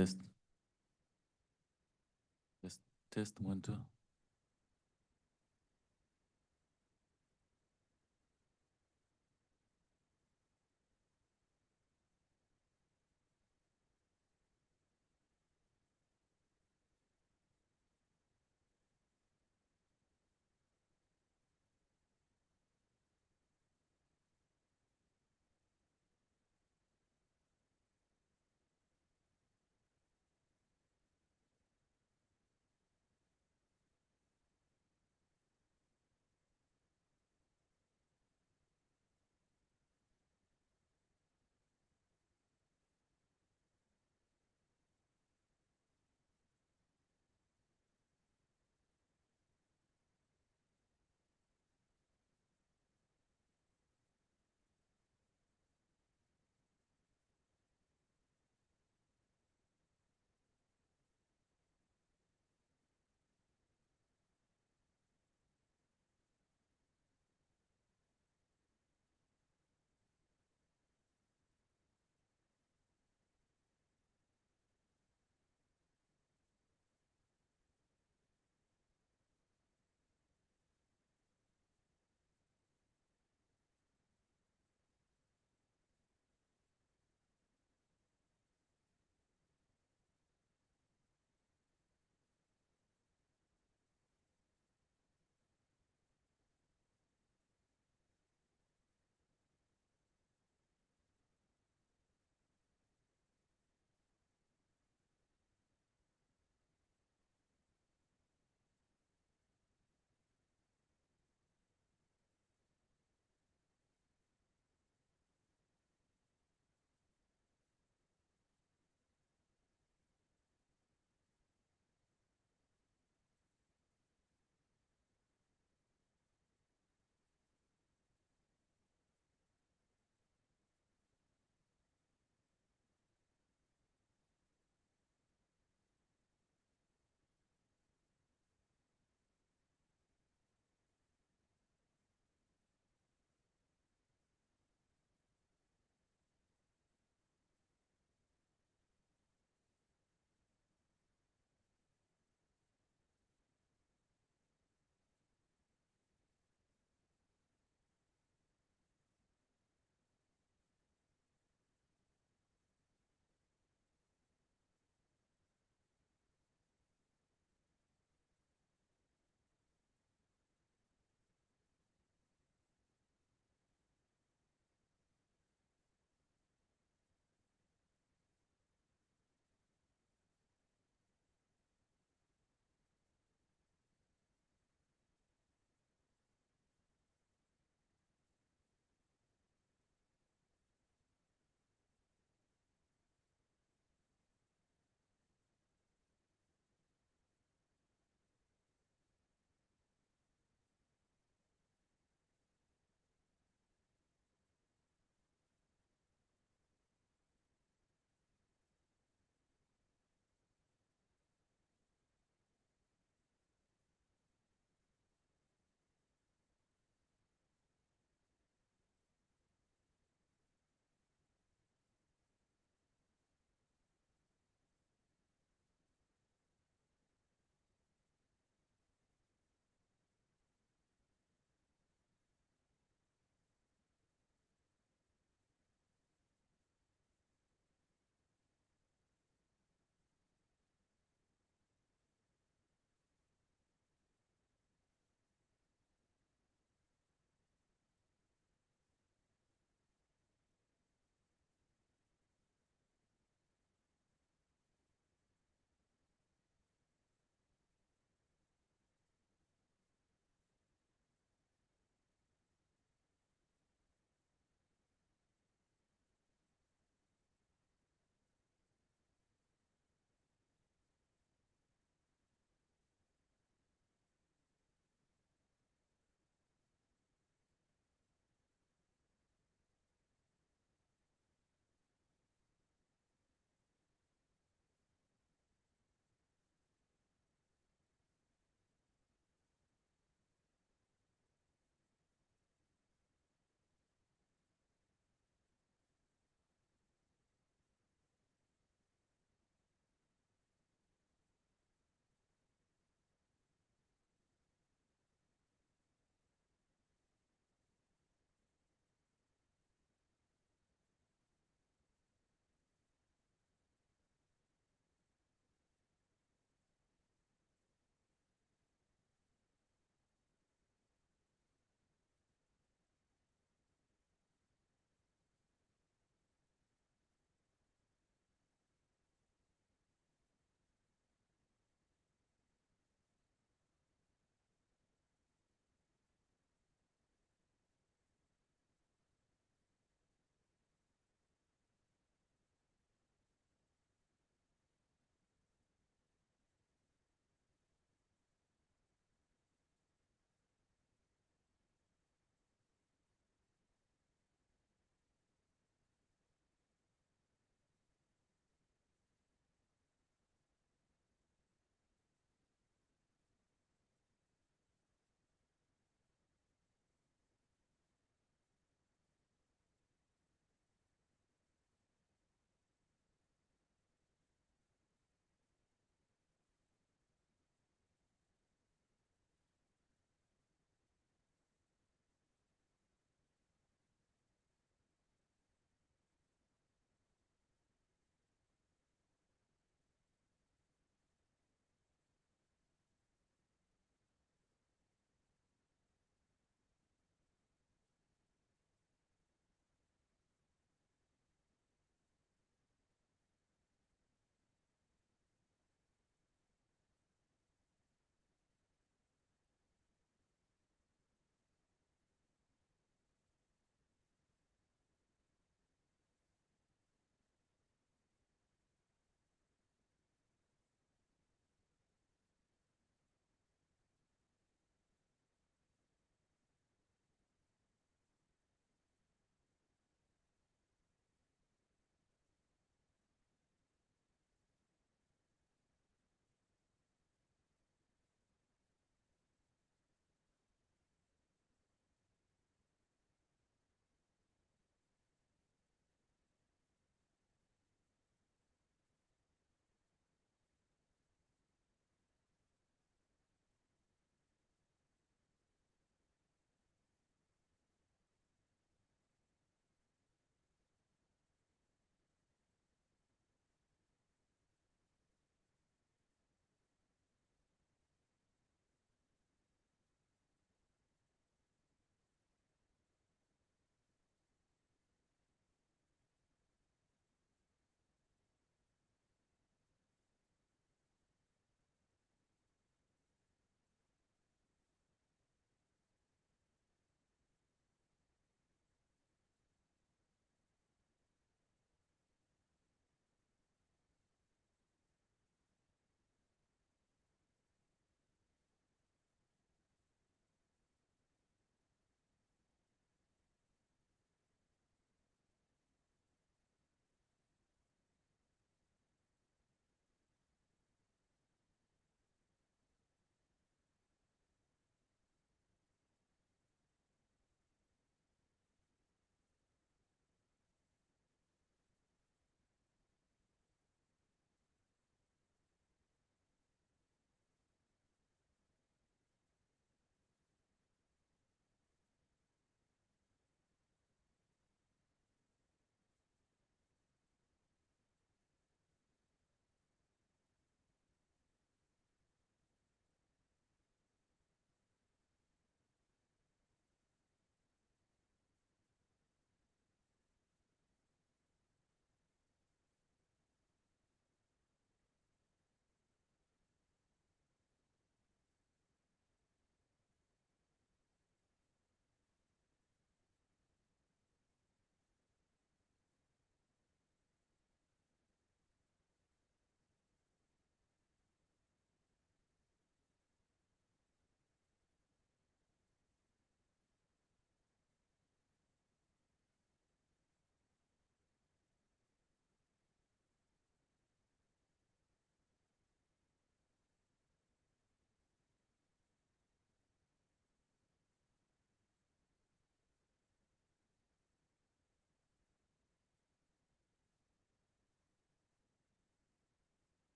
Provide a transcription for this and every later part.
Test, test, test, 1, 2.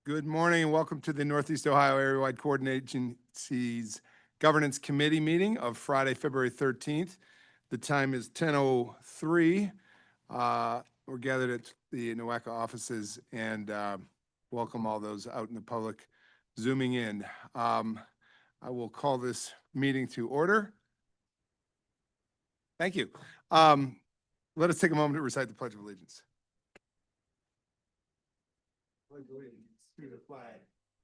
Good morning and welcome to the Northeast Ohio Area-wide Coordinating Agency's Governance Committee meeting of Friday, February 13th. The time is 10:03. We're gathered at the NOACA offices and welcome all those out in the public zooming in. I will call this meeting to order. Thank you. Let us take a moment to recite the Pledge of Allegiance. Pledge allegiance to the flag,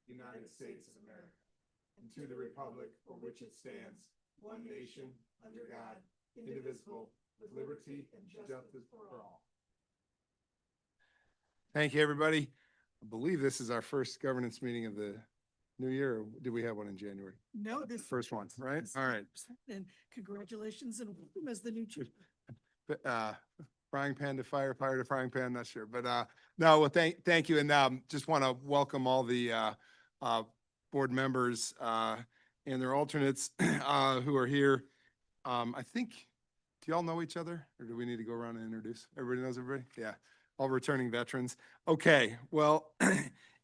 United States of America, and to the republic for which it stands, one nation, under God, indivisible, with liberty and justice for all. Thank you, everybody. I believe this is our first governance meeting of the new year. Or did we have one in January? No, this. First one, right? All right. And congratulations and welcome as the new chief. Frying pan to fire to frying pan, not sure, but no, well, thank you, and just want to welcome all the board members and their alternates who are here. I think, do you all know each other, or do we need to go around and introduce? Everybody knows everybody? Yeah, all returning veterans. Okay, well,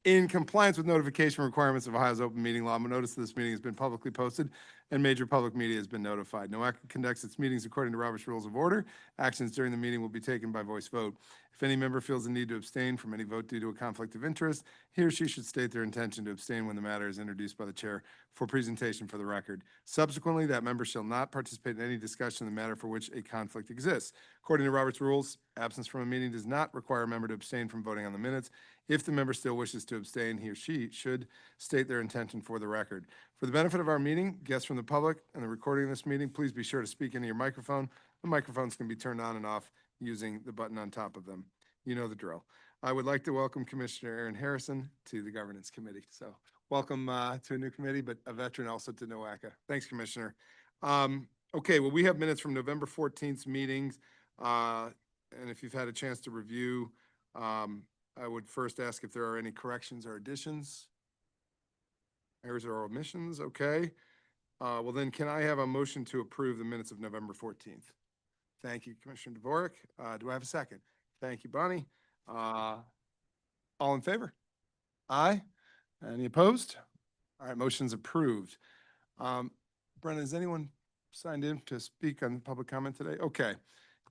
in compliance with notification requirements of Ohio's open meeting law, notice of this meeting has been publicly posted and major public media has been notified. NOACA conducts its meetings according to Robert's Rules of Order. Actions during the meeting will be taken by voice vote. If any member feels the need to abstain from any vote due to a conflict of interest, he or she should state their intention to abstain when the matter is introduced by the chair for presentation for the record. Subsequently, that member shall not participate in any discussion of the matter for which a conflict exists. According to Robert's Rules, absence from a meeting does not require a member to abstain from voting on the minutes. If the member still wishes to abstain, he or she should state their intention for the record. For the benefit of our meeting, guests from the public, and the recording of this meeting, please be sure to speak into your microphone. The microphones can be turned on and off using the button on top of them. You know the drill. I would like to welcome Commissioner Aaron Harrison to the Governance Committee. So welcome to a new committee, but a veteran also to NOACA. Thanks, Commissioner. Okay, well, we have minutes from November 14th meetings. And if you've had a chance to review, I would first ask if there are any corrections or additions. Errors or omissions, okay. Well then, can I have a motion to approve the minutes of November 14th? Thank you, Commissioner Dvorak. Do I have a second? Thank you, Bonnie. All in favor? Aye. Any opposed? All right, motion's approved. Brennan, has anyone signed in to speak on public comment today? Okay.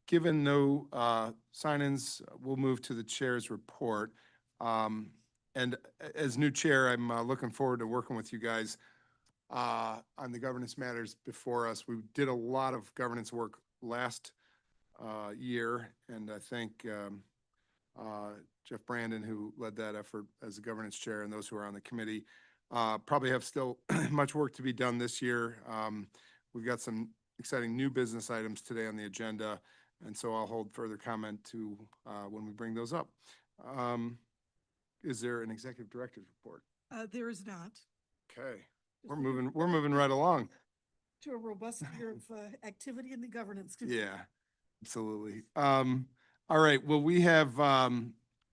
Given no sign-ins, we'll move to the chair's report. And as new chair, I'm looking forward to working with you guys on the governance matters before us. We did a lot of governance work last year, and I thank Jeff Brandon, who led that effort as the governance chair, and those who are on the committee. Probably have still much work to be done this year. We've got some exciting new business items today on the agenda, and so I'll hold further comment to when we bring those up. Is there an executive director's report? There is not. Okay, we're moving right along. To a robust year of activity in the governance committee. Yeah, absolutely. All right, well, we have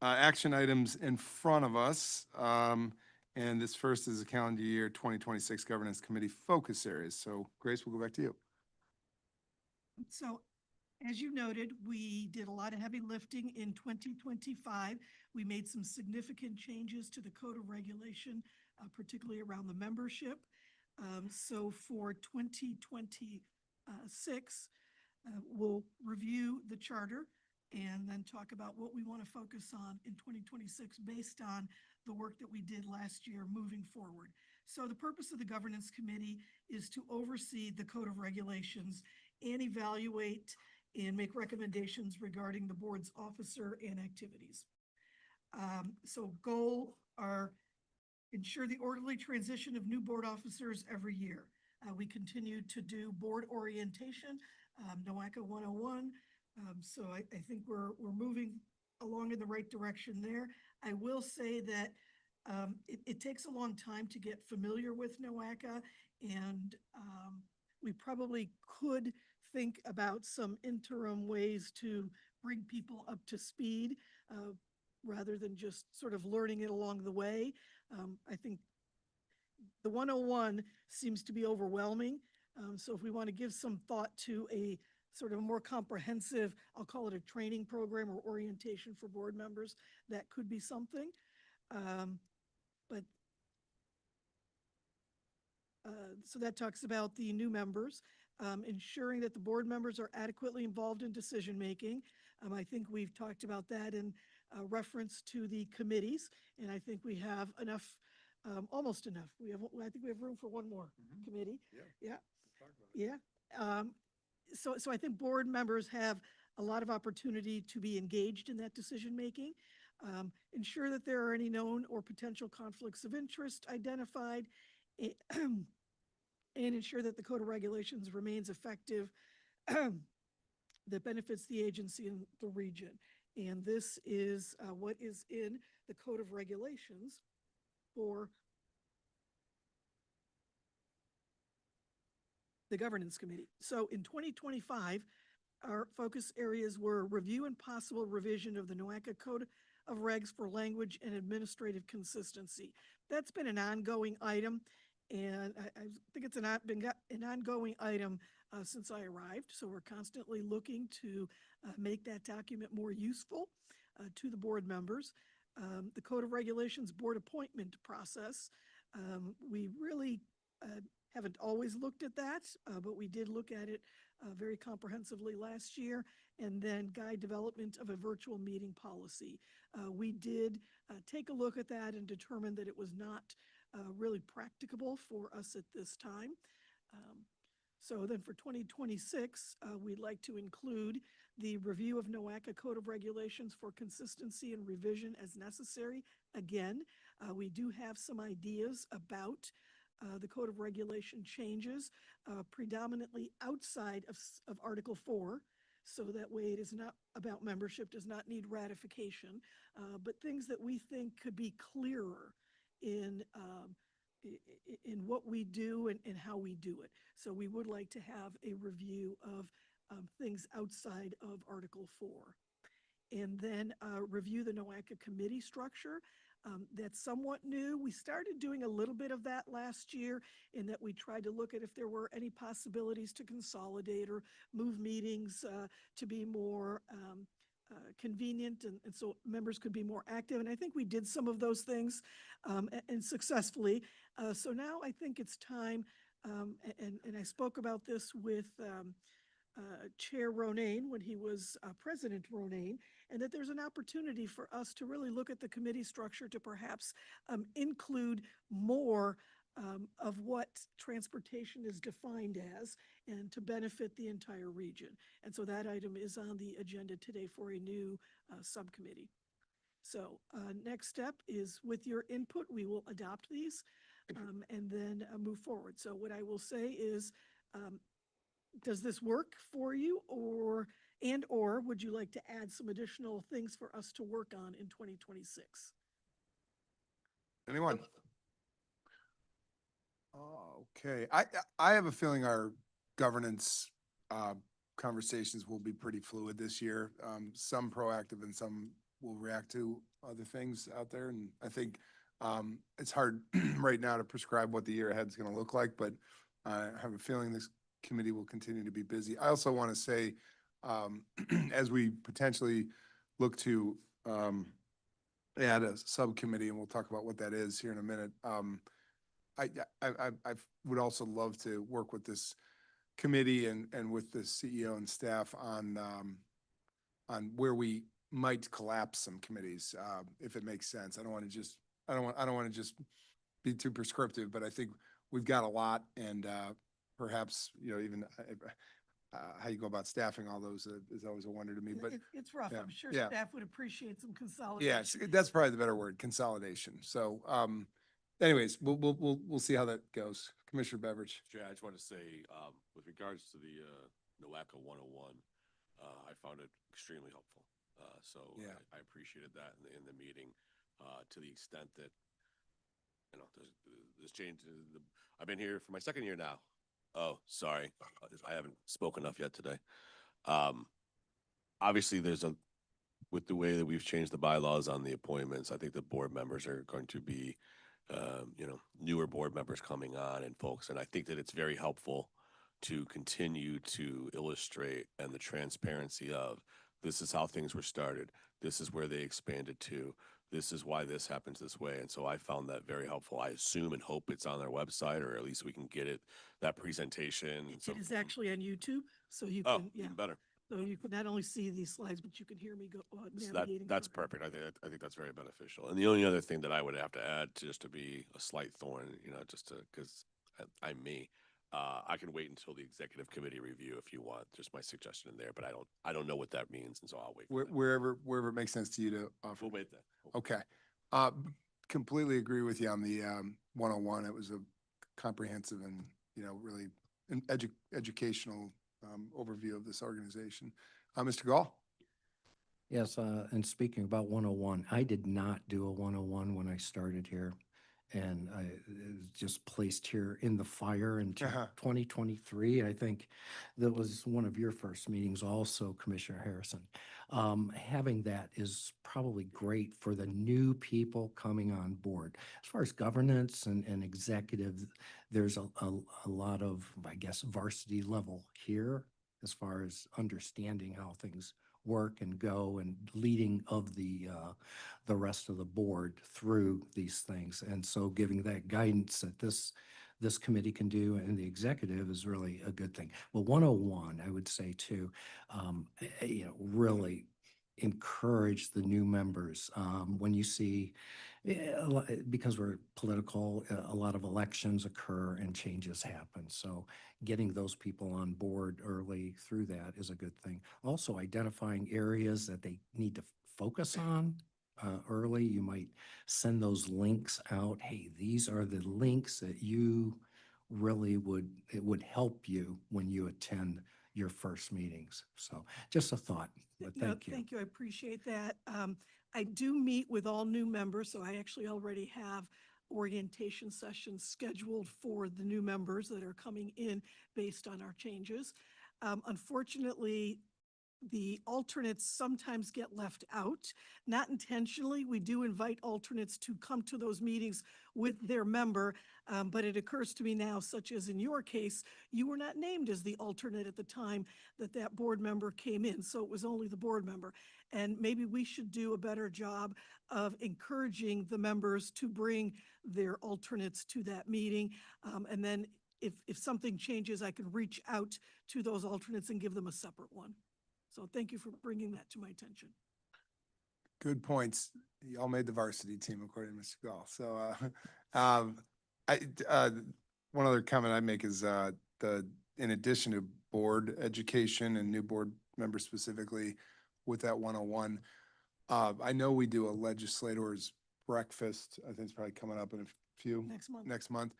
action items in front of us. And this first is the calendar year 2026 Governance Committee focus areas. So Grace, we'll go back to you. So, as you noted, we did a lot of heavy lifting in 2025. We made some significant changes to the Code of Regulation, particularly around the membership. So for 2026, we'll review the charter and then talk about what we want to focus on in 2026 based on the work that we did last year moving forward. So the purpose of the Governance Committee is to oversee the Code of Regulations and evaluate and make recommendations regarding the board's officer and activities. So goal are ensure the orderly transition of new board officers every year. We continue to do board orientation, NOACA 101. So I think we're moving along in the right direction there. I will say that it takes a long time to get familiar with NOACA, and we probably could think about some interim ways to bring people up to speed rather than just sort of learning it along the way. I think the 101 seems to be overwhelming. So if we want to give some thought to a sort of a more comprehensive, I'll call it a training program or orientation for board members, that could be something. but so that talks about the new members, ensuring that the board members are adequately involved in decision-making. I think we've talked about that in reference to the committees, and I think we have enough, almost enough. I think we have room for one more committee. Yeah. Yeah. So I think board members have a lot of opportunity to be engaged in that decision-making. Ensure that there are any known or potential conflicts of interest identified, and ensure that the code of regulations remains effective that benefits the agency and the region. And this is what is in the code of regulations for the governance committee. So in 2025, our focus areas were review and possible revision of the NOACA Code of Regs for language and administrative consistency. That's been an ongoing item, and I think it's been an ongoing item since I arrived. So we're constantly looking to make that document more useful to the board members. The Code of Regulations board appointment process. We really haven't always looked at that, but we did look at it very comprehensively last year. And then guide development of a virtual meeting policy. We did take a look at that and determined that it was not really practicable for us at this time. So then for 2026, we'd like to include the review of NOACA Code of Regulations for consistency and revision as necessary. Again, we do have some ideas about the Code of Regulation changes, predominantly outside of Article 4. So that way it is not about membership, does not need ratification, but things that we think could be clearer in what we do and how we do it. So we would like to have a review of things outside of Article 4. And then review the NOACA committee structure. That's somewhat new. We started doing a little bit of that last year in that we tried to look at if there were any possibilities to consolidate or move meetings to be more convenient and so members could be more active. And I think we did some of those things and successfully. So now I think it's time, and I spoke about this with Chair Ronayne when he was President Ronayne, and that there's an opportunity for us to really look at the committee structure to perhaps include more of what transportation is defined as and to benefit the entire region. And so that item is on the agenda today for a new subcommittee. So next step is with your input, we will adopt these and then move forward. So what I will say is, does this work for you or would you like to add some additional things for us to work on in 2026? Anyone? Okay, I have a feeling our governance conversations will be pretty fluid this year. Some proactive and some will react to other things out there. And I think it's hard right now to prescribe what the year ahead is going to look like, but I have a feeling this committee will continue to be busy. I also want to say, as we potentially look to add a subcommittee, and we'll talk about what that is here in a minute, I would also love to work with this committee and with the CEO and staff on where we might collapse some committees, if it makes sense. I don't want to just be too prescriptive, but I think we've got a lot, and perhaps, even how you go about staffing all those is always a wonder to me. But it's rough. yeah, I'm sure yeah. staff would appreciate some consolidation. Yes, that's probably the better word, consolidation. So, anyways, we'll see how that goes. Commissioner Beveridge. Jay, I just want to say, with regards to the NOACA 101, I found it extremely helpful. So Yeah. I appreciated that in the meeting, to the extent that, this change. I've been here for my second year now. Oh, sorry, I haven't spoken enough yet today. Obviously, with the way that we've changed the bylaws on the appointments, I think the board members are going to be, newer board members coming on and folks. And I think that it's very helpful to continue to illustrate and the transparency of this is how things were started. This is where they expanded to. this is why this happens this way. And so I found that very helpful. I assume and hope it's on their website, or at least we can get it, that presentation. and It some- is actually on YouTube, so you Oh, can, yeah. even better. So you can not only see these slides, but you can hear me go So navigating. that's through. perfect. I think that's very beneficial. And the only other thing that I would have to add, just to be a slight thorn, just to, because I'm me, I can wait until the executive committee review if you want. Just my suggestion in there, but I don't know what that means, and so I'll wait. for that. Wherever it makes sense to you to offer. We'll wait then. Okay. Uh, Completely agree with you on the 101. It was a comprehensive and, really an educational overview of this organization. Mr. Gall? Yes, and speaking about 101, I did not do a 101 when I started here. And I was just placed here in the fire in Uh-huh. 2023. I think that was one of your first meetings also, Commissioner Harrison. Having that is probably great for the new people coming on board. As far as governance and executive, there's a lot of, I guess, varsity level here as far as understanding how things work and go and leading of the rest of the board through these things. And so giving that guidance that this committee can do and the executive is really a good thing. Well, 101, I would say too, really encourage the new members. When you see, because we're political, a lot of elections occur and changes happen. So getting those people on board early through that is a good thing. Also identifying areas that they need to focus on early. You might send those links out. Hey, these are the links that you really it would help you when you attend your first meetings. So just a thought, but No, thank you. Thank you. I appreciate that. I do meet with all new members, so I actually already have orientation sessions scheduled for the new members that are coming in based on our changes. Unfortunately, the alternates sometimes get left out, not intentionally. We do invite alternates to come to those meetings with their member, but it occurs to me now, such as in your case, you were not named as the alternate at the time that board member came in, so it was only the board member. And maybe we should do a better job of encouraging the members to bring their alternates to that meeting. And then if something changes, I can reach out to those alternates and give them a separate one. So thank you for bringing that to my attention. Good points. Y'all made the varsity team, according to Mr. Gall. So, one other comment I make is, in addition to board education and new board members specifically with that 101, I know we do a legislators breakfast. I think it's probably coming up in a few. Next month.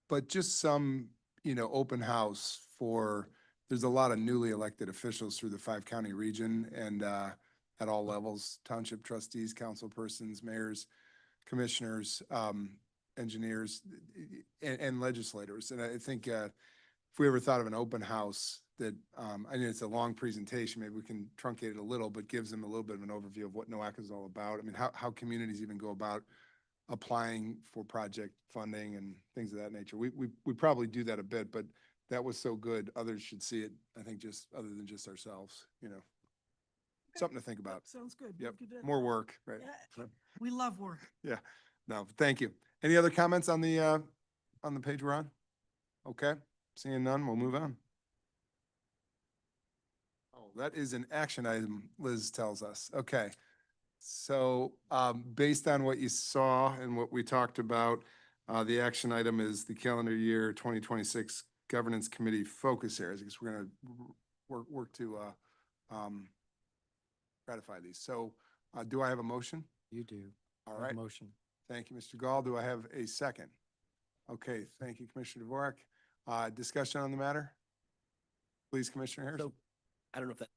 But just some, open house for, there's a lot of newly elected officials through the 5-county region and at all levels, township trustees, council persons, mayors, commissioners, engineers, and legislators. And I think if we ever thought of an open house that, I know it's a long presentation, maybe we can truncate it a little, but gives them a little bit of an overview of what NOAC is all about. I mean, how communities even go about applying for project funding and things of that nature. We probably do that a bit, but that was so good, others should see it, I think, just other than just ourselves, something to think about. Sounds good. Yep, We'll do that. more work, right? Yeah, we love work. Yeah, no, thank you. Any other comments on the page we're on? Okay, seeing none, we'll move on. Oh, that is an action item, Liz tells us. Okay. So, based on what you saw and what we talked about, the action item is the calendar year 2026 Governance Committee focus areas. I guess we're gonna work to, ratify these. So, do I have a motion? You do. All Have right. Motion. Thank you, Mr. Gall. Do I have a second? Okay, thank you, Commissioner Dvorak. Discussion on the matter? Please, Commissioner Harrison. So, I don't know if that,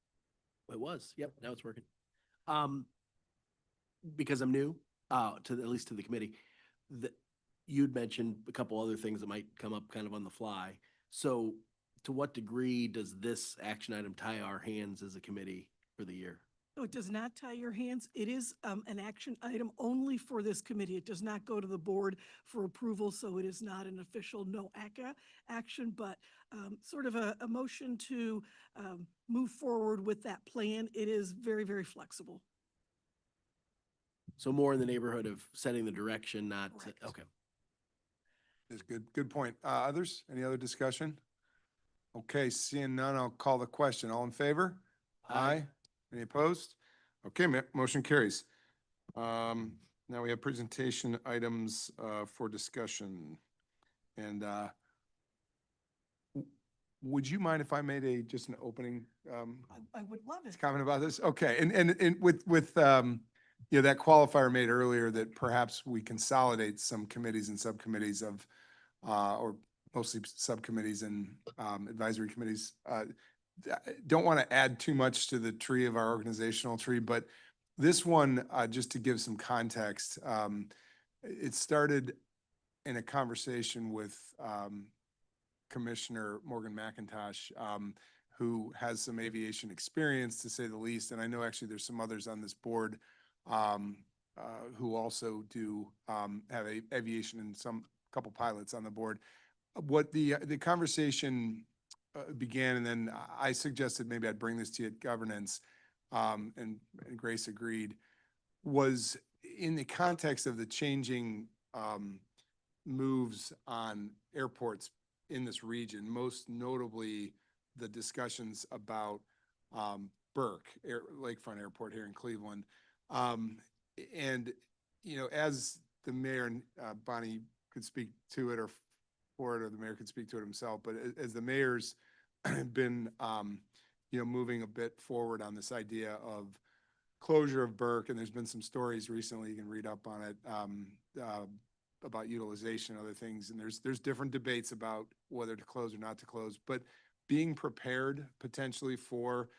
it was, yep, now it's working. Because I'm new, at least to the committee, you'd mentioned a couple other things that might come up kind of on the fly. So to what degree does this action item tie our hands as a committee for the year? No, it does not tie your hands. It is an action item only for this committee. It does not go to the board for approval, so it is not an official NOACA action, but sort of a motion to move forward with that plan. It is very, very flexible. So more in the neighborhood of setting the direction, not, Correct. okay. Is good point. Others, any other discussion? Okay, seeing none, I'll call the question. All in favor? Aye. Any opposed? Okay, motion carries. Now we have presentation items, for discussion. And, would you mind if I made just an opening, I would love it. comment about this? Okay, and with, you know, that qualifier made earlier that perhaps we consolidate some committees and subcommittees of, or mostly subcommittees and, advisory committees. Don't want to add too much to the tree of our organizational tree, but this one, just to give some context, it started in a conversation with, Commissioner Morgan McIntosh, who has some aviation experience, to say the least. And I know actually there's some others on this board who also do have aviation, and some couple pilots on the board. What the conversation began, and then I suggested maybe I'd bring this to you at governance, and Grace agreed, was in the context of the changing moves on airports in this region, most notably the discussions about Burke Lakefront Airport here in Cleveland. And, you know, as the mayor, and Bonnie could speak to it, or for it, or the mayor could speak to it himself, but as the mayor's been, you know, moving a bit forward on this idea of closure of Burke, and there's been some stories recently, you can read up on it, about utilization and other things, and there's different debates about whether to close or not to close, but being prepared potentially for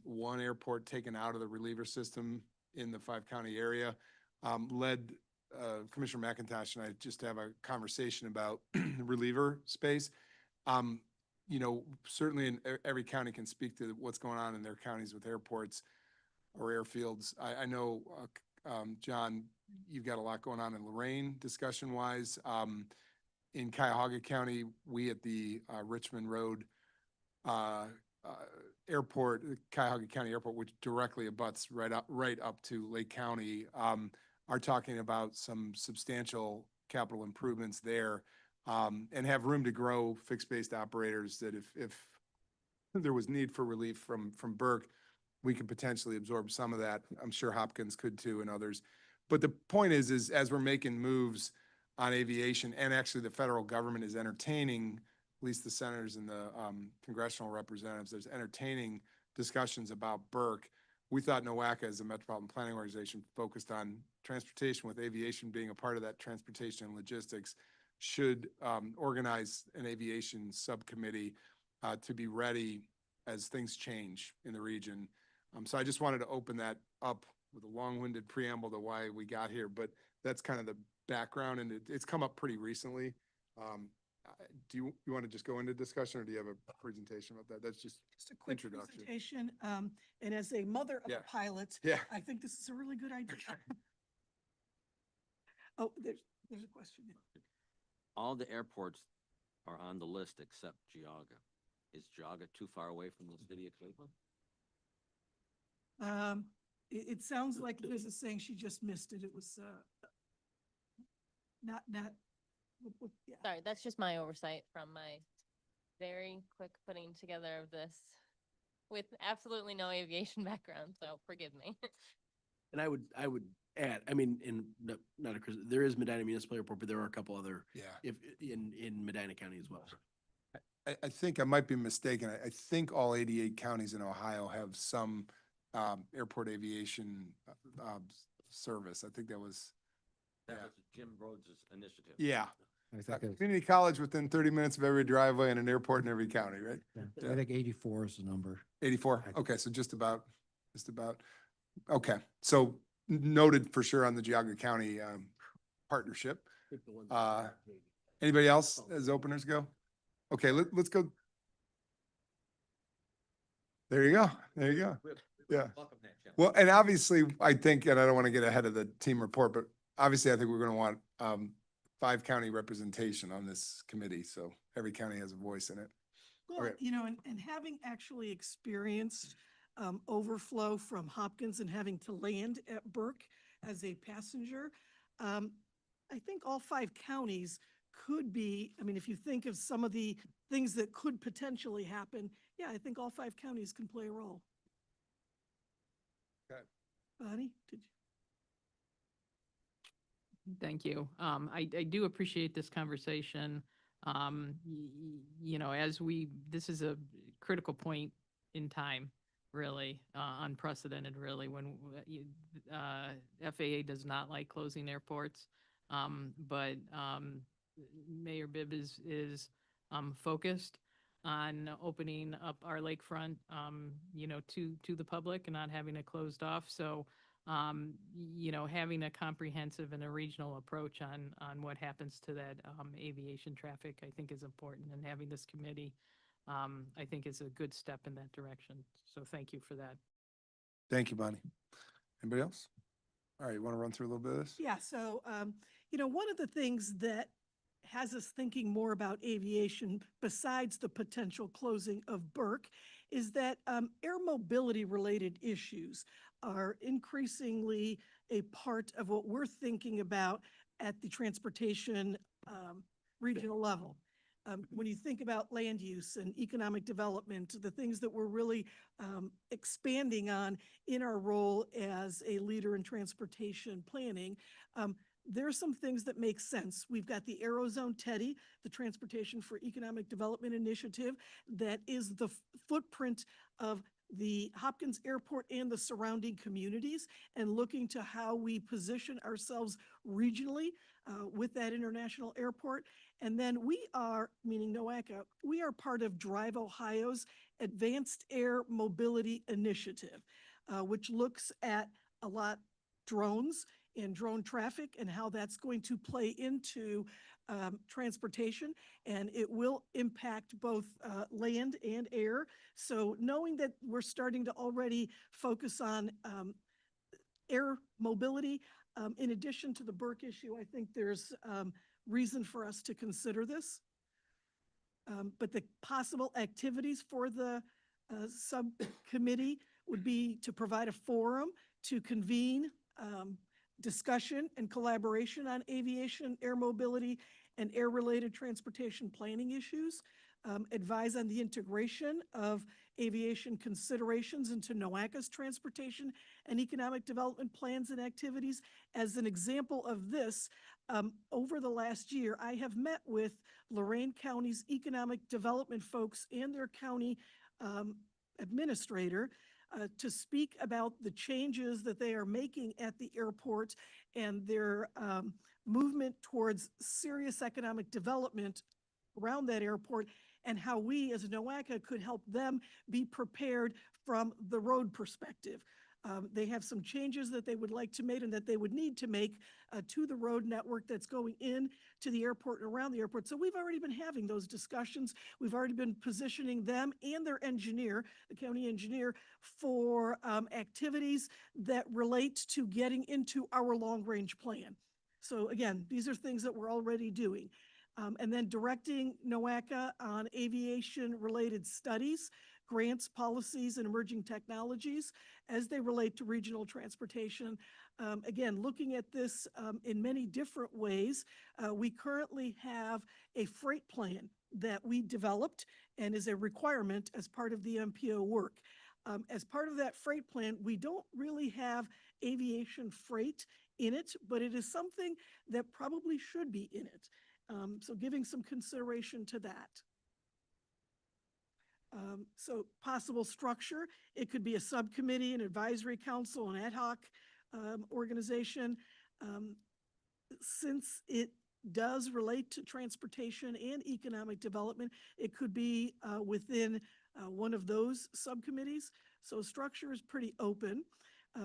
one airport taken out of the reliever system in the 5-county area, led Commissioner McIntosh and I just to have a conversation about reliever space. You know, certainly in every county can speak to what's going on in their counties with airports or airfields. I know, John, you've got a lot going on in Lorraine, discussion-wise. In Cuyahoga County, we at the Richmond Road Airport, Cuyahoga County Airport, which directly abuts right up to Lake County, are talking about some substantial capital improvements there, and have room to grow fixed-based operators that if there was need for relief from Burke, we could potentially absorb some of that. I'm sure Hopkins could too, and others. But the point is as we're making moves on aviation, and actually the federal government is entertaining, at least the senators and the congressional representatives, there's entertaining discussions about Burke. We thought NOACA, as a metropolitan planning organization focused on transportation, with aviation being a part of that transportation and logistics, should organize an aviation subcommittee to be ready as things change in the region. So I just wanted to open that up with a long-winded preamble to why we got here, but that's kind of the background, and it's come up pretty recently. Do you want to just go into discussion, or do you have a presentation about that? That's just Just a quick introduction. presentation. And as a mother of Yeah. a pilot, Yeah. I think this is a really good idea. Oh, there's a question. All the airports are on the list except Geauga. Is Geauga too far away from the city of Cleveland? It sounds like Liz is saying she just missed it. It was, not, yeah. Sorry, that's just my oversight from my very quick putting together of this with absolutely no aviation background, so forgive me. And I would add, I mean, not a, there is Medina Municipal Airport, but there are a couple other, Yeah. in Medina County as well. I think I might be mistaken. I think all 88 counties in Ohio have some airport aviation service. I think that was, That Yeah. was Jim Rhodes' initiative. yeah. I think it's, Community college within 30 minutes of every driveway and an airport in every county, right? I think 84 is the number. 84? Okay, so just about. Okay, so noted for sure on the Geauga County partnership. Anybody else as openers go? Okay, let's go. There you go. Yeah. Well, and obviously, I think, and I don't want to get ahead of the team report, but obviously, I think we're going to want 5-county representation on this committee, so every county has a voice in it. Well, Okay. you know, and having actually experienced overflow from Hopkins and having to land at Burke, as a passenger. I think all 5 counties could be, I mean, if you think of some of the things that could potentially happen, yeah, I think all 5 counties can play a role. Okay. Bonnie, did you? Thank you. I do appreciate this conversation. You know, this is a critical point in time, really, unprecedented, really, when FAA does not like closing airports. But Mayor Bibb is focused on opening up our lakefront, you know, to the public and not having it closed off. So, you know, having a comprehensive and a regional approach on what happens to that aviation traffic, I think is important. And having this committee, I think is a good step in that direction. So thank you for that. Thank you, Bonnie. Anybody else? All right, you want to run through a little bit of this? Yeah, so, you know, one of the things that has us thinking more about aviation besides the potential closing of Burke is that air mobility related issues are increasingly a part of what we're thinking about at the transportation regional level. When you think about land use and economic development, the things that we're really expanding on in our role as a leader in transportation planning, there are some things that make sense. We've got the Aerozone TEDI, the Transportation for Economic Development Initiative, that is the footprint of the Hopkins Airport and the surrounding communities, and looking to how we position ourselves regionally with that international airport. And then we are, meaning NOACA, we are part of Drive Ohio's Advanced Air Mobility Initiative, which looks at a lot drones and drone traffic and how that's going to play into transportation, and it will impact both land and air. So knowing that we're starting to already focus on air mobility, in addition to the Burke issue, I think there's reason for us to consider this. But the possible activities for the subcommittee would be to provide a forum to convene discussion and collaboration on aviation, air mobility, and air-related transportation planning issues, advise on the integration of aviation considerations into NOACA's transportation and economic development plans and activities. As an example of this, over the last year, I have met with Lorain County's economic development folks and their county administrator to speak about the changes that they are making at the airport and their movement towards serious economic development around that airport, and how we as NOACA could help them be prepared from the road perspective. They have some changes that they would like to make and that they would need to make to the road network that's going in to the airport and around the airport. So we've already been having those discussions. We've already been positioning them and their engineer, the county engineer, for activities that relate to getting into our long-range plan. So again, these are things that we're already doing. And then directing NOACA on aviation-related studies, grants, policies, and emerging technologies as they relate to regional transportation. Again, looking at this in many different ways, we currently have a freight plan that we developed and is a requirement as part of the MPO work. As part of that freight plan, we don't really have aviation freight in it, but it is something that probably should be in it. So giving some consideration to that. So possible structure, it could be a subcommittee, an advisory council, an ad hoc organization. Since it does relate to transportation and economic development, it could be within one of those subcommittees. So structure is pretty open.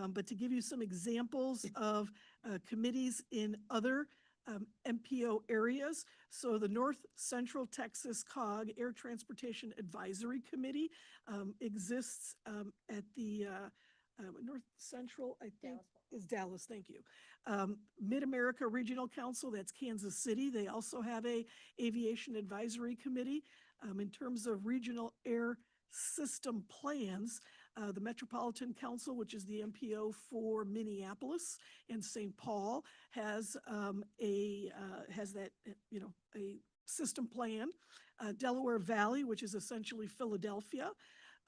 But to give you some examples of committees in other MPO areas. So the North Central Texas COG Air Transportation Advisory Committee exists at the North Central, I think, is Dallas, thank you. Mid-America Regional Council, that's Kansas City. They also have a aviation advisory committee. In terms of regional air system plans, The Metropolitan Council, which is the MPO for Minneapolis and St. Paul, has has that, a system plan. Delaware Valley, which is essentially Philadelphia,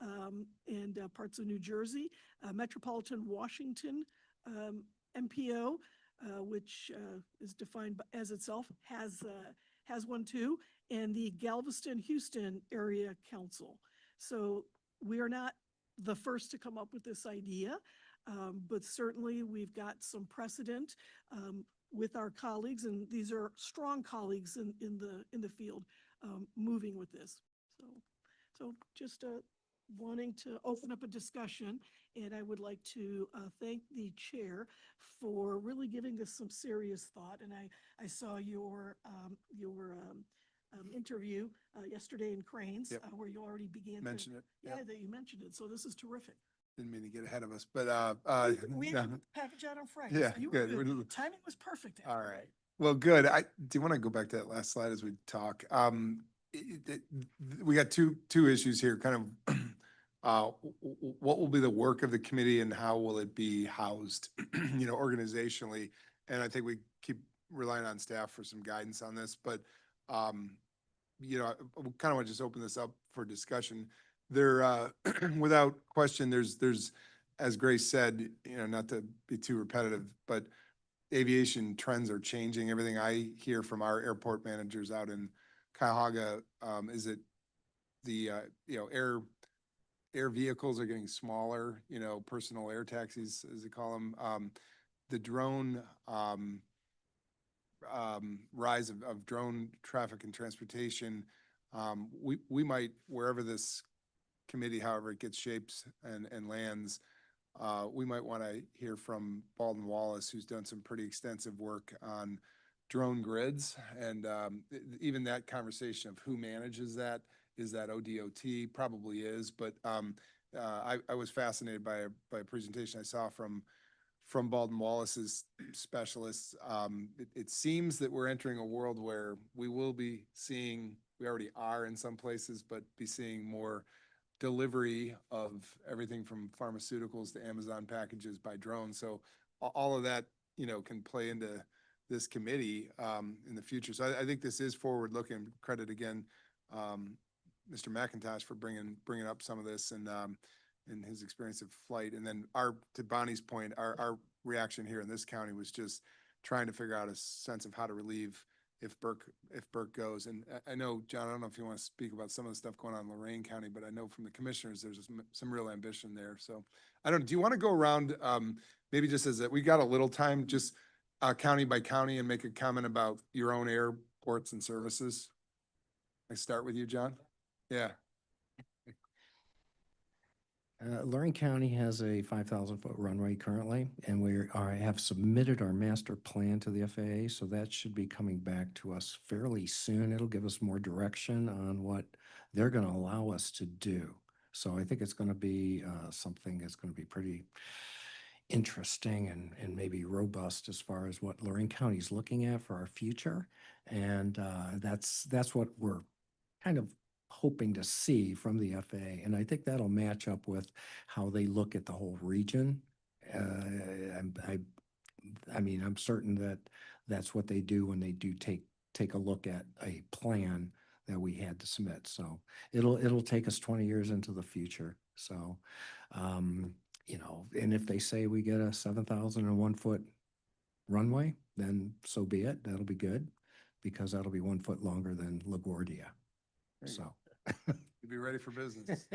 and parts of New Jersey. Metropolitan Washington MPO, which is defined as itself, has one too, and the Galveston Houston Area Council. So we are not the first to come up with this idea, but certainly we've got some precedent with our colleagues, and these are strong colleagues in the field moving with this. So just wanting to open up a discussion, and I would like to thank the chair for really giving this some serious thought. And I saw your interview yesterday in Cranes, Yep. where you already began to. Mention it. Yeah, Yep. that you mentioned it. So this is terrific. Didn't mean to get ahead of us, but, We no. had the package out on Friday. Yeah, so you were good. We're- Timing was perfect. All actually. right. Well, good. Do you want to go back to that last slide as we talk? We got two issues here, kind of, what will be the work of the committee and how will it be housed, organizationally? And I think we keep relying on staff for some guidance on this, but, I kind of want to just open this up for discussion. There, without question, there's, as Grace said, not to be too repetitive, but aviation trends are changing. Everything I hear from our airport managers out in Cuyahoga, is that the, air vehicles are getting smaller, personal air taxis, as they call them. The drone, rise of drone traffic and transportation. We might, wherever this committee, however it gets shaped and lands, we might want to hear from Baldwin Wallace, who's done some pretty extensive work on drone grids. And even that conversation of who manages that, is that ODOT? Probably is, but I was fascinated by a presentation I saw from Baldwin Wallace's specialists. It seems that we're entering a world where we will be seeing, we already are in some places, but be seeing more delivery of everything from pharmaceuticals to Amazon packages by drone. So all of that, can play into this committee in the future. So I think this is forward-looking. Credit again, Mr. McIntosh, for bringing up some of this and his experience of flight. And then to Bonnie's point, our reaction here in this county was just trying to figure out a sense of how to relieve if Burke goes. And I know, John, I don't know if you want to speak about some of the stuff going on in Lorain County, but I know from the commissioners, there's some real ambition there. So do you want to go around, maybe just as we got a little time, just county by county, and make a comment about your own airports and services? I start with you, John. Yeah. Lorraine County has a 5,000-foot runway currently, and have submitted our master plan to the FAA, so that should be coming back to us fairly soon. It'll give us more direction on what they're going to allow us to do. So I think it's going to be something that's going to be pretty interesting and maybe robust as far as what Lorraine County is looking at for our future. And that's what we're kind of hoping to see from the FAA. And I think that'll match up with how they look at the whole region. I mean, I'm certain that that's what they do when they do take a look at a plan that we had to submit. So it'll take us 20 years into the future. So, and if they say we get a 7,001 foot runway, then so be it. That'll be good, because that'll be 1 foot longer than LaGuardia. There you So. You'll be ready for business.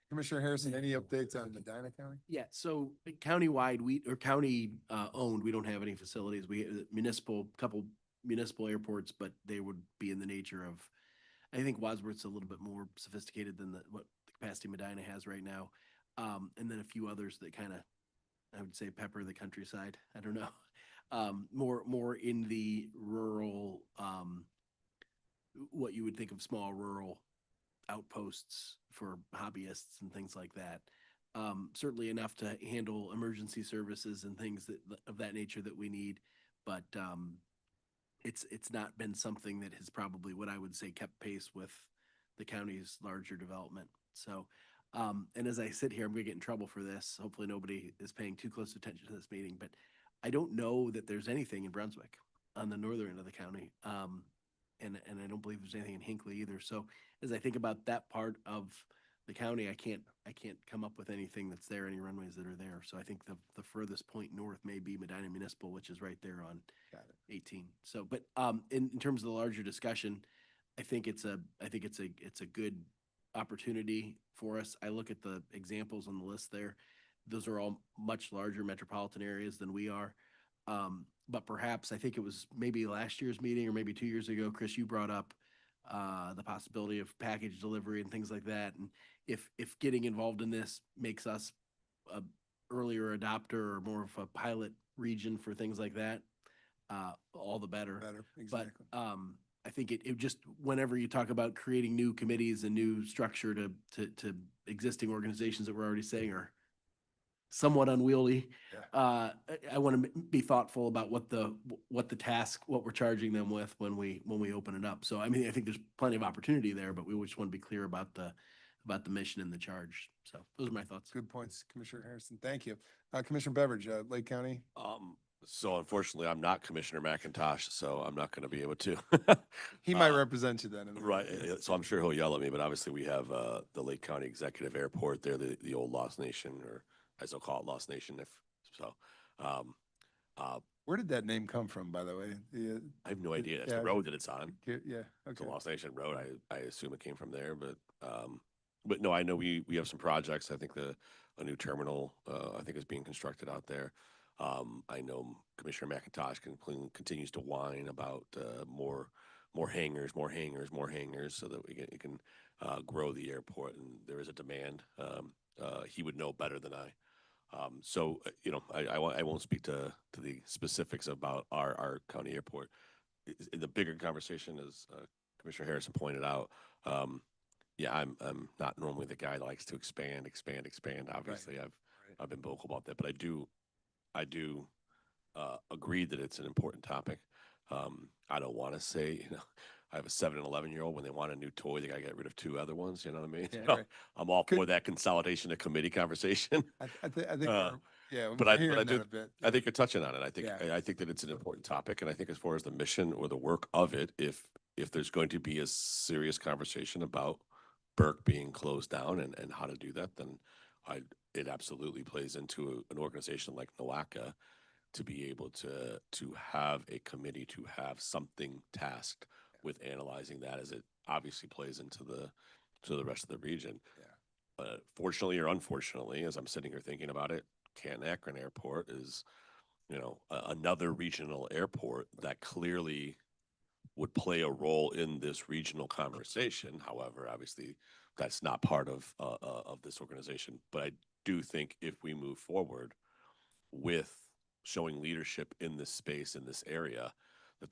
Commissioner Harrison, any updates on Medina County? Yeah, so countywide, county owned, we don't have any facilities. We couple municipal airports, but they would be in the nature of, I think Wadsworth's a little bit more sophisticated than what the capacity Medina has right now. And then a few others that kind of, I would say, pepper the countryside. I don't know. More in the rural, what you would think of small rural outposts for hobbyists and things like that. Certainly enough to handle emergency services and things of that nature that we need, but it's not been something that has probably, what I would say, kept pace with the county's larger development. So And as I sit here, I'm gonna get in trouble for this. Hopefully nobody is paying too close attention to this meeting, but I don't know that there's anything in Brunswick on the northern end of the county. And I don't believe there's anything in Hinckley either. So as I think about that part of the county, I can't come up with anything that's there, any runways that are there. So I think the furthest point north may be Medina Municipal, which is right there on Got it. 18. So, but in terms of the larger discussion, I think it's a good opportunity for us. I look at the examples on the list there. Those are all much larger metropolitan areas than we are. But perhaps, I think it was maybe last year's meeting or maybe 2 years ago, Chris, you brought up the possibility of package delivery and things like that. And if getting involved in this makes us a earlier adopter or more of a pilot region for things like that, all the better. Better, But exactly. I think it just, whenever you talk about creating new committees and new structure to existing organizations that we're already saying are somewhat unwieldy, I want to be thoughtful about what the task, what we're charging them with when we open it up. So, I mean, I think there's plenty of opportunity there, but we just want to be clear about the mission and the charge. So those are my thoughts. Good points, Commissioner Harrison. Thank you. Commissioner Beveridge, Lake County. So unfortunately, I'm not Commissioner McIntosh, so I'm not going to be able to. He might represent you then. in the- Right, so I'm sure he'll yell at me, but obviously we have the Lake County Executive Airport there, the old Lost Nation, or as they'll call it, Lost Nation, if so. Where did that name come from, by the way? I have no idea. It's Yeah, the road that it's on. Yeah, It's okay. a Lost Nation Road. I assume it came from there, but no, I know we have some projects. I think a new terminal, I think is being constructed out there. I know Commissioner McIntosh continues to whine about more hangars, so that we can grow the airport, and there is a demand. He would know better than I. So you know, I won't speak to the specifics about our county airport. The bigger conversation, as Commissioner Harrison pointed out, yeah, I'm not normally the guy that likes to expand. Obviously, I've been vocal about that, but I do agree that it's an important topic. I don't want to say, I have a 7 and 11-year-old. When they want a new toy, they got to get rid of 2 other ones. You know what I mean? Yeah, So right. I'm all Could- for that consolidation of committee conversation. I think, Uh, yeah, but we're I hearing do- that a bit. I think you're touching on it. I think Yeah. I think that it's an important topic, and I think as far as the mission or the work of it, if there's going to be a serious conversation about Burke being closed down and how to do that, then it absolutely plays into an organization like NOACA to be able to have a committee, to have something tasked with analyzing that, as it obviously plays into the rest of the region. Yeah. Fortunately or unfortunately, as I'm sitting here thinking about it, Canton Akron Airport is, another regional airport that clearly would play a role in this regional conversation. However, obviously, that's not part of this organization. But I do think if we move forward with showing leadership in this space, in this area,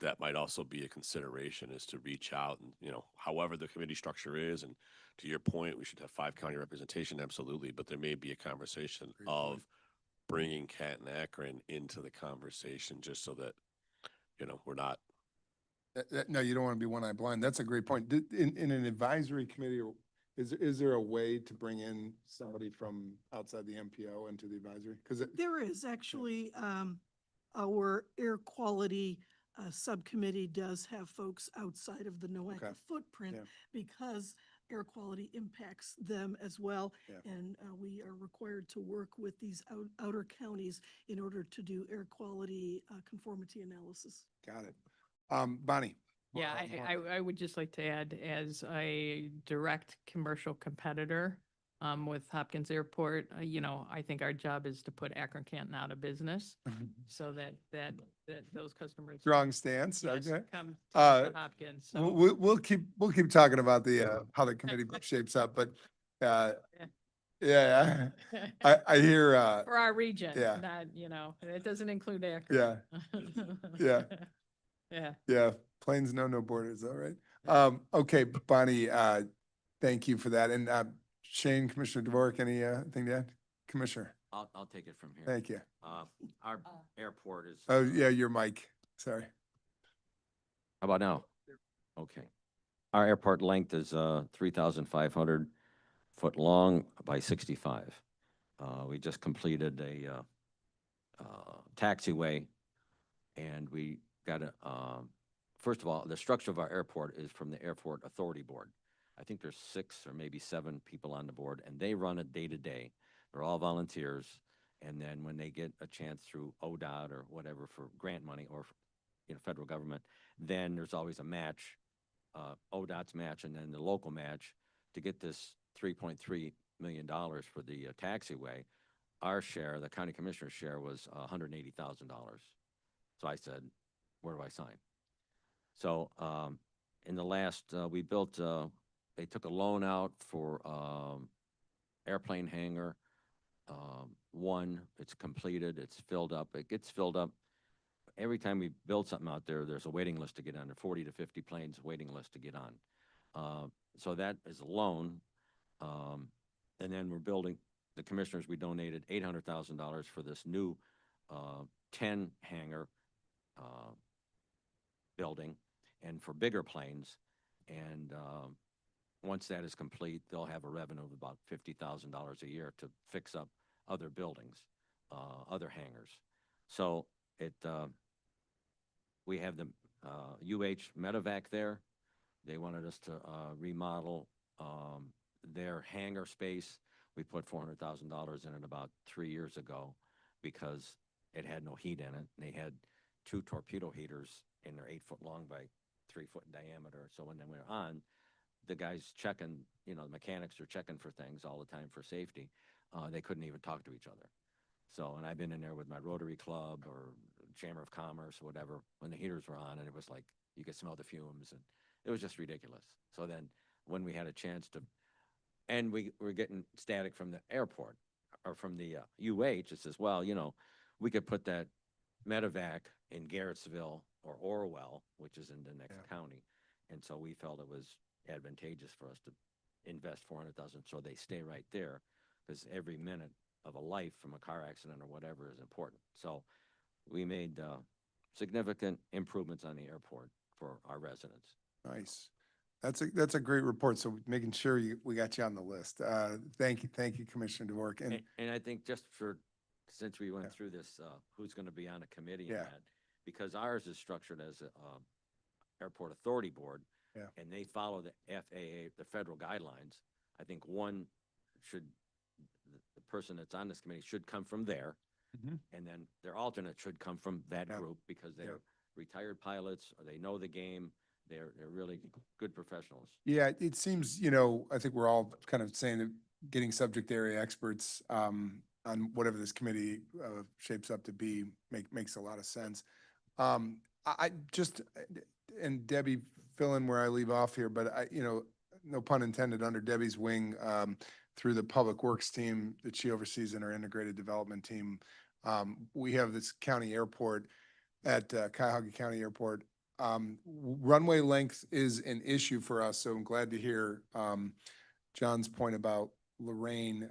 that might also be a consideration, is to reach out and, however the committee structure is. And to your point, we should have 5 county representation, absolutely. But there may be a conversation Great of point. bringing Canton Akron into the conversation, just so that, we're not. No, you don't want to be one-eye blind. That's a great point. In an advisory committee, is there a way to bring in somebody from outside the MPO into the advisory? Because There is actually, our air quality subcommittee does have folks outside of the Okay. NOACA footprint Yeah. because air quality impacts them as well. Yeah. And we are required to work with these outer counties in order to do air quality conformity analysis. Got it. Bonnie. Yeah, I would just like to add, as a direct commercial competitor with Hopkins Airport, I think our job is to put Akron Canton out of business, so that those customers. Strong stance, yes, okay. come Uh, to Hopkins. So, We'll keep talking about the, how the committee shapes up, but, yeah, I hear, for our region, yeah. not, it doesn't include Akron. Yeah. Yeah. yeah, planes know no borders, all right. Okay, Bonnie, thank you for that. And, Shane, Commissioner Dvorak, anything to add? Commissioner, I'll take it from here. thank you. Our airport is. Oh, yeah, your mic, sorry. How about now? Okay. Our airport length is 3,500 foot long by 65. We just completed a taxiway, and we got a, first of all, the structure of our airport is from the Airport Authority Board. I think there's 6 or maybe 7 people on the board, and they run it day to day. They're all volunteers, and then when they get a chance through ODOT or whatever for grant money or, federal government, then there's always a match, ODOT's match, and then the local match to get this $3.3 million for the taxiway. Our share, the county commissioner's share, was $180,000. So I said, where do I sign? So in the last, we built, they took a loan out for airplane hangar. One, it's completed, it's filled up. It gets filled up. Every time we build something out there, there's a waiting list to get on. There 40 to 50 planes waiting list to get on. So that is a loan. And then we're building, the commissioners, we donated $800,000 for this new 10 hangar building and for bigger planes. And once that is complete, they'll have a revenue of about $50,000 a year to fix up other buildings, other hangars. So we have the UH Medevac there. They wanted us to remodel their hangar space. We put $400,000 in it about 3 years ago because it had no heat in it. They had 2 torpedo heaters, and they're 8 foot long by 3 foot in diameter. So when they went on, the guys checking, the mechanics are checking for things all the time for safety. They couldn't even talk to each other. So, and I've been in there with my Rotary Club or Chamber of Commerce or whatever when the heaters were on, and it was like you could smell the fumes, and it was just ridiculous. So then when we had a chance to, and we were getting static from the airport or from the UH, it says, well, we could put that medevac in Garrettsville or Orwell, which is in the next county. And so we felt it was advantageous for us to invest $400,000 so they stay right there, because every minute of a life from a car accident or whatever is important. So we made significant improvements on the airport for our residents. Nice. That's a great report. So making sure we got you on the list. Thank you, Commissioner DeVork. And I think just since we went through this, who's going to be on a committee on that, because ours is structured as a Airport Authority Board, and they follow the FAA, the federal guidelines. I think the person that's on this committee should come from there, and then their alternate should come from that group, because they're retired pilots, or they know the game. They're really good professionals. Yeah, it seems, I think we're all kind of saying that getting subject area experts on whatever this committee shapes up to be makes a lot of sense. I just, and Debbie, fill in where I leave off here, but no pun intended, under Debbie's wing, through the Public Works team that she oversees in our integrated development team, we have this county airport at Cuyahoga County Airport. Runway length is an issue for us, so I'm glad to hear John's point about Lorraine.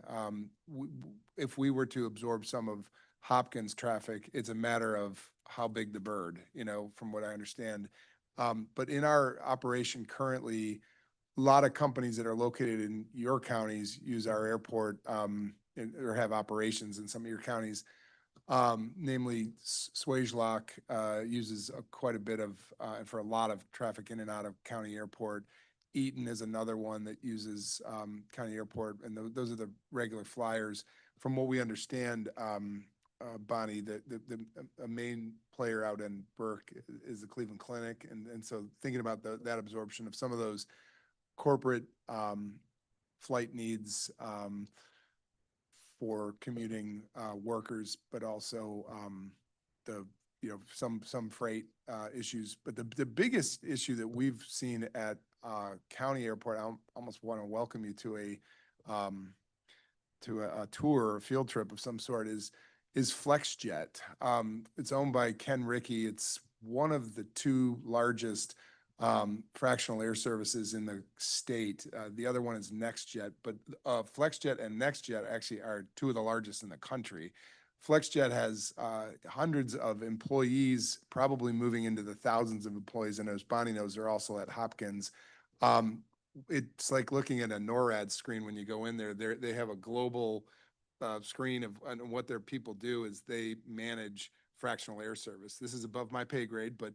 If we were to absorb some of Hopkins traffic, it's a matter of how big the bird, from what I understand. But in our operation currently, a lot of companies that are located in your counties use our airport or have operations in some of your counties. Namely, Swagelok uses quite a bit of, and for a lot of traffic in and out of County Airport. Eaton is another one that uses County Airport, and those are the regular flyers. From what we understand, Bonnie, a main player out in Burke is the Cleveland Clinic, and so thinking about that absorption of some of those corporate flight needs for commuting workers, but also some freight issues. But the biggest issue that we've seen at County Airport, I almost want to welcome you to a tour, a field trip of some sort, is FlexJet. It's owned by Ken Rickey. It's one of the 2 largest fractional air services in the state. The other one is NextJet, but FlexJet and NextJet actually are 2 of the largest in the country. FlexJet has hundreds of employees, probably moving into the thousands of employees, and as Bonnie knows, they're also at Hopkins. it's like looking at a NORAD screen when you go in there. They have a global screen of, and what their people do is they manage fractional air service. This is above my pay grade, but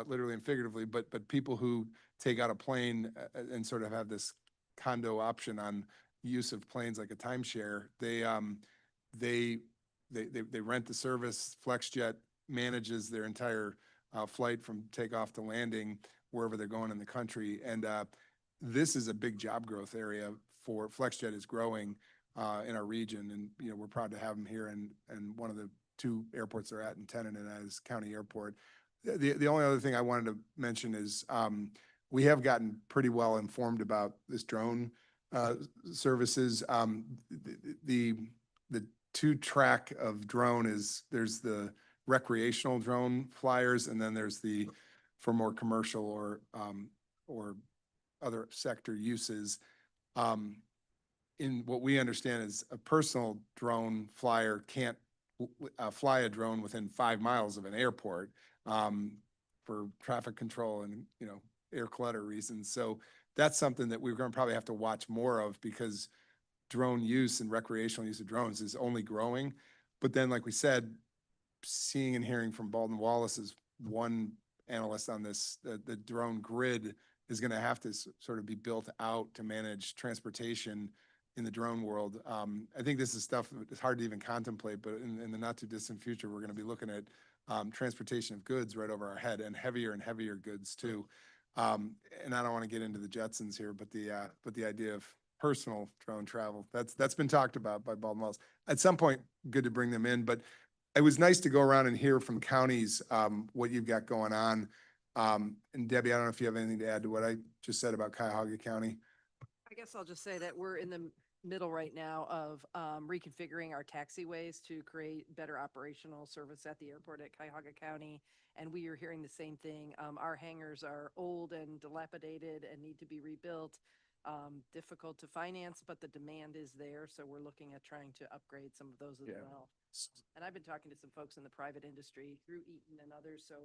literally and figuratively, but people who take out a plane and sort of have this condo option on use of planes like a timeshare, they rent the service. FlexJet manages their entire flight from takeoff to landing wherever they're going in the country. And this is a big job growth area for FlexJet is growing in our region. And, you know, we're proud to have them here. And one of the two airports they're at in Tenon, and that is County Airport. The only other thing I wanted to mention is we have gotten pretty well informed about this drone services. The two track of drone is there's the recreational drone flyers, and then there's the for more commercial or other sector uses. In what we understand is a personal drone flyer can't fly a drone within 5 miles of an airport for traffic control and, you know, air clutter reasons. So that's something that we're going to probably have to watch more of, because drone use and recreational use of drones is only growing. But then, like we said, seeing and hearing from Baldwin Wallace is one analyst on this, the drone grid is going to have to sort of be built out to manage transportation in the drone world. I think this is stuff that is hard to even contemplate, but in the not too distant future, we're going to be looking at transportation of goods right over our head, and heavier goods too. And I don't want to get into the Jetsons here, but the idea of personal drone travel, that's been talked about by Baldwin Wallace. At some point, good to bring them in, but it was nice to go around and hear from counties what you've got going on. And Debbie, I don't know if you have anything to add to what I just said about Cuyahoga County. I guess I'll just say that we're in the middle right now of reconfiguring our taxiways to create better operational service at the airport at Cuyahoga County. And we are hearing the same thing. Our hangars are old and dilapidated and need to be rebuilt. Difficult to finance, but the demand is there. So we're looking at trying to upgrade some of those as well. And I've been talking to some folks in the private industry through Eaton and others. So,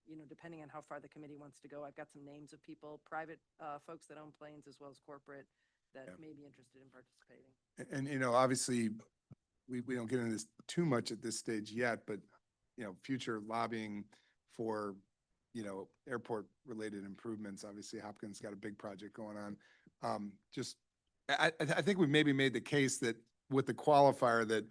you know, depending on how far the committee wants to go, I've got some names of people, private folks that own planes as well as corporate, that may be interested in participating. And, you know, obviously, we don't get into this too much at this stage yet, but, you know, future lobbying for, you know, airport-related improvements. Obviously, Hopkins got a big project going on. I think we've maybe made the case that with the qualifier that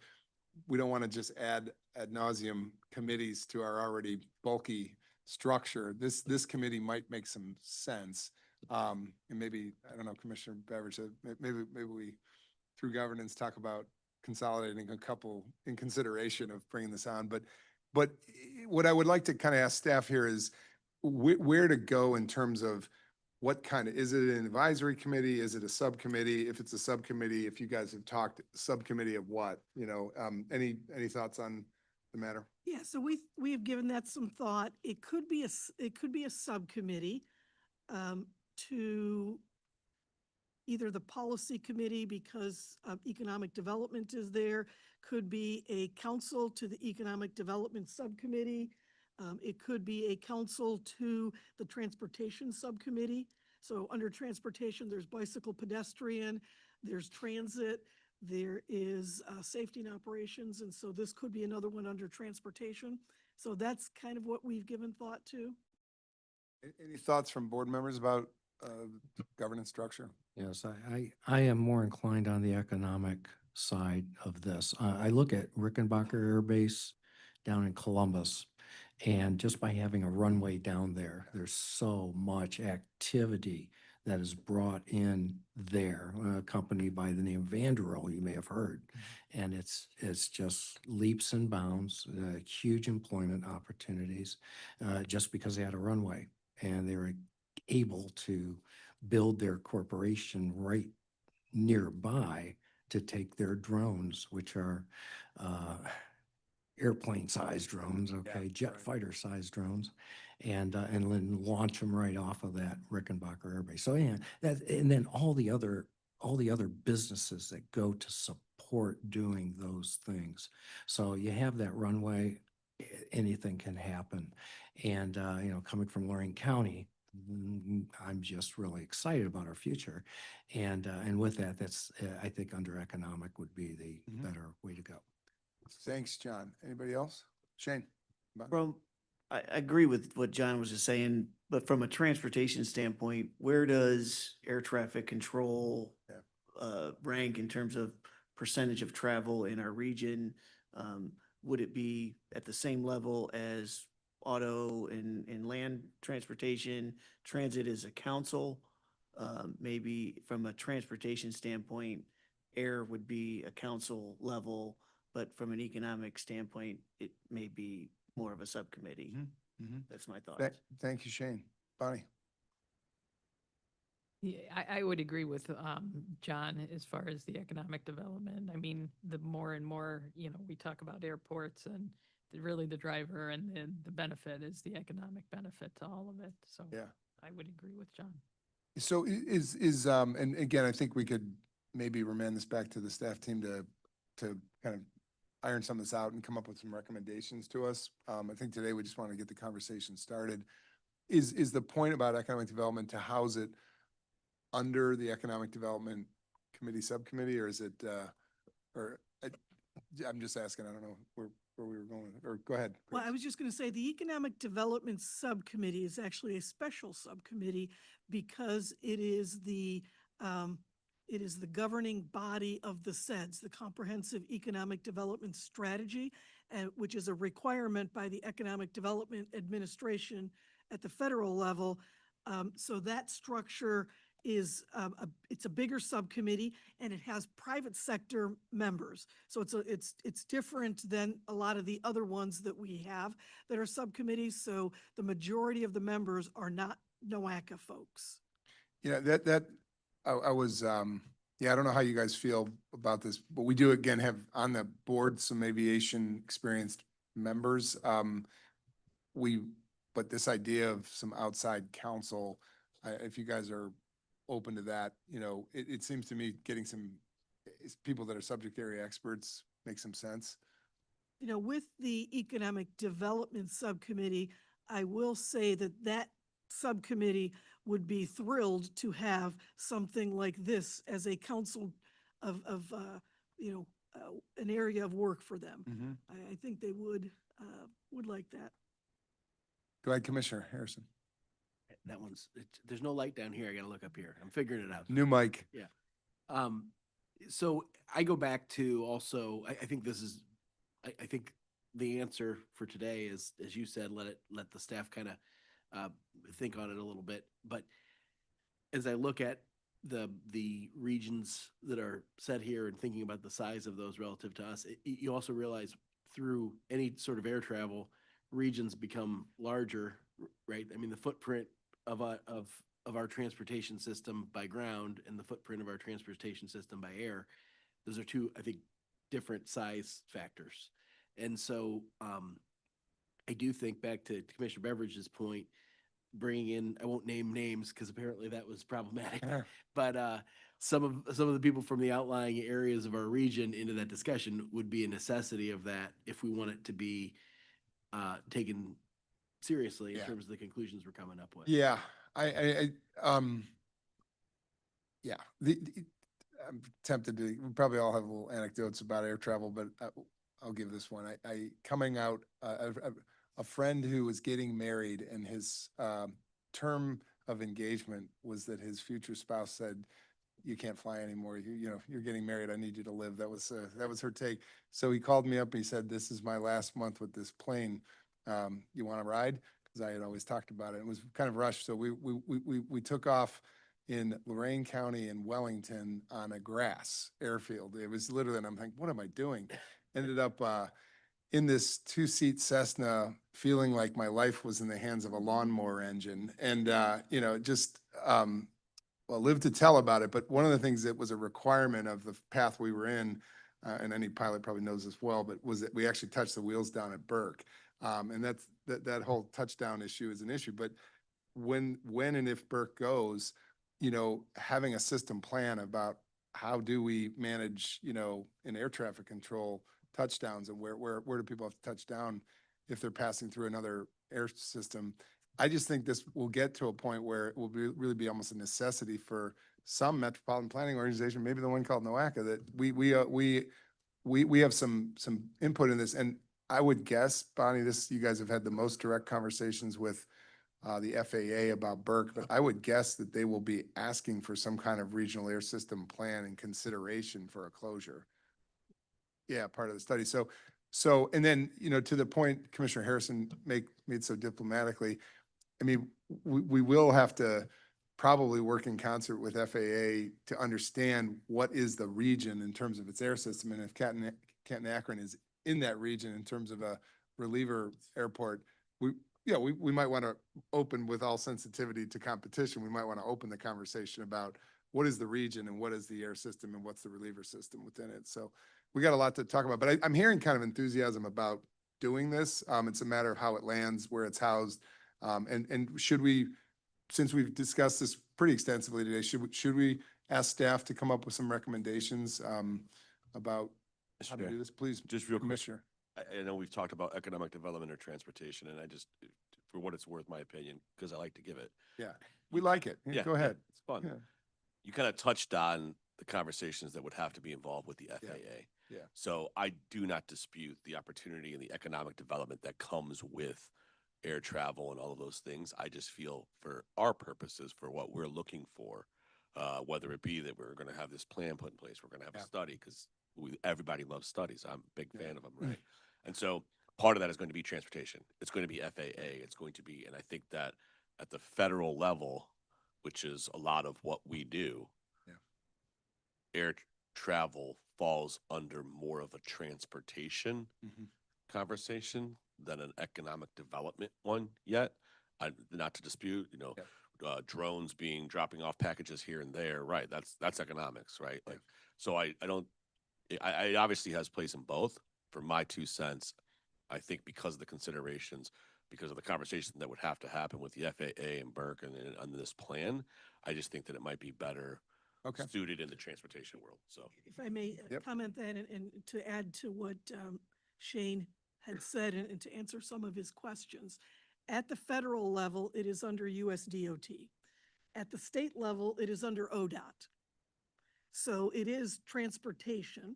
we don't want to just add ad nauseum committees to our already bulky structure. This committee might make some sense. And maybe, I don't know, Commissioner Beveridge, maybe we, through governance, talk about consolidating a couple in consideration of bringing this on. But what I would like to kind of ask staff here is where to go in terms of what kind of, is it an advisory committee? Is it a subcommittee? If it's a subcommittee, if you guys have talked, subcommittee of what, you know, any thoughts on the matter? Yeah, so we have given that some thought. It could be a subcommittee to either the policy committee, because economic development is there, could be a council to the economic development subcommittee. It could be a council to the transportation subcommittee. So under transportation, there's bicycle pedestrian, there's transit, there is safety and operations. And so this could be another one under transportation. So that's kind of what we've given thought to. Any thoughts from board members about governance structure? Yes, I am more inclined on the economic side of this. I look at Rickenbacker Air Base down in Columbus, and just by having a runway down there, there's so much activity that is brought in there. A company by the name of Vanderbilt, you may have heard, and it's just leaps and bounds, huge employment opportunities, just because they had a runway and they were able to build their corporation right nearby to take their drones, which are airplane-sized drones, okay, jet right. fighter-sized drones, and then launch them right off of that Rickenbacker Air Base. So yeah, and then all the other businesses that go to support doing those things. So you have that runway, anything can happen. And you know, coming from Lorraine County, I'm just really excited about our future. And with that, that's, I think under economic would be the Mhm. better way to go. Thanks, John. Anybody else? Shane? Bob? From, I agree with what John was just saying, but from a transportation standpoint, where does air traffic control Yeah. rank in terms of percentage of travel in our region? Would it be at the same level as auto and land transportation? Transit as a council? Maybe from a transportation standpoint, air would be a council level, but from an economic standpoint, it may be more of a subcommittee. Mhm. That's my thoughts. Thank you, Shane. Bonnie? Yeah, I would agree with John as far as the economic development. I mean, the more and more, we talk about airports and really the driver and the benefit is the economic benefit to all of it. So Yeah. I would agree with John. So and again, I think we could maybe remand this back to the staff team to kind of iron some of this out and come up with some recommendations to us. I think today we just want to get the conversation started. Is the point about economic development to house it under the Economic Development Committee subcommittee, or is it, I'm just asking, I don't know where we were going, or go ahead. Well, I Grace. was just going to say, the Economic Development Subcommittee is actually a special subcommittee because it is the governing body of the CEDS, the Comprehensive Economic Development Strategy, which is a requirement by the Economic Development Administration at the federal level. So that structure is, it's a bigger subcommittee and it has private sector members. So it's different than a lot of the other ones that we have that are subcommittees. So the majority of the members are not NOACA folks. Yeah, I was, yeah, I don't know how you guys feel about this, but we do again have on the board some aviation experienced members. But this idea of some outside counsel, if you guys are open to that, it seems to me getting some people that are subject area experts makes some sense. With the Economic Development Subcommittee, I will say that subcommittee would be thrilled to have something like this as a council of an area of work for them. I think they would like that. Go ahead, Commissioner Harrison. That there's no light down here. I gotta look up here. I'm figuring it out. New mic. So I go back to also, I think this is, I think the answer for today is, as you said, let the staff kind of think on it a little bit. But as I look at the regions that are set here and thinking about the size of those relative to us, you also realize through any sort of air travel, regions become larger, right? I mean, the footprint of our transportation system by ground and the footprint of our transportation system by air, those are two, I think, different size factors. And so I do think back to Commissioner Beveridge's point, bringing in, I won't name names because apparently that was problematic, but some of the people from the outlying areas of our region into that discussion would be a necessity of that if we want it to be taken seriously in Yeah. terms of the conclusions we're coming up with. Yeah, yeah, I'm tempted to, we probably all have little anecdotes about air travel, but I'll give this one. Coming out, a friend who was getting married and his term of engagement was that his future spouse said, "You can't fly anymore. You're getting married. I need you to live." That was her take. So he called me up and he said, "This is my last month with this plane. You want to ride?" Because I had always talked about it. It was kind of rushed. So we took off in Lorain County in Wellington on a grass airfield. It was literally, and I'm like, what am I doing? Ended up in this 2-seat Cessna, feeling like my life was in the hands of a lawnmower engine. And, well, live to tell about it. But one of the things that was a requirement of the path we were in, and any pilot probably knows this well, but was that we actually touched the wheels down at Burke. And that whole touchdown issue is an issue. But when and if Burke goes, having a system plan about how do we manage, in air traffic control touchdowns and where do people have to touch down if they're passing through another air system, I just think this will get to a point where it will be, really be almost a necessity for some metropolitan planning organization, maybe the one called NOACA, that we have some input in this. And I would guess, Bonnie, you guys have had the most direct conversations with the FAA about Burke, but I would guess that they will be asking for some kind of regional air system plan in consideration for a closure. Yeah, part of the study. So, and then, to the point Commissioner Harrison made so diplomatically, I mean, we will have to probably work in concert with FAA to understand what is the region in terms of its air system. And if Canton Akron is in that region in terms of a reliever airport, we might want to open, with all sensitivity to competition, we might want to open the conversation about what is the region and what is the air system and what's the reliever system within it. So we got a lot to talk about, but I'm hearing kind of enthusiasm about doing this. It's a matter of how it lands, where it's housed. And should we, since we've discussed this pretty extensively today, should we ask staff to come up with some recommendations about how to Chair, do this? Please, just real quick. Commissioner. I know we've talked about economic development or transportation, and I just, for what it's worth, my opinion, because I like to give it. Yeah, we like it. Yeah, go ahead. It's fun. Yeah. You kind of touched on the conversations that would have to be involved with the FAA. Yeah. So I do not dispute the opportunity and the economic development that comes with air travel and all of those things. I just feel for our purposes, for what we're looking for, whether it be that we're going to have this plan put in place, we're going to have a study, because everybody loves studies. I'm a big fan of them, right? And so part of that is going to be transportation. It's going to be FAA. It's going to be, and I think that at the federal level, which is a lot of what we do, air travel falls under more of a transportation conversation than an economic development one yet. Not to dispute, drones dropping off packages here and there, right? That's economics, right? Like, so I don't, it obviously has place in both. For my 2 cents, I think because of the considerations, because of the conversation that would have to happen with the FAA and Burke and on this plan, I just think that it might be better suited in the transportation world. So If I may comment that and to add to what Shane had said and to answer some of his questions. At the federal level, it is under USDOT. At the state level, it is under ODOT. So it is transportation.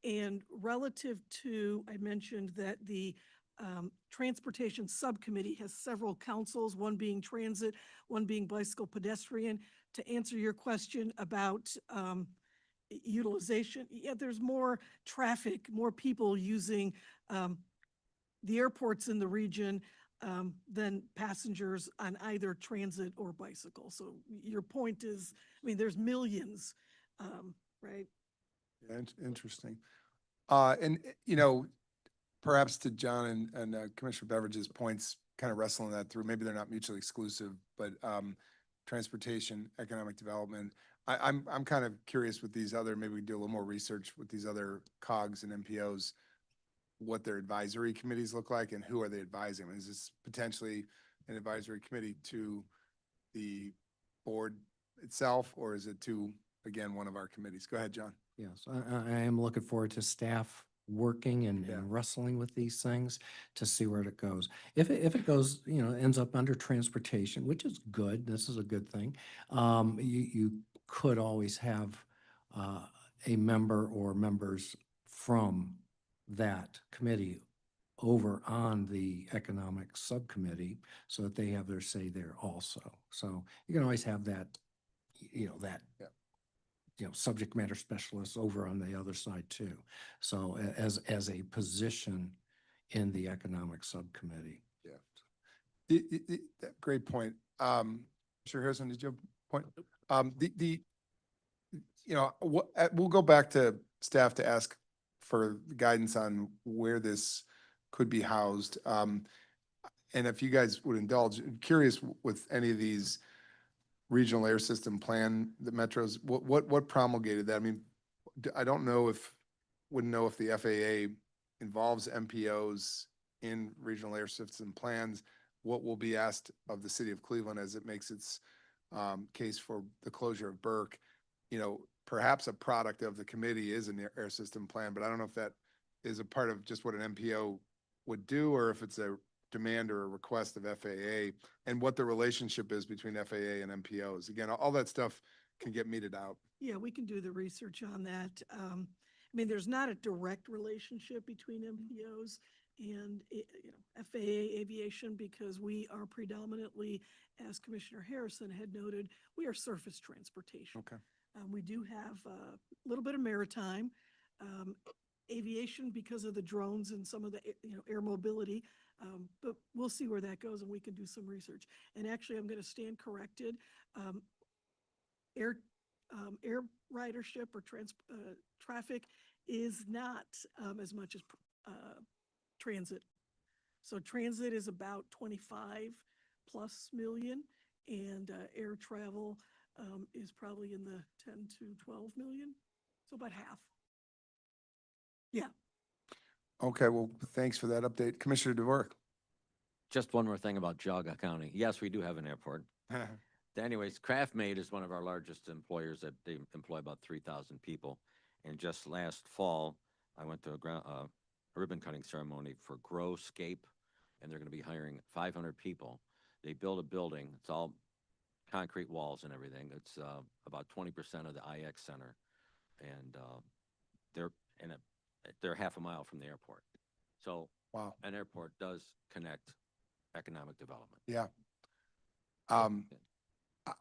And relative to, I mentioned that the Transportation Subcommittee has several councils, one being transit, one being bicycle pedestrian. To answer your question about utilization, there's more traffic, more people using the airports in the region than passengers on either transit or bicycle. So your point is, there's millions, right? Yeah, interesting. And, perhaps to John and Commissioner Beveridge's points, kind of wrestling that through, maybe they're not mutually exclusive, but transportation, economic development. I'm kind of curious with these other, maybe we do a little more research with these other COGs and MPOs, what their advisory committees look like and who are they advising? Is this potentially an advisory committee to the board itself, or is it to, again, one of our committees? Go ahead, John. Yes, I am looking forward to staff working and wrestling with these things to see where it goes. If it goes, ends up under transportation, which is good, this is a good thing. You could always have a member or members from that committee over on the economic subcommittee so that they have their say there also. So you can always have that, subject matter specialists over on the other side too. So as a position in the economic subcommittee. Yeah. Great point. Sure, Harrison, did you have a point? We'll go back to staff to ask for guidance on where this could be housed. And if you guys would indulge, I'm curious with any of these regional air system plan, the metros, what promulgated that? I mean, I wouldn't know if the FAA involves MPOs in regional air system plans. What will be asked of the city of Cleveland as it makes its case for the closure of Burke? Perhaps a product of the committee is an air system plan, but I don't know if that is a part of just what an MPO would do, or if it's a demand or a request of FAA and what the relationship is between FAA and MPOs. Again, all that stuff can get meted out. Yeah, we can do the research on that. I mean, there's not a direct relationship between MPOs and, FAA Aviation because we are predominantly, as Commissioner Harrison had noted, we are surface transportation. Okay. We do have a little bit of maritime, aviation because of the drones and some of the, air mobility. But we'll see where that goes and we can do some research. And actually, I'm going to stand corrected. Air ridership or traffic is not as much as transit. So transit is about 25 plus million, and air travel is probably in the 10 to 12 million, so about half. Yeah. Okay, well, thanks for that update. Commissioner DeVore. Just one more thing about Geauga County. Yes, we do have an airport. Anyways, KraftMaid is one of our largest employers that they employ about 3,000 people. And just last fall, I went to a ribbon cutting ceremony for Growscape, and they're going to be hiring 500 people. They build a building. It's all concrete walls and everything. It's about 20% of the IX Center, and they're half a mile from the airport. So Wow. an airport does connect economic development. Yeah.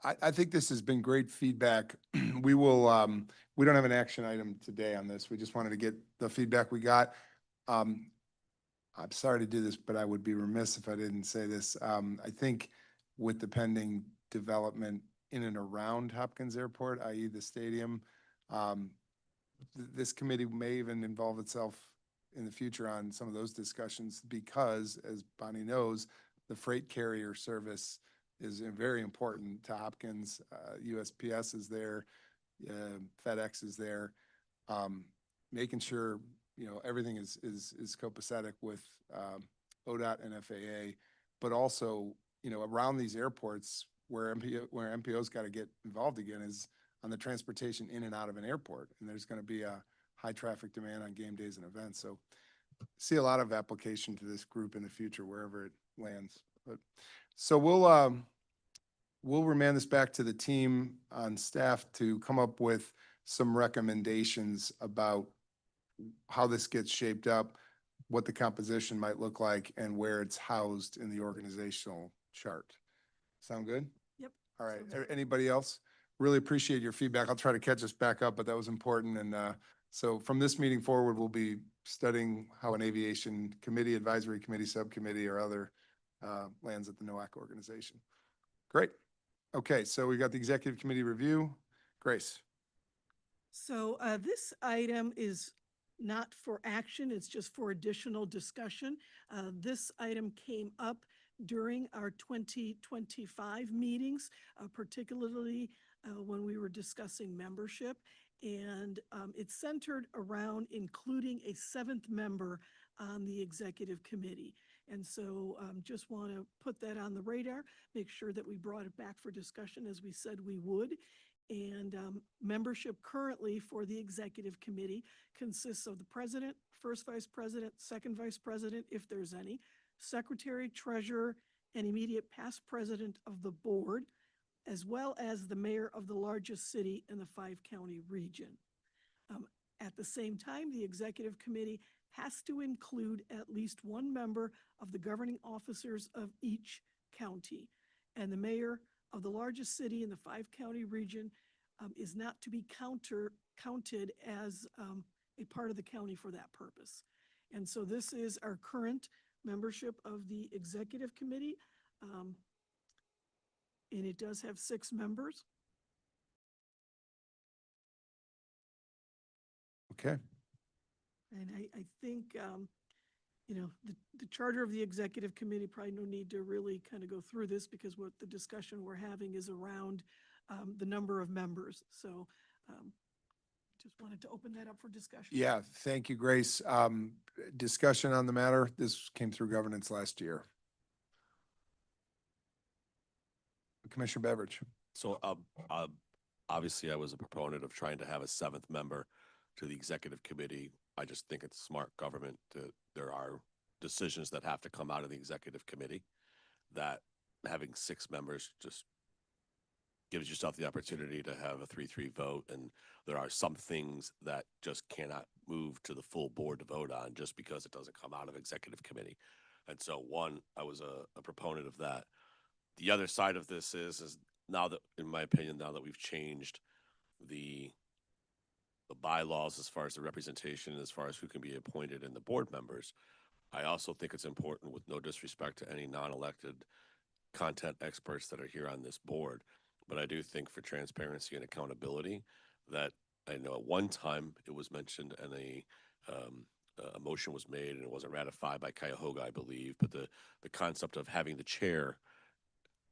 I think this has been great feedback. We will, we don't have an action item today on this. We just wanted to get the feedback we got. I'm sorry to do this, but I would be remiss if I didn't say this. I think with the pending development in and around Hopkins Airport, i.e. the stadium, this committee may even involve itself in the future on some of those discussions because, as Bonnie knows, the freight carrier service is very important to Hopkins. USPS is there, FedEx is there. Making sure, everything is copacetic with ODOT and FAA, but also, around these airports where MPO's got to get involved again is on the transportation in and out of an airport. And there's going to be a high traffic demand on game days and events. So see a lot of application to this group in the future, wherever it lands. But so we'll remand this back to the team on staff to come up with some recommendations about how this gets shaped up, what the composition might look like, and where it's housed in the organizational chart. Sound good? Yep. All right. Sounds good. Anybody else? Really appreciate your feedback. I'll try to catch us back up, but that was important. And so from this meeting forward, we'll be studying how an aviation committee, advisory committee, subcommittee, or other lands at the NOAC organization. Great. Okay, so we got the executive committee review. Grace. So this item is not for action, it's just for additional discussion. This item came up during our 2025 meetings, particularly when we were discussing membership. And it's centered around including a seventh member on the executive committee. And so just want to put that on the radar, make sure that we brought it back for discussion as we said we would. And membership currently for the executive committee consists of the president, first vice president, second vice president, if there's any, secretary, treasurer, and immediate past president of the board, as well as the mayor of the largest city in the 5-county region. At the same time, the executive committee has to include at least one member of the governing officers of each county. And the mayor of the largest city in the 5-county region is not to be counted as a part of the county for that purpose. And so this is our current membership of the executive committee. And it does have 6 members. Okay. And I think, the charter of the executive committee, probably no need to really kind of go through this because what the discussion we're having is around the number of members. So just wanted to open that up for discussion. Yeah, thank you, Grace. Discussion on the matter. This came through governance last year. Commissioner Beveridge. So obviously, I was a proponent of trying to have a 7th member to the executive committee. I just think it's smart government that there are decisions that have to come out of the executive committee, that having 6 members just gives yourself the opportunity to have a 3-3 vote. And there are some things that just cannot move to the full board to vote on just because it doesn't come out of executive committee. And so one, I was a proponent of that. The other side of this is now that, in my opinion, now that we've changed the bylaws as far as the representation, as far as who can be appointed in the board members, I also think it's important, with no disrespect to any non-elected content experts that are here on this board, but I do think for transparency and accountability, that I know at one time it was mentioned and a motion was made and it wasn't ratified by Cuyahoga, I believe, but the concept of having the chair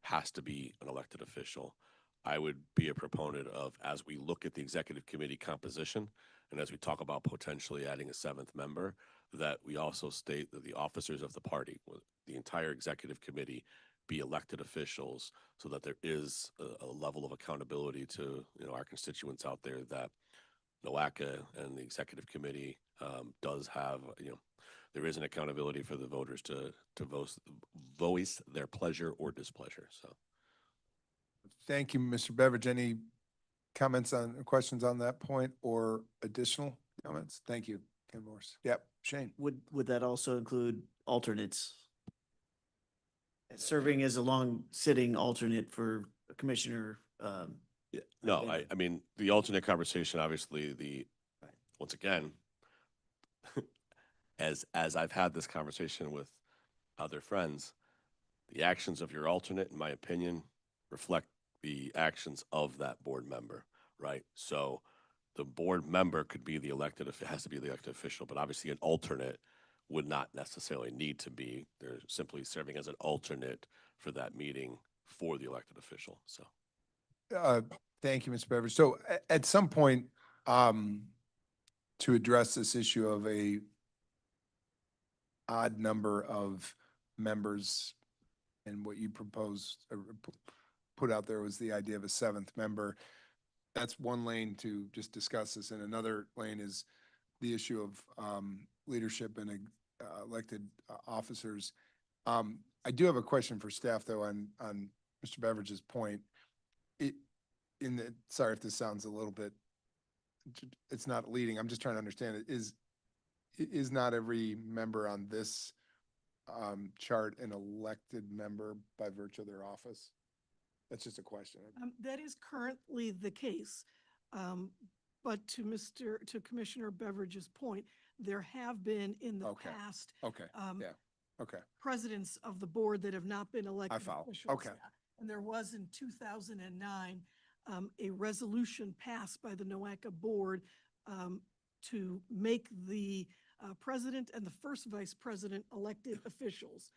has to be an elected official. I would be a proponent of, as we look at the executive committee composition and as we talk about potentially adding a 7th member, that we also state that the officers of the party, the entire executive committee, be elected officials, so that there is a level of accountability to, our constituents out there, that NOACA and the executive committee does have, there is an accountability for the voters to voice their pleasure or displeasure. So Thank you, Mr. Beveridge. Any comments on, questions on that point or additional comments? Thank you, Ken Morse. Yep, Shane. Would that also include alternates? Serving as a long-sitting alternate for a commissioner, yeah, no, Yeah. I mean, the alternate conversation, obviously, once again, as I've had this conversation with other friends, the actions of your alternate, in my opinion, reflect the actions of that board member, right? So the board member could be the elected, if it has to be the elected official, but obviously an alternate would not necessarily need to be. They're simply serving as an alternate for that meeting for the elected official, so. Thank you, Mr. Beveridge. So at some point, to address this issue of a odd number of members, and what you proposed, or put out there was the idea of a 7th member. That's one lane to just discuss this, and another lane is the issue of leadership and elected officers. I do have a question for staff, though, on Mr. Beveridge's point. Sorry if this sounds a little bit, it's not leading, I'm just trying to understand it. Is not every member on this chart an elected member by virtue of their office? That's just a question. That is currently the case. But to Commissioner Beveridge's point, there have been in the Okay. past Okay, yeah, okay. presidents of the board that have not been elected follow. officials. Okay. Yeah. And there was in 2009, a resolution passed by the NOACA board to make the president and the first vice president elected officials.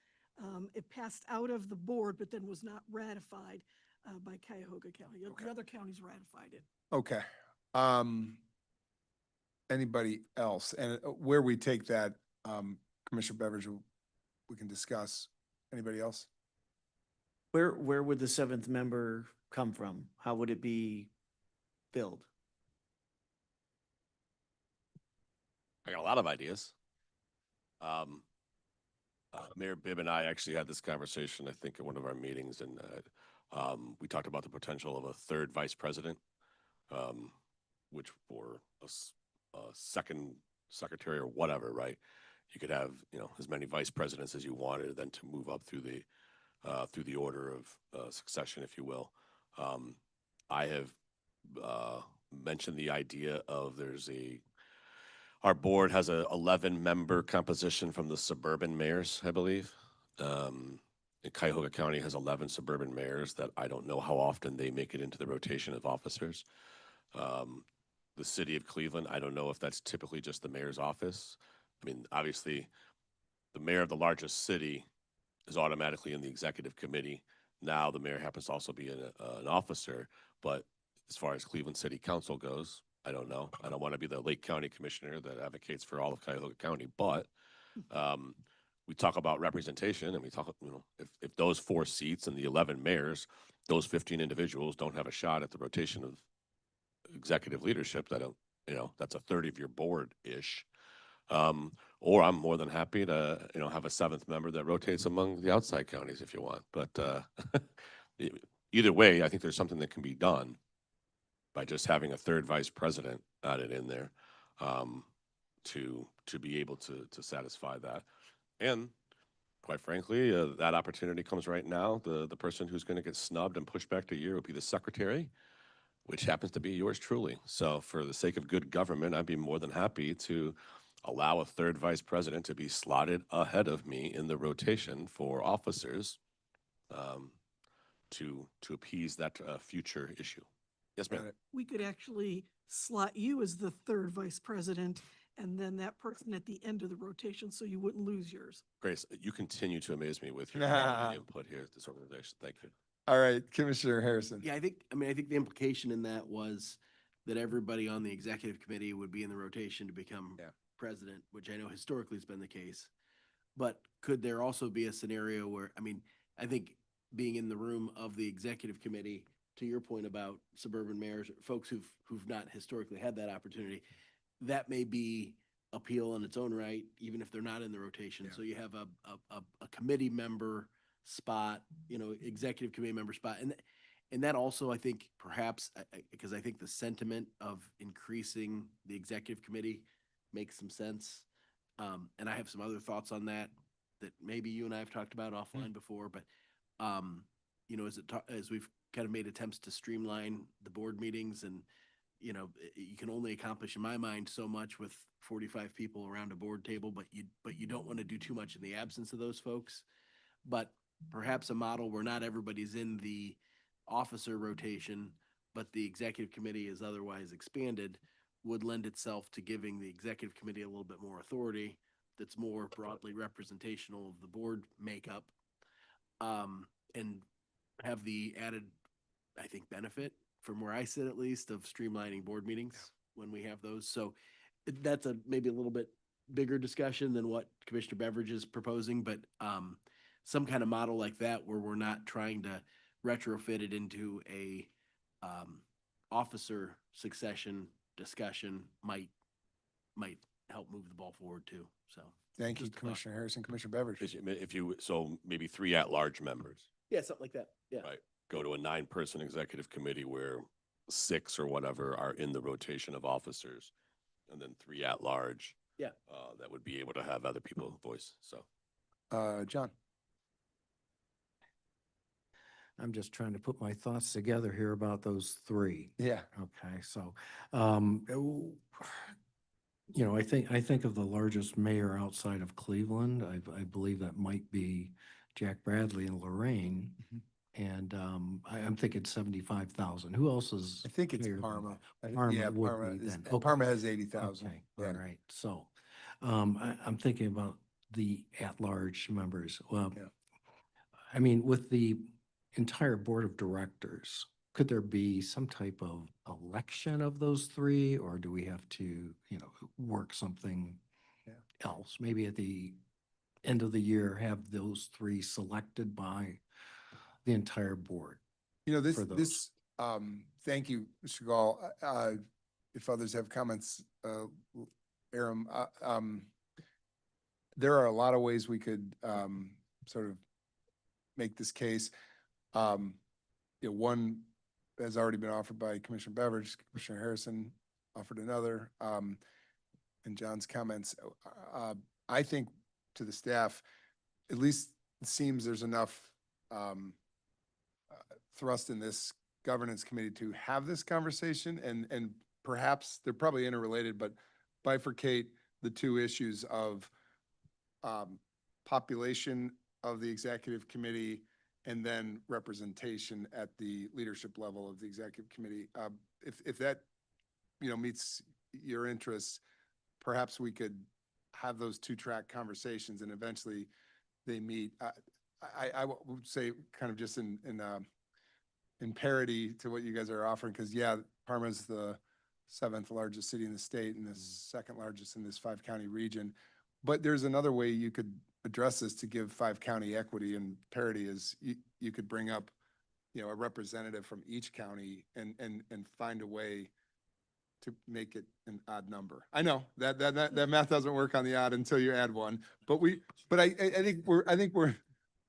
It passed out of the board, but then was not ratified by Cuyahoga County. Okay. The other counties ratified it. Okay. Anybody else? And where we take that, Commissioner Beveridge, we can discuss. Anybody else? where would the 7th member come from? How would it be filled? I got a lot of ideas. Mayor Bibb and I actually had this conversation, I think, at one of our meetings, and we talked about the potential of a 3rd vice president, which for a 2nd secretary or whatever, right? You could have, as many vice presidents as you wanted, then to move up through the order of succession, if you will. I have mentioned the idea of our board has a 11-member composition from the suburban mayors, I believe. And Cuyahoga County has 11 suburban mayors that I don't know how often they make it into the rotation of officers. The city of Cleveland, I don't know if that's typically just the mayor's office. I mean, obviously, the mayor of the largest city is automatically in the executive committee. Now the mayor happens to also be an officer, but as far as Cleveland City Council goes, I don't know. I don't want to be the Lake County commissioner that advocates for all of Cuyahoga County, but we talk about representation, and we talk, if those 4 seats and the 11 mayors, those 15 individuals don't have a shot at the rotation of executive leadership, that's a third of your board-ish. Or I'm more than happy to, have a seventh member that rotates among the outside counties if you want. But either way, I think there's something that can be done by just having a third vice president added in there, to be able to satisfy that. And quite frankly, that opportunity comes right now. The person who's going to get snubbed and pushed back to a year would be the secretary, which happens to be yours truly. So for the sake of good government, I'd be more than happy to allow a third vice president to be slotted ahead of me in the rotation for officers, to appease that future issue. Yes, ma'am. Got it. We could actually slot you as the third vice president and then that person at the end of the rotation, so you wouldn't lose yours. Grace, you continue to amaze me with your input here at this organization. Thank you. All right, Commissioner Harrison. Yeah, I think the implication in that was that everybody on the executive committee would be in the rotation to become Yeah. president, which I know historically has been the case. But could there also be a scenario where, I think being in the room of the executive committee, to your point about suburban mayors, folks who've not historically had that opportunity, that may be appeal in its own right, even if they're not in the rotation. Yeah. So you have a committee member spot, executive committee member spot. And that also, I think, perhaps, because I think the sentiment of increasing the executive committee makes some sense. And I have some other thoughts on that maybe you and I have talked about offline before, but, as we've kind of made attempts to streamline the board meetings and, you can only accomplish, in my mind, so much with 45 people around a board table, but you don't want to do too much in the absence of those folks. But perhaps a model where not everybody's in the officer rotation, but the executive committee is otherwise expanded, would lend itself to giving the executive committee a little bit more authority that's more broadly representational of the board makeup, and have the added, I think, benefit, from where I sit at least, of streamlining board meetings when we have those. So that's maybe a little bit bigger discussion than what Commissioner Beveridge is proposing, but some kind of model like that where we're not trying to retrofit it into a officer succession discussion might help move the ball forward too. So Thank you, just a thought. Commissioner Harrison. Commissioner Beveridge. So maybe 3 at-large members. Yeah, something like that. Yeah. Right. Go to a 9-person executive committee where 6 or whatever are in the rotation of officers, and then 3 at large. Yeah. That would be able to have other people voice. So John. I'm just trying to put my thoughts together here about those 3. Yeah. Okay, so, I think of the largest mayor outside of Cleveland. I believe that might be Jack Bradley in Lorraine. And, I'm thinking 75,000. Who else is? I think it's mayor than Parma. that? I- Parma Yeah, would Parma be is, then. and Okay. Parma has 80,000. Okay, Yeah. all right. So, I'm thinking about the at-large members. Well, Yeah. with the entire board of directors, could there be some type of election of those 3, or do we have to, work something Yeah. else? Maybe at the end of the year, have those 3 selected by the entire board. This, for those. thank you, Mr. Gall. If others have comments, Aram, there are a lot of ways we could, sort of make this case. One has already been offered by Commissioner Beveridge, Commissioner Harrison offered another, and John's comments. I think to the staff, at least it seems there's enough, thrust in this governance committee to have this conversation, and perhaps they're probably interrelated, but bifurcate the 2 issues of population of the executive committee and then representation at the leadership level of the executive committee. If that, meets your interests, perhaps we could have those 2-track conversations and eventually they meet. I would say kind of just in parity to what you guys are offering, because Parma's the 7th largest city in the state and the 2nd largest in this 5-county region. But there's another way you could address this to give 5-county equity and parity is you could bring up, a representative from each county and find a way to make it an odd number. I know that math doesn't work on the odd until you add one, but I think we're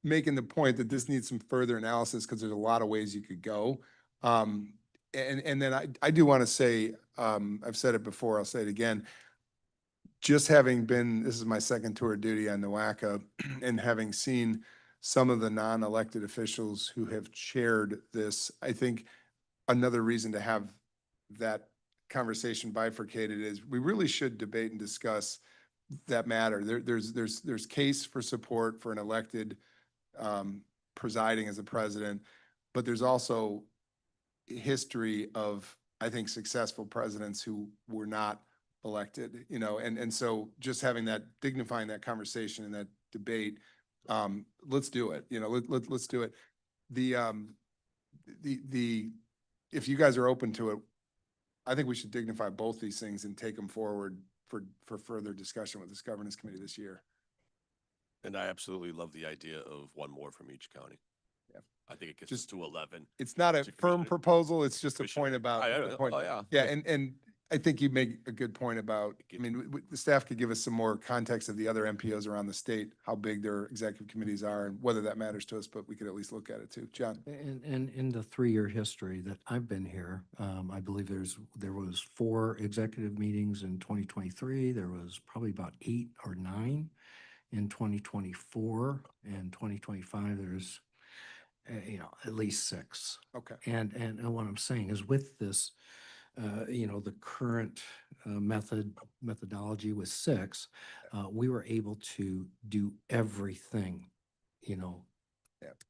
making the point that this needs some further analysis because there's a lot of ways you could go. And then I do want to say, I've said it before, I'll say it again. Just having been, this is my second tour of duty on NOACA and having seen some of the non-elected officials who have chaired this, I think another reason to have that conversation bifurcated is we really should debate and discuss that matter. There's case for support for an elected presiding as a president, but there's also history of, I think, successful presidents who were not elected, and so just having that, dignifying that conversation and that debate, let's do it, let's do it. If you guys are open to it, I think we should dignify both these things and take them forward for further discussion with this governance committee this year. And I absolutely love the idea of one more from each county. Yeah. I think it gets us Just- to 11. It's not a Mr. firm Commissioner. proposal, it's just a Commissioner. point about. I- point. oh, yeah. Yeah, and I think you make a good point about, I Give- mean, the staff could give us some more context of the other MPOs around the state, how big their executive committees are and whether that matters to us, but we could at least look at it too. John? And in the 3-year history that I've been here, I believe there was 4 executive meetings in 2023. There was probably about 8 or 9 in 2024. And 2025, there's, at least 6. Okay. And what I'm saying is with this, the current methodology with 6, we were able to do everything, Yeah.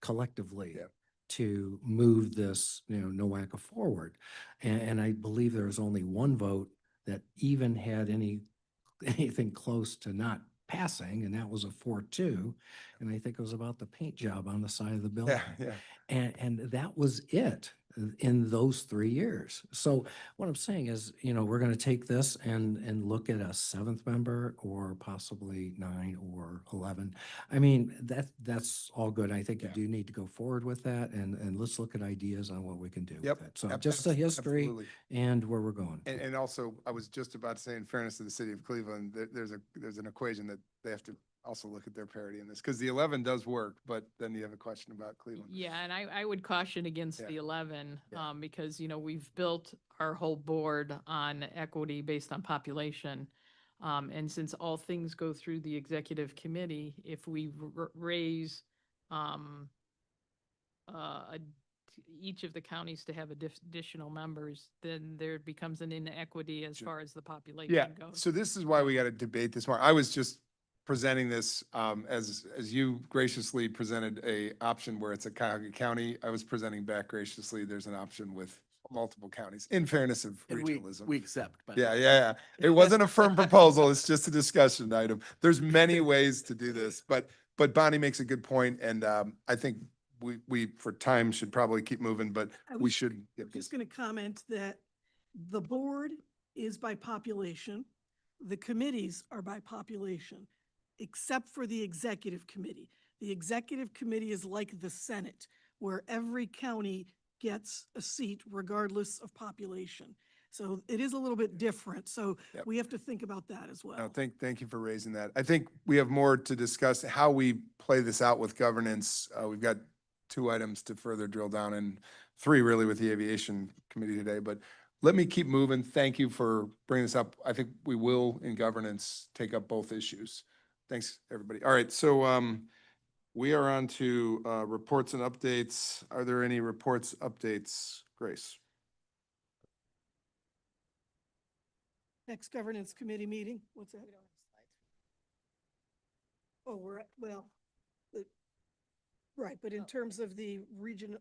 collectively Yeah. to move this, NOACA forward. And I believe there was only one vote that even had anything close to not passing, and that was a 4-2. And I think it was about the paint job on the side of the building. Yeah. And that was it in those 3 years. So what I'm saying is, we're going to take this and look at a 7th member or possibly 9 or 11. I mean, that's all good. I think you Yeah. do need to go forward with that and let's look at ideas on what we can do Yep. with it. So Ab- just the history absolutely. and where we're going. And also, I was just about to say, in fairness to the city of Cleveland, there's an equation that they have to also look at their parity in this, because the 11 does work, but then you have a question about Cleveland. Yeah, and I would caution against Yeah. the 11, Yeah. because, we've built our whole board on equity based on population. And since all things go through the executive committee, if we raise, each of the counties to have additional members, then there becomes an inequity as Sure. far as the population Yeah, goes. so this is why we got to debate this more. I was just presenting this as you graciously presented a option where it's a Cuyahoga County. I was presenting back graciously, there's an option with multiple counties, in fairness of And we regionalism. accept. by the Yeah, way. yeah. It wasn't a firm proposal. It's just a discussion item. There's many ways to do this, but Bonnie makes a good point, and I think we for time should probably keep moving, but I we was should get this. just going to comment that the board is by population. The committees are by population, except for the executive committee. The executive committee is like the Senate, where every county gets a seat regardless of population. So it is a little bit different. So Yep. we have to think about that as well. No, thank you for raising that. I think we have more to discuss, how we play this out with governance. We've got 2 items to further drill down, and 3 really with the aviation committee today, but let me keep moving. Thank you for bringing this up. I think we will, in governance, take up both issues. Thanks, everybody. All right, so we are on to reports and updates. Are there any reports, updates? Grace? Next governance committee meeting, what's that? Oh, right, but in terms of the region,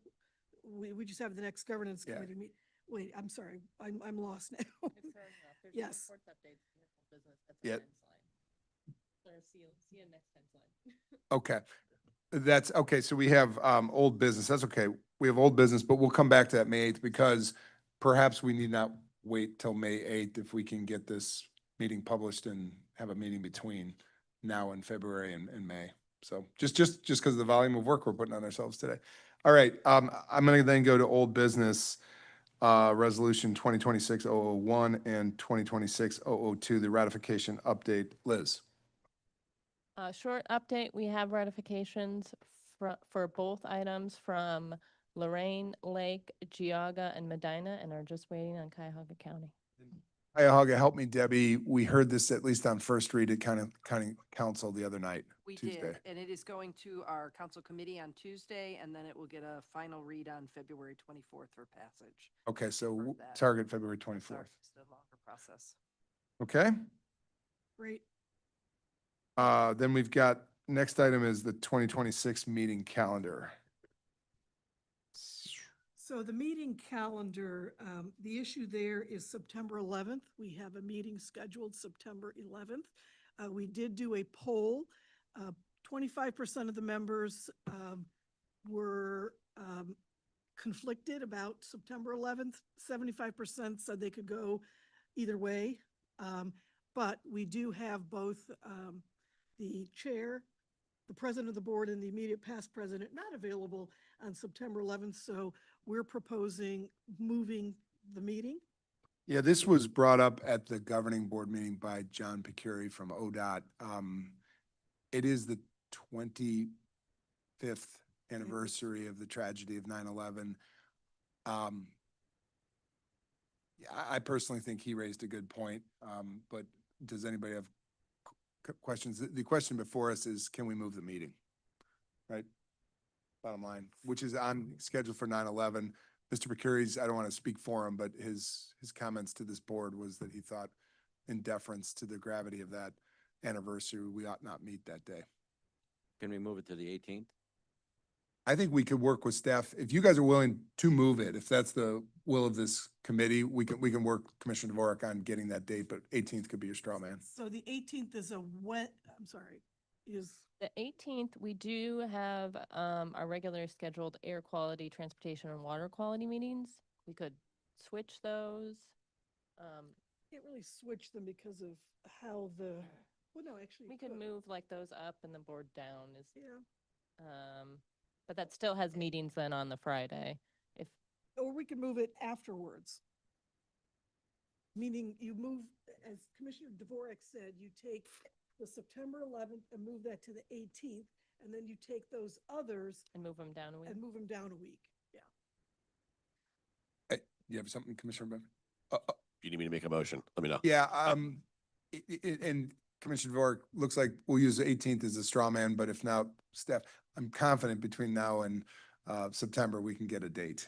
we just have the next governance Yeah. committee meet. Wait, I'm sorry, I'm lost now. Yes. Yeah. See you next time slide. Okay. That's, okay, so we have old business. That's okay. We have old business, but we'll come back to that May 8th because perhaps we need not wait till May 8th if we can get this meeting published and have a meeting between now and February and May. So just because of the volume of work we're putting on ourselves today. All right, I'm going to then go to old business. Resolution 2026-001 and 2026-002, the ratification update. Liz? Short update, we have ratifications for both items from Lorraine Lake, Geauga, and Medina, and are just waiting on Cuyahoga County. Cuyahoga, help me, Debbie. We heard this at least on first read at county council the other night. We Tuesday. did, and it is going to our council committee on Tuesday, and then it will get a final read on February 24th for passage. Okay, so Confirm that. target February Sorry, 24th. it's a longer process. Okay? Great. Then we've got, next item is the 2026 meeting calendar. So the meeting calendar, the issue there is September 11th. We have a meeting scheduled September 11th. We did do a poll. 25% of the members were conflicted about September 11th. 75% said they could go either way. But we do have both the chair, the president of the board, and the immediate past president not available on September 11th. So we're proposing moving the meeting. Yeah, this was brought up at the governing board meeting by John Pecuri from ODOT. It is the 25th anniversary of the tragedy of 9/11. Yeah, I personally think he raised a good point, but does anybody have questions? The question before us is, can we move the meeting? Right? Bottom line, which is on schedule for 9/11. Mr. Pecuri's, I don't want to speak for him, but his comments to this board was that he thought in deference to the gravity of that anniversary, we ought not meet that day. Can we move it to the 18th? I think we could work with staff. If you guys are willing to move it, if that's the will of this committee, we can work Commissioner Dvorak on getting that date, but 18th could be your straw man. So the 18th is is The 18th, we do have our regular scheduled air quality, transportation, and water quality meetings. We could switch those. can't really switch them because of how well, no, actually. We could move like those up and the board down is, Yeah, but that still has meetings then on the Friday. If, or we could move it afterwards. Meaning you move, as Commissioner Dvorak said, you take the September 11th and move that to the 18th, and then you take those others and move them down a week. and move them down a week. Yeah. You have something, Commissioner Bevan? If you need me to make a motion, let me know. Yeah, and Commissioner Dvorak, looks like we'll use the 18th as a straw man, but if not, staff, I'm confident between now and September, we can get a date.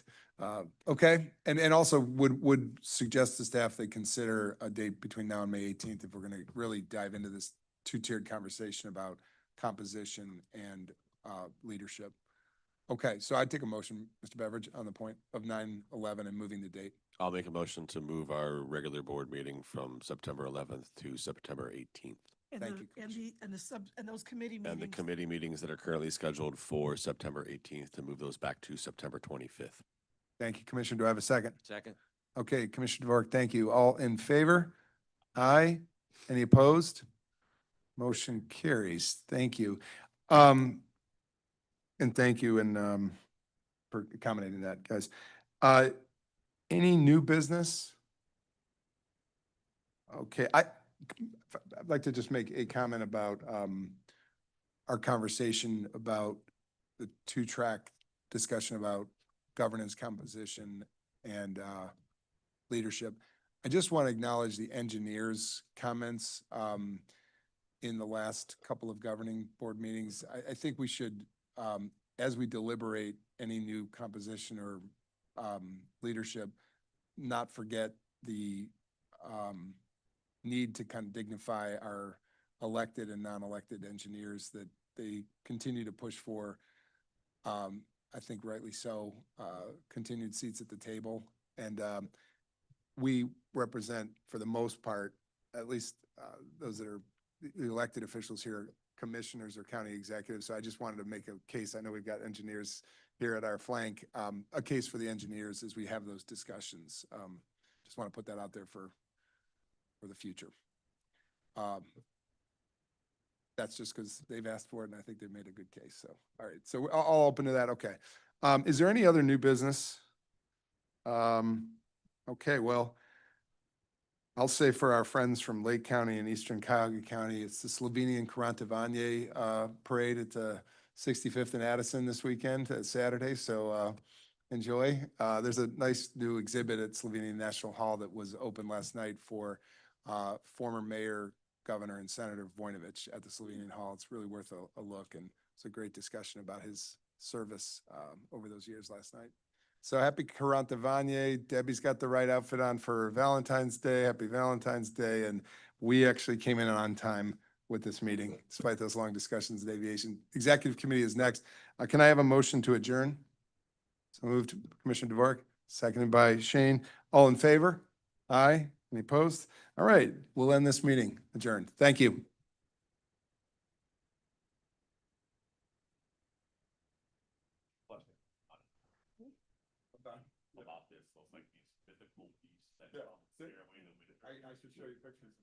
Okay, and also would suggest to staff they consider a date between now and May 18th if we're gonna really dive into this two-tiered conversation about composition and leadership. Okay, so I'd take a motion, Mr. Beveridge, on the point of 9/11 and moving the date. I'll make a motion to move our regular board meeting from September 11th to September 18th. And Thank the, you, and those committee And the meetings. committee meetings that are currently scheduled for September 18th to move those back to September 25th. Thank you, Commissioner. Do I have a second? Second? Okay, Commissioner Dvorak, thank you. All in favor? Aye. Any opposed? Motion carries. Thank you. And thank you for accommodating that, guys. Any new business? Okay, I'd like to just make a comment about our conversation about the two-track discussion about governance, composition, and leadership. I just want to acknowledge the engineers' comments in the last couple of governing board meetings. I think we should, as we deliberate any new composition or leadership, not forget the need to kind of dignify our elected and non-elected engineers that they continue to push for. I think rightly so, continued seats at the table. And we represent, for the most part, at least those that are the elected officials here, commissioners or county executives. So I just wanted to make a case. I know we've got engineers here at our flank, a case for the engineers as we have those discussions. Just want to put that out there for the future. That's just because they've asked for it, and I think they've made a good case. So, all right. So I'll open to that. Okay. Is there any other new business? Okay, well, I'll say for our friends from Lake County and Eastern Cuyahoga County, it's the Slovenian Karantovanje parade at the 65th and Addison this weekend, Saturday, so enjoy. There's a nice new exhibit at Slovenian National Hall that was open last night for former mayor, governor, and Senator Vojinovic at the Slovenian Hall. It's really worth a look, and it's a great discussion about his service over those years last night. So happy Karantovanje. Debbie's got the right outfit on for Valentine's Day. Happy Valentine's Day. And we actually came in on time with this meeting, despite those long discussions in aviation. Executive Committee is next. Can I have a motion to adjourn? So moved, Commissioner DeVork, seconded by Shane. All in favor? Aye. Any opposed? All right, we'll end this meeting. Adjourned. Thank you. About this, so it's like these physical piece that Yeah. stairway that we. I should show you pictures.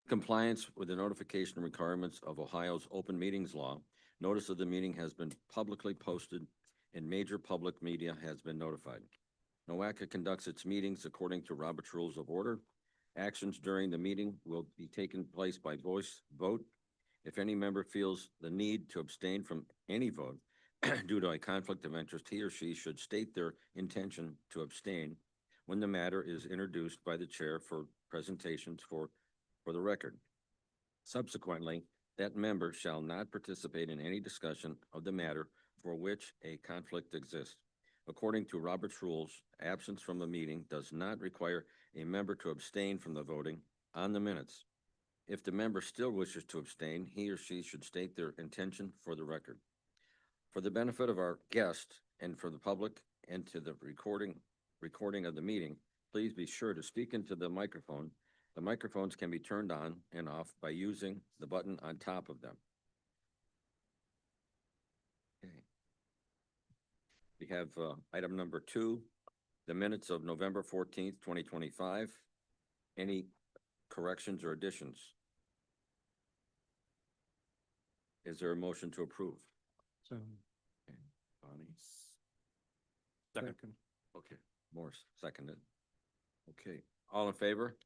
Compliance with the notification requirements of Ohio's open meetings law, notice of the meeting has been publicly posted and major public media has been notified. NOACA conducts its meetings according to Robert's Rules of Order. Actions during the meeting will be taken place by voice vote. If any member feels the need to abstain from any vote due to a conflict of interest, he or she should state their intention to abstain when the matter is introduced by the chair for presentations for the record. Subsequently, that member shall not participate in any discussion of the matter for which a conflict exists. According to Robert's rules, absence from a meeting does not require a member to abstain from the voting on the minutes. If the member still wishes to abstain, he or she should state their intention for the record. For the benefit of our guests and for the public and to the recording of the meeting, please be sure to speak into the microphone. The microphones can be turned on and off by using the button on top of them. Okay. We have item number 2, the minutes of November 14th, 2025. Any corrections or additions? Is there a motion to approve? Okay, Bonnie? Second. Okay, Morse, seconded. Okay, all in favor?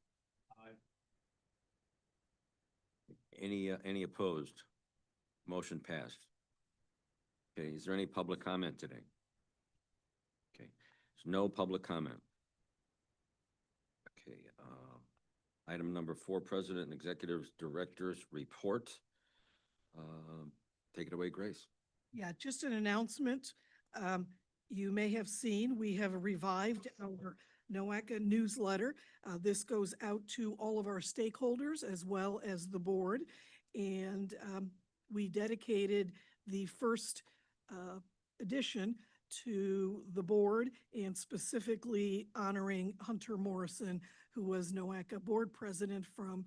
Any opposed? Motion passed. Okay, is there any public comment today? Okay, there's no public comment. Okay, item number 4, President and Executive Director's Report. Take it away, Grace. Yeah, just an announcement. You may have seen, we have revived our NOACA newsletter. This goes out to all of our stakeholders as well as the board. And we dedicated the first edition to the board and specifically honoring Hunter Morrison, who was NOACA board president from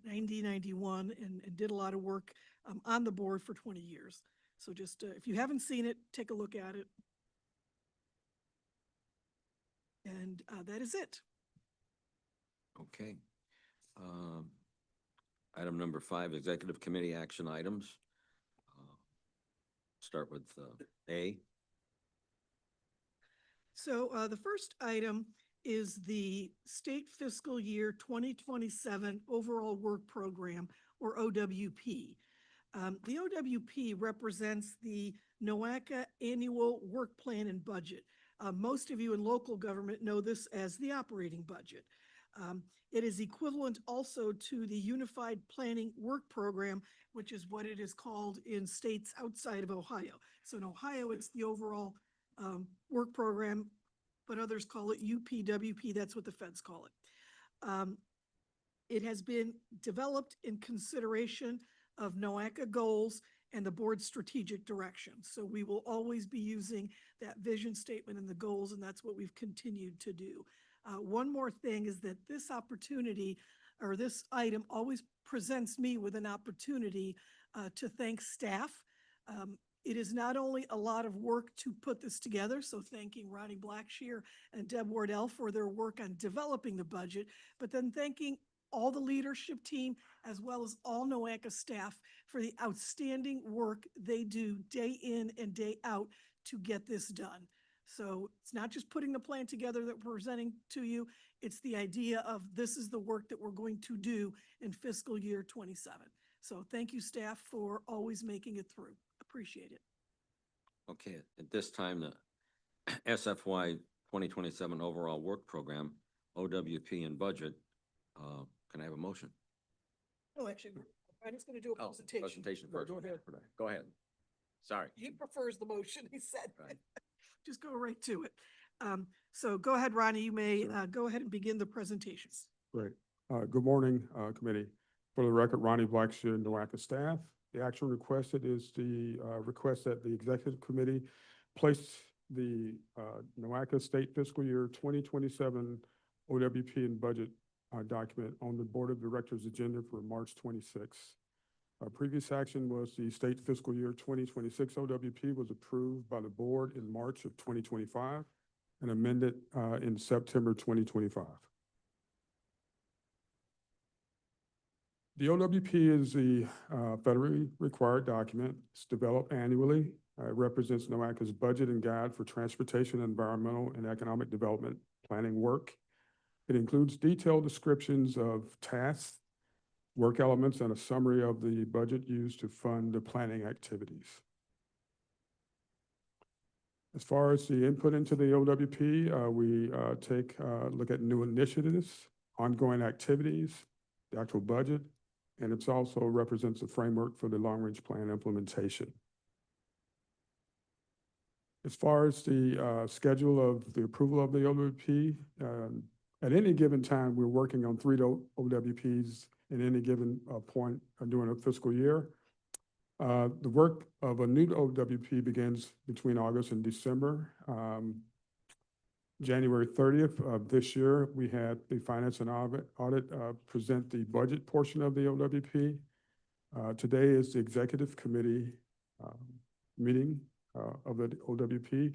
1991 and did a lot of work on the board for 20 years. So just, if you haven't seen it, take a look at it. And that is it. Okay. Item number 5, Executive Committee action items. Start with A. So the first item is the State Fiscal Year 2027 Overall Work Program, or OWP. The OWP represents the NOACA Annual Work Plan and Budget. Most of you in local government know this as the operating budget. It is equivalent also to the Unified Planning Work Program, which is what it is called in states outside of Ohio. So in Ohio, it's the overall work program, but others call it UPWP. That's what the feds call it. It has been developed in consideration of NOACA goals and the board's strategic direction. So we will always be using that vision statement and the goals, and that's what we've continued to do. One more thing is that this opportunity, or this item, always presents me with an opportunity to thank staff. It is not only a lot of work to put this together, so thanking Ronnie Blackshear and Deb Wardell for their work on developing the budget, but then thanking all the leadership team as well as all NOACA staff for the outstanding work they do day in and day out to get this done. So it's not just putting the plan together that we're presenting to you, it's the idea of this is the work that we're going to do in fiscal year 27. So thank you, staff, for always making it through. Appreciate it. Okay, at this time, the SFY 2027 Overall Work Program, OWP and Budget, can I have a motion? Oh, actually, I'm just going to do a presentation. Presentation No, first. Go ahead. Go ahead. Sorry. He prefers the motion, he said. Right. Just go right to it. So go ahead, Ronnie, you may go ahead and begin the presentations. Great. Good morning, committee. For the record, Ronnie Blackshear, NOACA staff. The action requested is the request that the executive committee place the NOACA State Fiscal Year 2027 OWP and budget document on the Board of Directors agenda for March 26th. Previous action was the State Fiscal Year 2026 OWP was approved by the board in March of 2025 and amended in September 2025. The OWP is the federally required document. It's developed annually. It represents NOACA's budget and guide for transportation, environmental, and economic development planning work. It includes detailed descriptions of tasks, work elements, and a summary of the budget used to fund the planning activities. As far as the input into the OWP, we take a look at new initiatives, ongoing activities, the actual budget, and it also represents a framework for the long-range plan implementation. As far as the schedule of the approval of the OWP, at any given time, we're working on 3 OWPs in any given point during a fiscal year. The work of a new OWP begins between August and December. January 30th of this year, we had the Finance and Audit present the budget portion of the OWP. Today is the Executive Committee meeting of the OWP.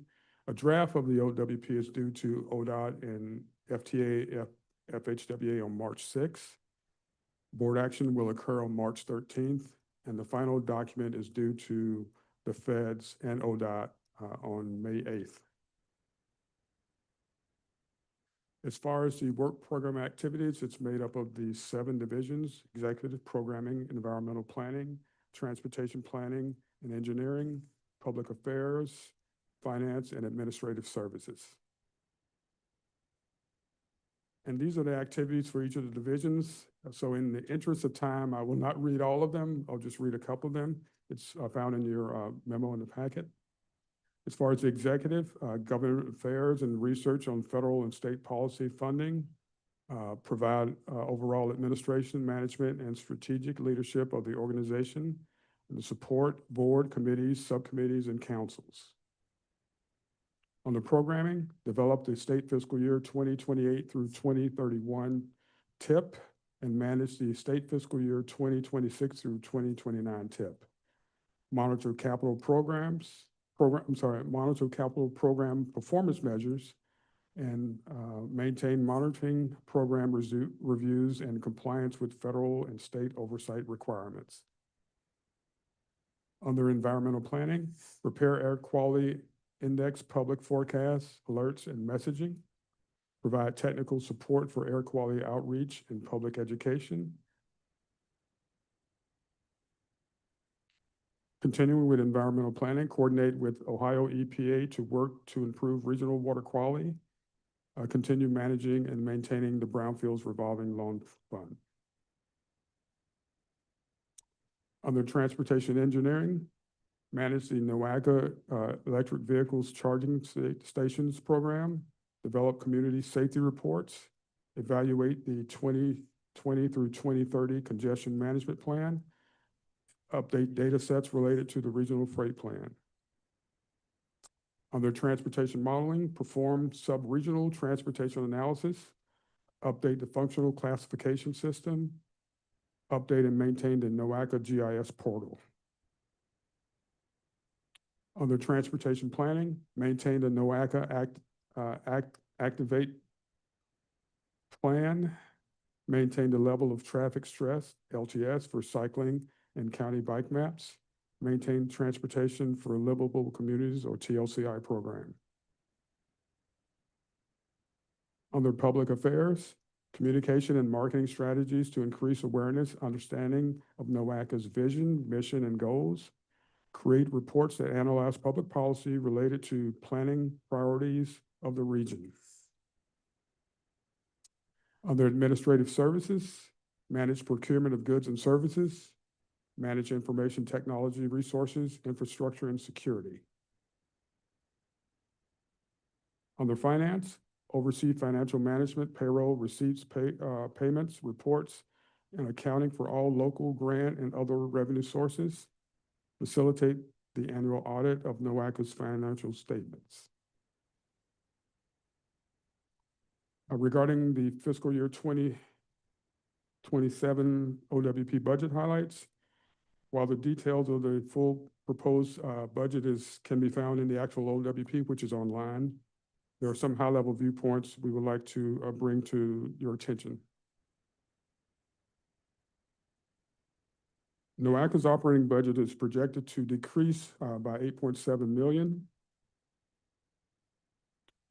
A draft of the OWP is due to ODOT and FTA, FHWA on March 6th. Board action will occur on March 13th, and the final document is due to the feds and ODOT on May 8th. As far as the work program activities, it's made up of the 7 divisions: executive programming, environmental planning, transportation planning and engineering, public affairs, finance, and administrative services. And these are the activities for each of the divisions. So in the interest of time, I will not read all of them. I'll just read a couple of them. It's found in your memo in the packet. As far as the executive, government affairs and research on federal and state policy funding, provide overall administration, management, and strategic leadership of the organization, and the support board, committees, subcommittees, and councils. On the programming, develop the state fiscal year 2028 through 2031 TIP and manage the state fiscal year 2026 through 2029 TIP. Monitor capital monitor capital program performance measures and maintain monitoring program reviews and compliance with federal and state oversight requirements. Under environmental planning, prepare air quality index public forecasts, alerts, and messaging. Provide technical support for air quality outreach and public education. Continuing with environmental planning, coordinate with Ohio EPA to work to improve regional water quality. Continue managing and maintaining the Brownfields Revolving Loan Fund. Under transportation engineering, manage the NOACA electric vehicles charging stations program, develop community safety reports, evaluate the 2020 through 2030 congestion management plan, update data sets related to the regional freight plan. Under transportation modeling, perform sub-regional transportation analysis, update the functional classification system, update and maintain the NOACA GIS portal. Under transportation planning, maintain the NOACA Activate plan, maintain the level of traffic stress, LTS, for cycling and county bike maps, maintain transportation for livable communities or TLCI program. Under public affairs, communication and marketing strategies to increase awareness, understanding of NOACA's vision, mission, and goals. Create reports that analyze public policy related to planning priorities of the region. Under administrative services, manage procurement of goods and services, manage information technology resources, infrastructure, and security. Under finance, oversee financial management, payroll, receipts, payments, reports, and accounting for all local grant and other revenue sources. Facilitate the annual audit of NOACA's financial statements. Regarding the fiscal year 2027 OWP budget highlights, while the details of the full proposed budget can be found in the actual OWP, which is online, there are some high-level viewpoints we would like to bring to your attention. NOACA's operating budget is projected to decrease by 8.7 million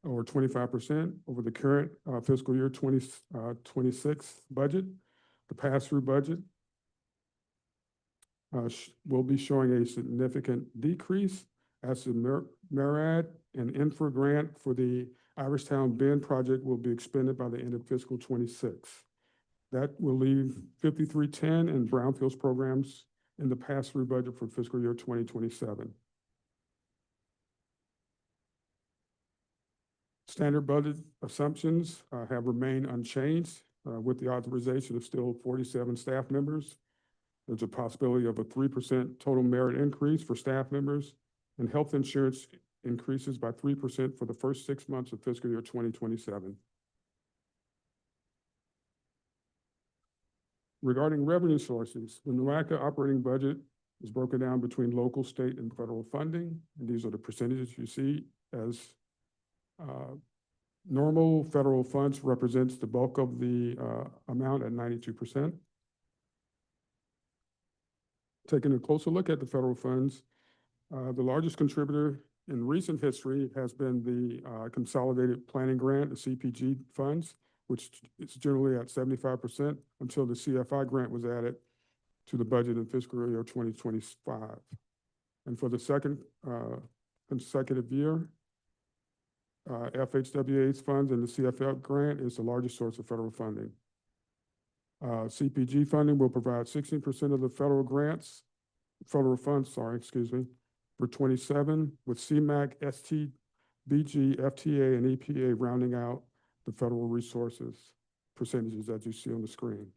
or 25% over the current fiscal year 2026 budget. The pass-through budget will be showing a significant decrease as the MERAD and infra grant for the Irishtown Bend project will be expended by the end of fiscal 26. That will leave 5310 and brownfields programs in the pass-through budget for fiscal year 2027. Standard budget assumptions have remained unchanged with the authorization of still 47 staff members. There's a possibility of a 3% total merit increase for staff members, and health insurance increases by 3% for the first 6 months of fiscal year 2027. Regarding revenue sources, the NOACA operating budget is broken down between local, state, and federal funding, and these are the percentages you see as normal federal funds represents the bulk of the amount at 92%. Taking a closer look at the federal funds, the largest contributor in recent history has been the Consolidated Planning Grant, the CPG funds, which is generally at 75% until the CFI grant was added to the budget in fiscal year 2025. And for the second consecutive year, FHWA's funds and the CFL grant is the largest source of federal funding. CPG funding will provide 16% of the federal funds, for 27, with CMAQ, STBG, FTA, and EPA rounding out the federal resources percentages that you see on the screen.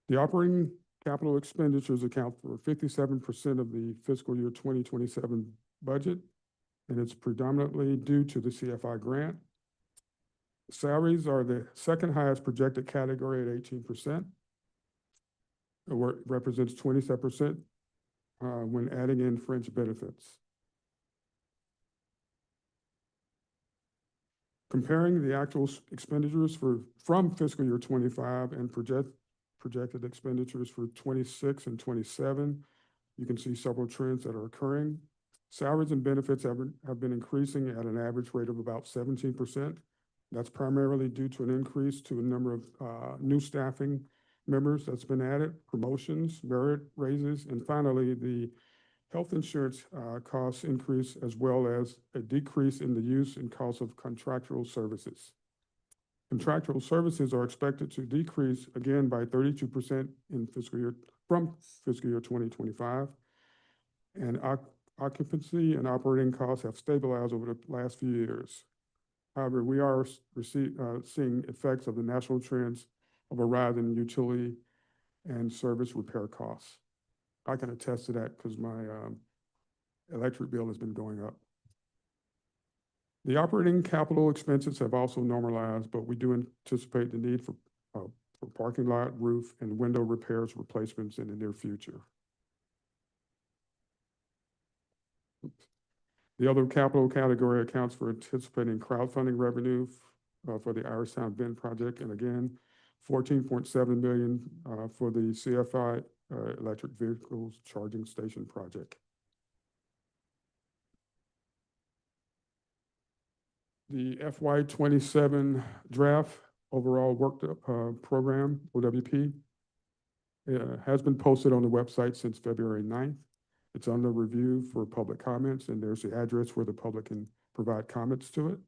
The operating capital expenditures account for 57% of the fiscal year 2027 budget, and it's predominantly due to the CFI grant. Salaries are the second highest projected category at 18%. It represents 27% when adding in fringe benefits. Comparing the actual expenditures from fiscal year 25 and projected expenditures for 26 and 27, you can see several trends that are occurring. Salaries and benefits have been increasing at an average rate of about 17%. That's primarily due to an increase to a number of new staffing members that's been added, promotions, merit raises, and finally, the health insurance costs increase, as well as a decrease in the use and cost of contractual services. Contractual services are expected to decrease again by 32% from fiscal year 2025. And occupancy and operating costs have stabilized over the last few years. However, we are seeing effects of the national trends of a rise in utility and service repair costs. I can attest to that because my electric bill has been going up. The operating capital expenses have also normalized, but we do anticipate the need for parking lot, roof, and window repairs replacements in the near future. The other capital category accounts for anticipating crowdfunding revenue for the Irishtown Bend project, and again, 14.7 million for the CFI electric vehicles charging station project. The FY27 draft overall work program, OWP, has been posted on the website since February 9th. It's under review for public comments, and there's the address where the public can provide comments to it.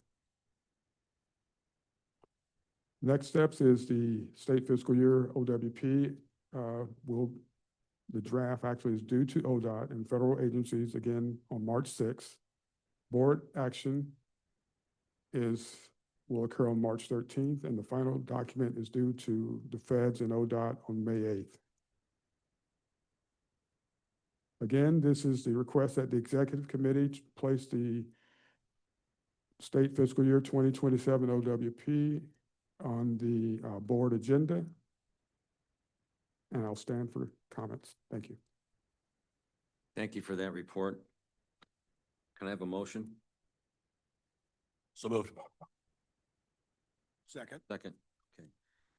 Next steps is the state fiscal year OWP. The draft actually is due to ODOT and federal agencies again on March 6th. Board action will occur on March 13th, and the final document is due to the feds and ODOT on May 8th. Again, this is the request that the executive committee place the state fiscal year 2027 OWP on the board agenda. And I'll stand for comments. Thank you. Thank you for that report. Can I have a motion? So moved. Second. Second. Okay.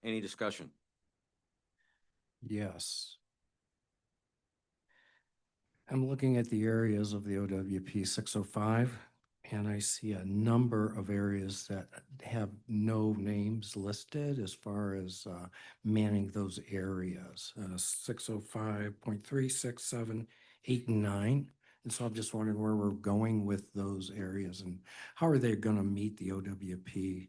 Any discussion? Yes. I'm looking at the areas of the OWP 605, and I see a number of areas that have no names listed as far as manning those areas. 605.3, 6, 7, 8, and 9. And so I'm just wondering where we're going with those areas and how are they going to meet the OWP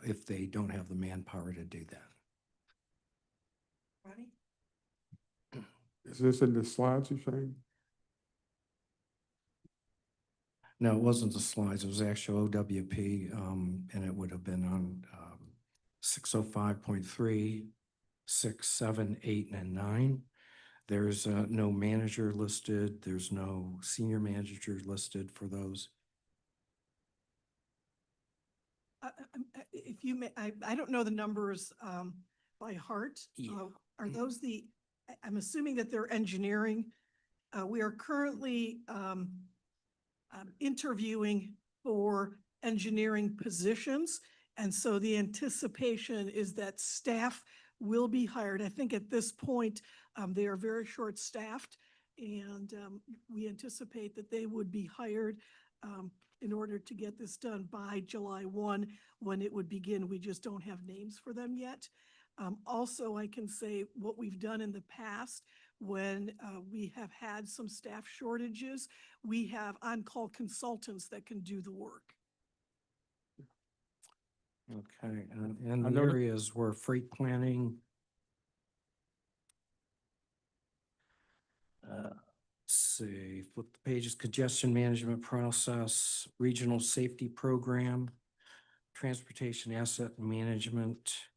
if they don't have the manpower to do that? Ronnie? Is this in the slides you're saying? No, it wasn't the slides, it was actual OWP, and it would have been on 605.3, 6, 7, 8, and 9. There's no manager listed, there's no senior manager listed for those. If you may, I don't know the numbers by heart. Yeah. Are those I'm assuming that they're engineering. We are currently interviewing for engineering positions. And so the anticipation is that staff will be hired. I think at this point, they are very short-staffed, and we anticipate that they would be hired in order to get this done by July 1, when it would begin. We just don't have names for them yet. Also, I can say what we've done in the past when we have had some staff shortages, we have on-call consultants that can do the work. Okay, and I the noticed- areas where freight planning. Let's see, flip the pages, congestion management process, regional safety program, transportation asset management,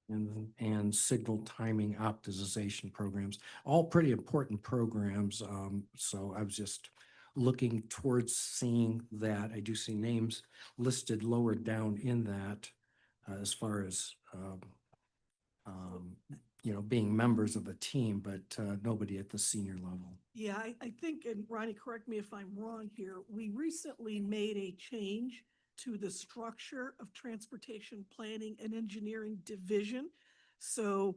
and signal timing optimization programs, all pretty important programs. So I was just looking towards seeing that. I do see names listed lower down in that as far as, being members of a team, but nobody at the senior level. Yeah, I think, and Ronnie, correct me if I'm wrong here, we recently made a change to the structure of transportation planning and engineering division. So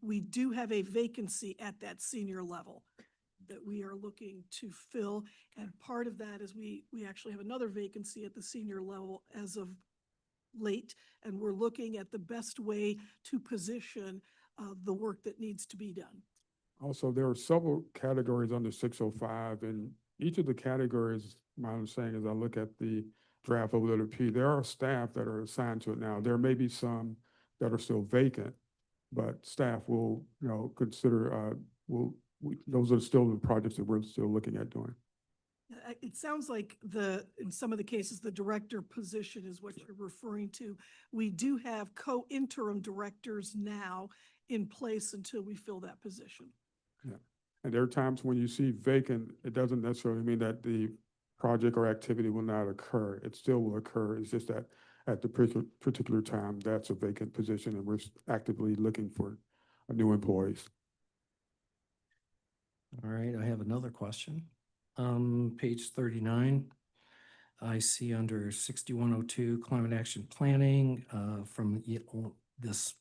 we do have a vacancy at that senior level that we are looking to fill. And part of that is we actually have another vacancy at the senior level as of late, and we're looking at the best way to position the work that needs to be done. Also, there are several categories under 605, and each of the categories, my understanding is I look at the draft of OWP, there are staff that are assigned to it now. There may be some that are still vacant, but staff will, consider, those are still the projects that we're still looking at doing. It sounds like in some of the cases, the director position is what you're referring to. We do have co-interim directors now in place until we fill that position. Yeah. And there are times when you see vacant, it doesn't necessarily mean that the project or activity will not occur. It still will occur. It's just that at the particular time, that's a vacant position and we're actively looking for new employees. All right, I have another question. Page 39, I see under 6102 climate action planning from this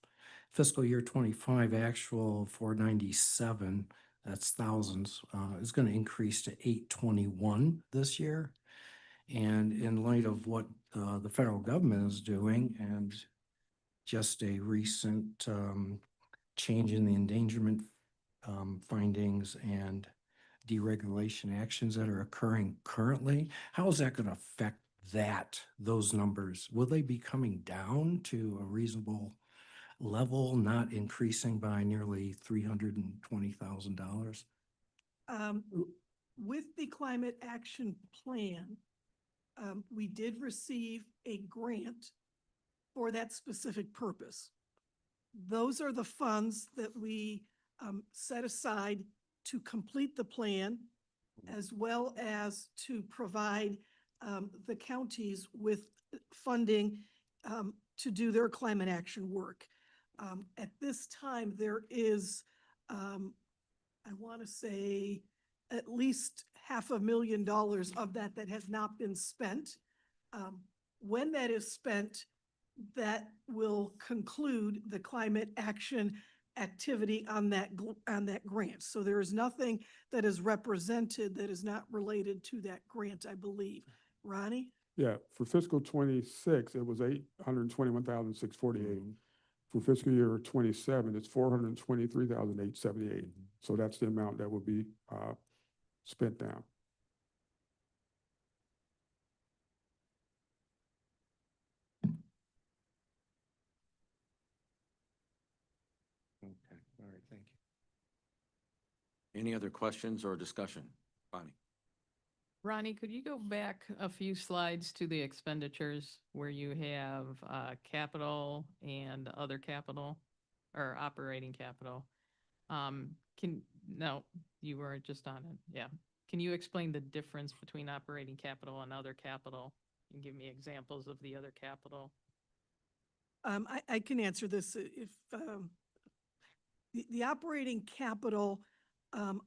fiscal year 25 actual 497, that's thousands, is going to increase to 821 this year. And in light of what the federal government is doing and just a recent change in the endangerment findings and deregulation actions that are occurring currently, how is that going to affect those numbers? Will they be coming down to a reasonable level, not increasing by nearly $320,000? With the climate action plan, we did receive a grant for that specific purpose. Those are the funds that we set aside to complete the plan, as well as to provide the counties with funding to do their climate action work. At this time, there is, I want to say, at least $500,000 of that has not been spent. When that is spent, that will conclude the climate action activity on on that grant. So there is nothing that is represented that is not related to that grant, I believe. Ronnie? Yeah, for fiscal '26, it was 821,648. For fiscal year '27, it's 423,878. So that's the amount that will be spent now. Okay, all right, thank you. Any other questions or discussion? Bonnie? Ronnie, could you go back a few slides to the expenditures where you have capital and other capital or operating capital? No, you were just on it, yeah. Can you explain the difference between operating capital and other capital? And give me examples of the other capital? I can answer this if, the operating capital,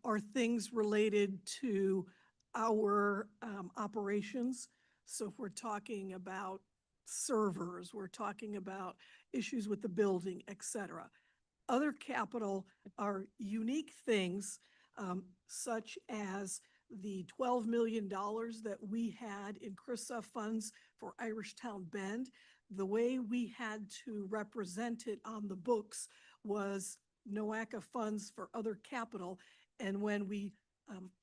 are things related to our, operations. So if we're talking about servers, we're talking about issues with the building, et cetera. Other capital are unique things, such as the $12 million that we had in CRISA funds for Irish Town Bend. The way we had to represent it on the books was NOACA funds for other capital. And when we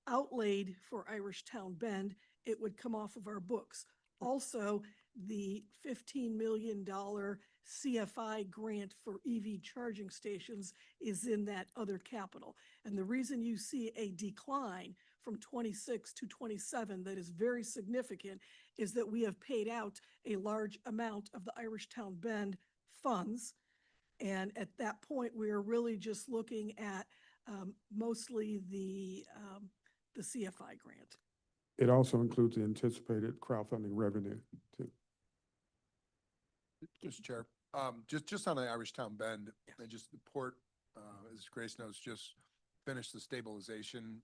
outlaid for Irish Town Bend, it would come off of our books. Also, the $15 million CFI grant for EV charging stations is in that other capital. And the reason you see a decline from 26 to 27 that is very significant is that we have paid out a large amount of the Irish Town Bend funds. And at that point, we are really just looking at mostly the CFI grant. It also includes the anticipated crowdfunding revenue too. Mr. Chair, just on the Irish Town Bend, and just the port, as Grace knows, just finished the stabilization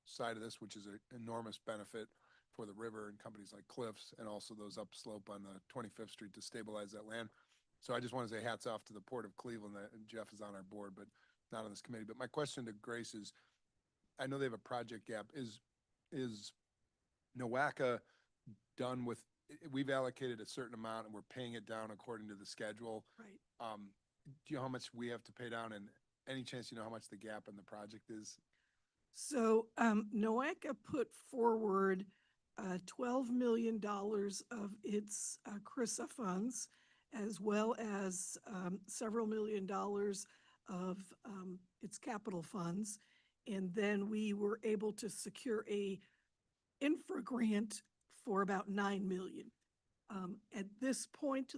side of this, which is an enormous benefit for the river and companies like Cliffs and also those upslope on the 25th Street to stabilize that land. So I just want to say hats off to the Port of Cleveland, and Jeff is on our board, but not on this committee. But my question to Grace is, I know they have a project gap. Is NOACA done with, we've allocated a certain amount and we're paying it down according to the schedule. Right. Do you know how much we have to pay down, and any chance you know how much the gap in the project is? So NOACA put forward $12 million of its CRISA funds, as well as several $1 million of its capital funds. And then we were able to secure a infra grant for about $9 million. At this point,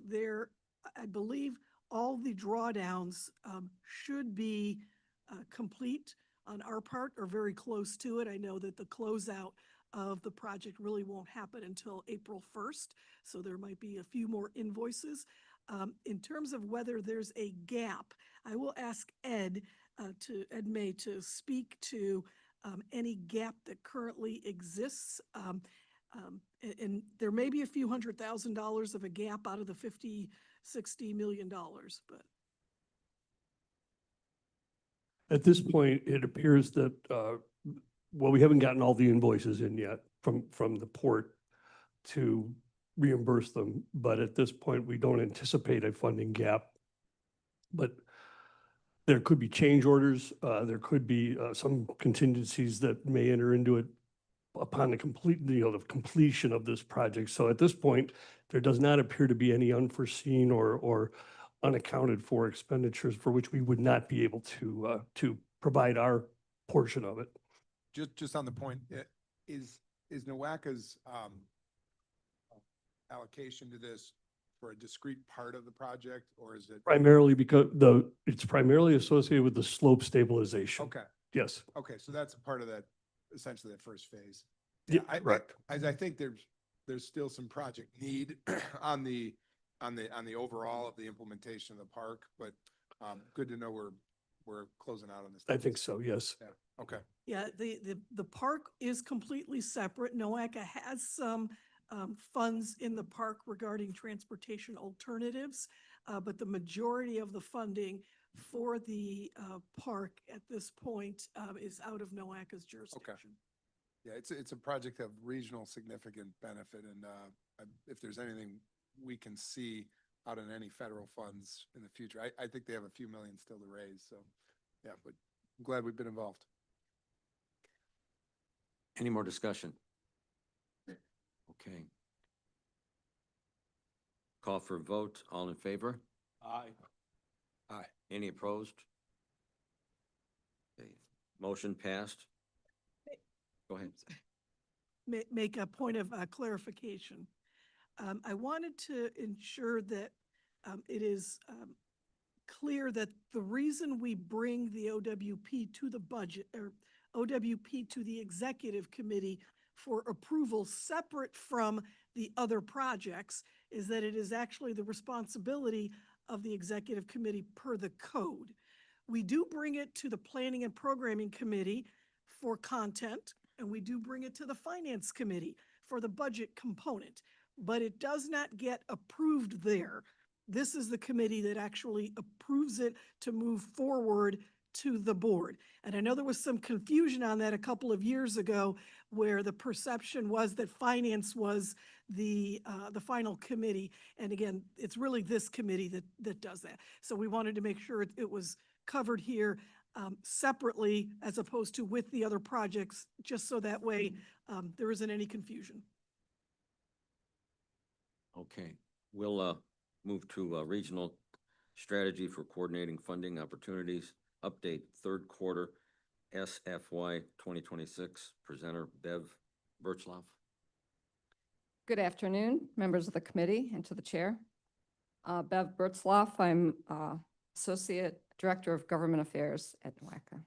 I believe all the drawdowns should be complete on our part or very close to it. I know that the closeout of the project really won't happen until April 1st, so there might be a few more invoices. In terms of whether there's a gap, I will ask Ed May to speak to any gap that currently exists. And there may be a few $100,000 of a gap out of the $50-60 million, but. At this point, it appears that, well, we haven't gotten all the invoices in yet from the port to reimburse them. But at this point, we don't anticipate a funding gap. But there could be change orders. There could be some contingencies that may enter into it upon the completion of this project. So at this point, there does not appear to be any unforeseen or unaccounted for expenditures for which we would not be able to provide our portion of it. Just on the point, is NOACA's allocation to this for a discrete part of the project, or is it? Primarily because it's primarily associated with the slope stabilization. Okay, Yes. okay, so that's a part of that, essentially that first phase. Yeah, correct. I think there's still some project need on the overall of the implementation of the park, but good to know we're closing out on this. I think so, yes. Yeah, okay. Yeah, the park is completely separate. NOACA has some funds in the park regarding transportation alternatives, but the majority of the funding for the park at this point is out of NOACA's jurisdiction. Yeah, it's a project of regional significant benefit, and if there's anything we can see out in any federal funds in the future, I think they have a few million still to raise, so, yeah, but I'm glad we've been involved. Any more discussion? Okay. Call for a vote. All in favor? Aye. Aye. Any opposed? Okay. Motion passed. Go ahead. Make a point of clarification. I wanted to ensure that it is clear that the reason we bring the OWP to the budget, or OWP to the executive committee for approval separate from the other projects, is that it is actually the responsibility of the executive committee per the code. We do bring it to the planning and programming committee for content, and we do bring it to the finance committee for the budget component, but it does not get approved there. This is the committee that actually approves it to move forward to the board. And I know there was some confusion on that a couple of years ago, where the perception was that finance was the final committee. And again, it's really this committee that does that. So we wanted to make sure it was covered here separately as opposed to with the other projects, just so that way there isn't any confusion. Okay, we'll move to regional strategy for coordinating funding opportunities, update third quarter SFY 2026. Presenter Bev Bertzlaff. Good afternoon, members of the committee and to the chair. Bev Bertzlaff, I'm Associate Director of Government Affairs at NOACA.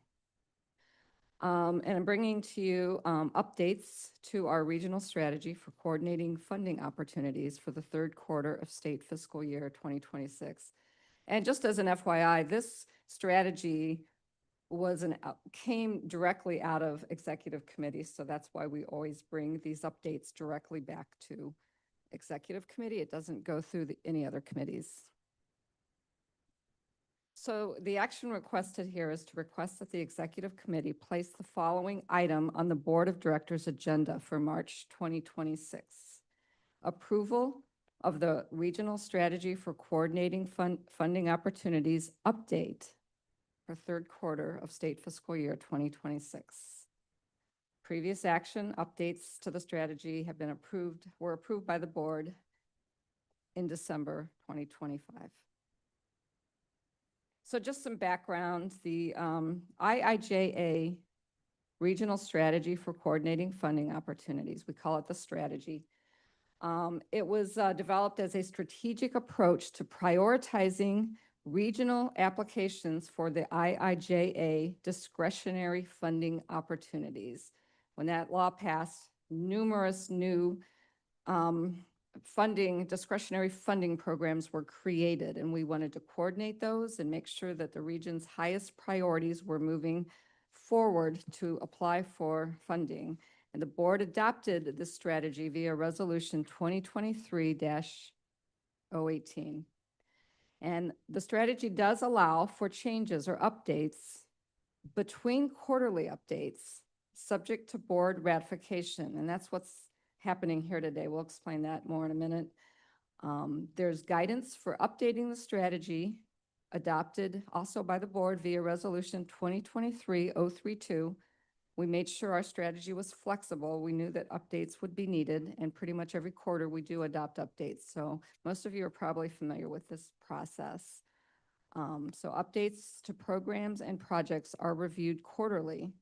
And I'm bringing to you updates to our regional strategy for coordinating funding opportunities for the third quarter of state fiscal year 2026. And just as an FYI, this strategy came directly out of executive committee, so that's why we always bring these updates directly back to executive committee. It doesn't go through any other committees. So the action requested here is to request that the executive committee place the following item on the board of directors agenda for March 2026. Approval of the regional strategy for coordinating funding opportunities update for third quarter of state fiscal year 2026. Previous action updates to the strategy were approved by the board in December 2025. So just some background, the IIJA Regional Strategy for Coordinating Funding Opportunities, we call it the strategy. It was developed as a strategic approach to prioritizing regional applications for the IIJA discretionary funding opportunities. When that law passed, numerous new discretionary funding programs were created, and we wanted to coordinate those and make sure that the region's highest priorities were moving forward to apply for funding. And the board adopted this strategy via resolution 2023-018. And the strategy does allow for changes or updates between quarterly updates subject to board ratification. And that's what's happening here today. We'll explain that more in a minute. There's guidance for updating the strategy adopted also by the board via resolution 2023-032. We made sure our strategy was flexible. We knew that updates would be needed, and pretty much every quarter we do adopt updates. So most of you are probably familiar with this process. So updates to programs and projects are reviewed quarterly,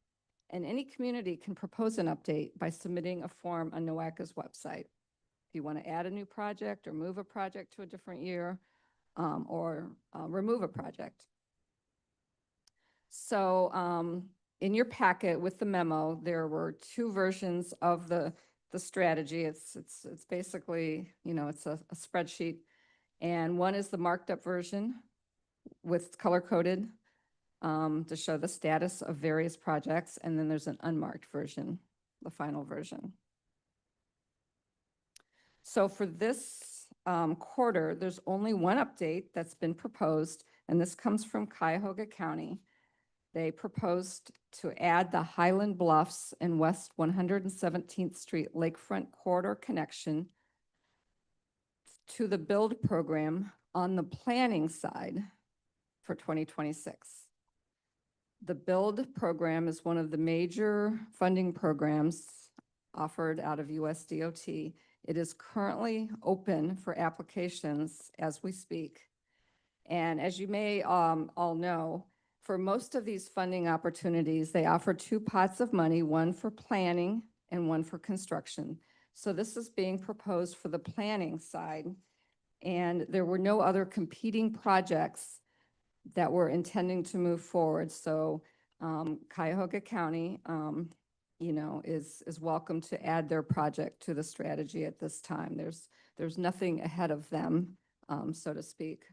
and any community can propose an update by submitting a form on NOACA's website. If you want to add a new project or move a project to a different year, or remove a project. So in your packet with the memo, there were two versions of the strategy. It's basically, it's a spreadsheet, and one is the marked up version with color coded to show the status of various projects, and then there's an unmarked version, the final version. So for this quarter, there's only one update that's been proposed, and this comes from Cuyahoga County. They proposed to add the Highland Bluffs and West 117th Street Lakefront Corridor connection to the build program on the planning side for 2026. The build program is one of the major funding programs offered out of USDOT. It is currently open for applications as we speak. And as you may all know, for most of these funding opportunities, they offer two pots of money, one for planning and one for construction. So this is being proposed for the planning side. And there were no other competing projects that were intending to move forward. So Cuyahoga County, is welcome to add their project to the strategy at this time. There's nothing ahead of them, so to speak.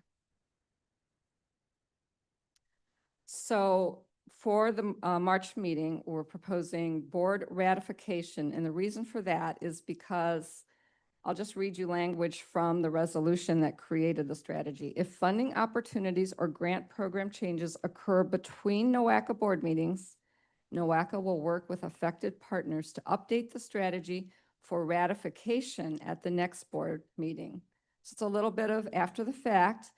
So for the March meeting, we're proposing board ratification, and the reason for that is because I'll just read you language from the resolution that created the strategy. If funding opportunities or grant program changes occur between NOACA board meetings, NOACA will work with affected partners to update the strategy for ratification at the next board meeting. So it's a little bit of after the fact,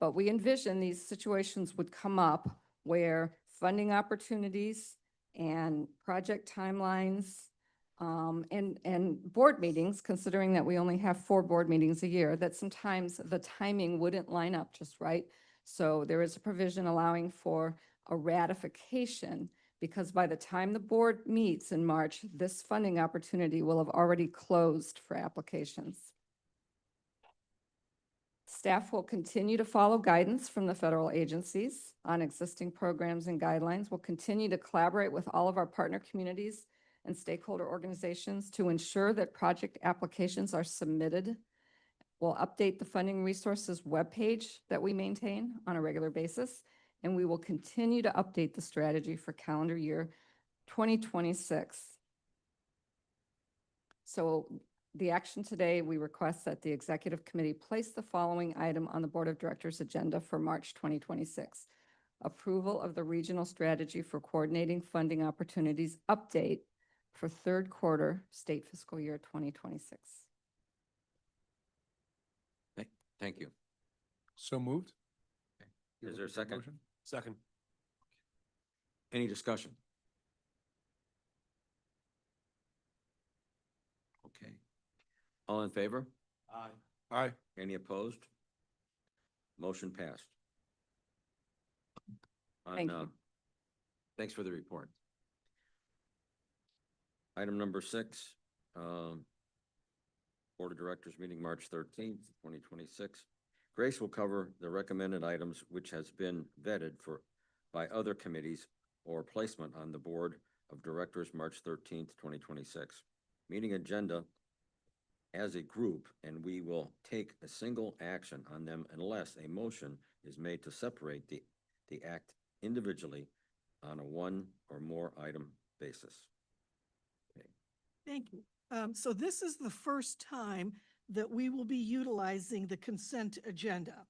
but we envision these situations would come up where funding opportunities and project timelines and board meetings, considering that we only have 4 board meetings a year, that sometimes the timing wouldn't line up just right. So there is a provision allowing for a ratification, because by the time the board meets in March, this funding opportunity will have already closed for applications. Staff will continue to follow guidance from the federal agencies on existing programs and guidelines. We'll continue to collaborate with all of our partner communities and stakeholder organizations to ensure that project applications are submitted. We'll update the funding resources webpage that we maintain on a regular basis, and we will continue to update the strategy for calendar year 2026. So the action today, we request that the executive committee place the following item on the board of directors agenda for March 2026. Approval of the regional strategy for coordinating funding opportunities update for third quarter state fiscal year 2026. Thank you. So moved. Is there a second? Motion? Second. Any discussion? Okay. All in favor? Aye. Aye. Any opposed? Motion passed. Thank On, you. Thanks for the report. Item number 6, Board of Directors meeting March 13th, 2026. Grace will cover the recommended items which has been vetted by other committees or placement on the Board of Directors March 13th, 2026. Meeting agenda as a group, and we will take a single action on them unless a motion is made to separate the act individually on a one or more item basis. Thank you. So this is the first time that we will be utilizing the consent agenda.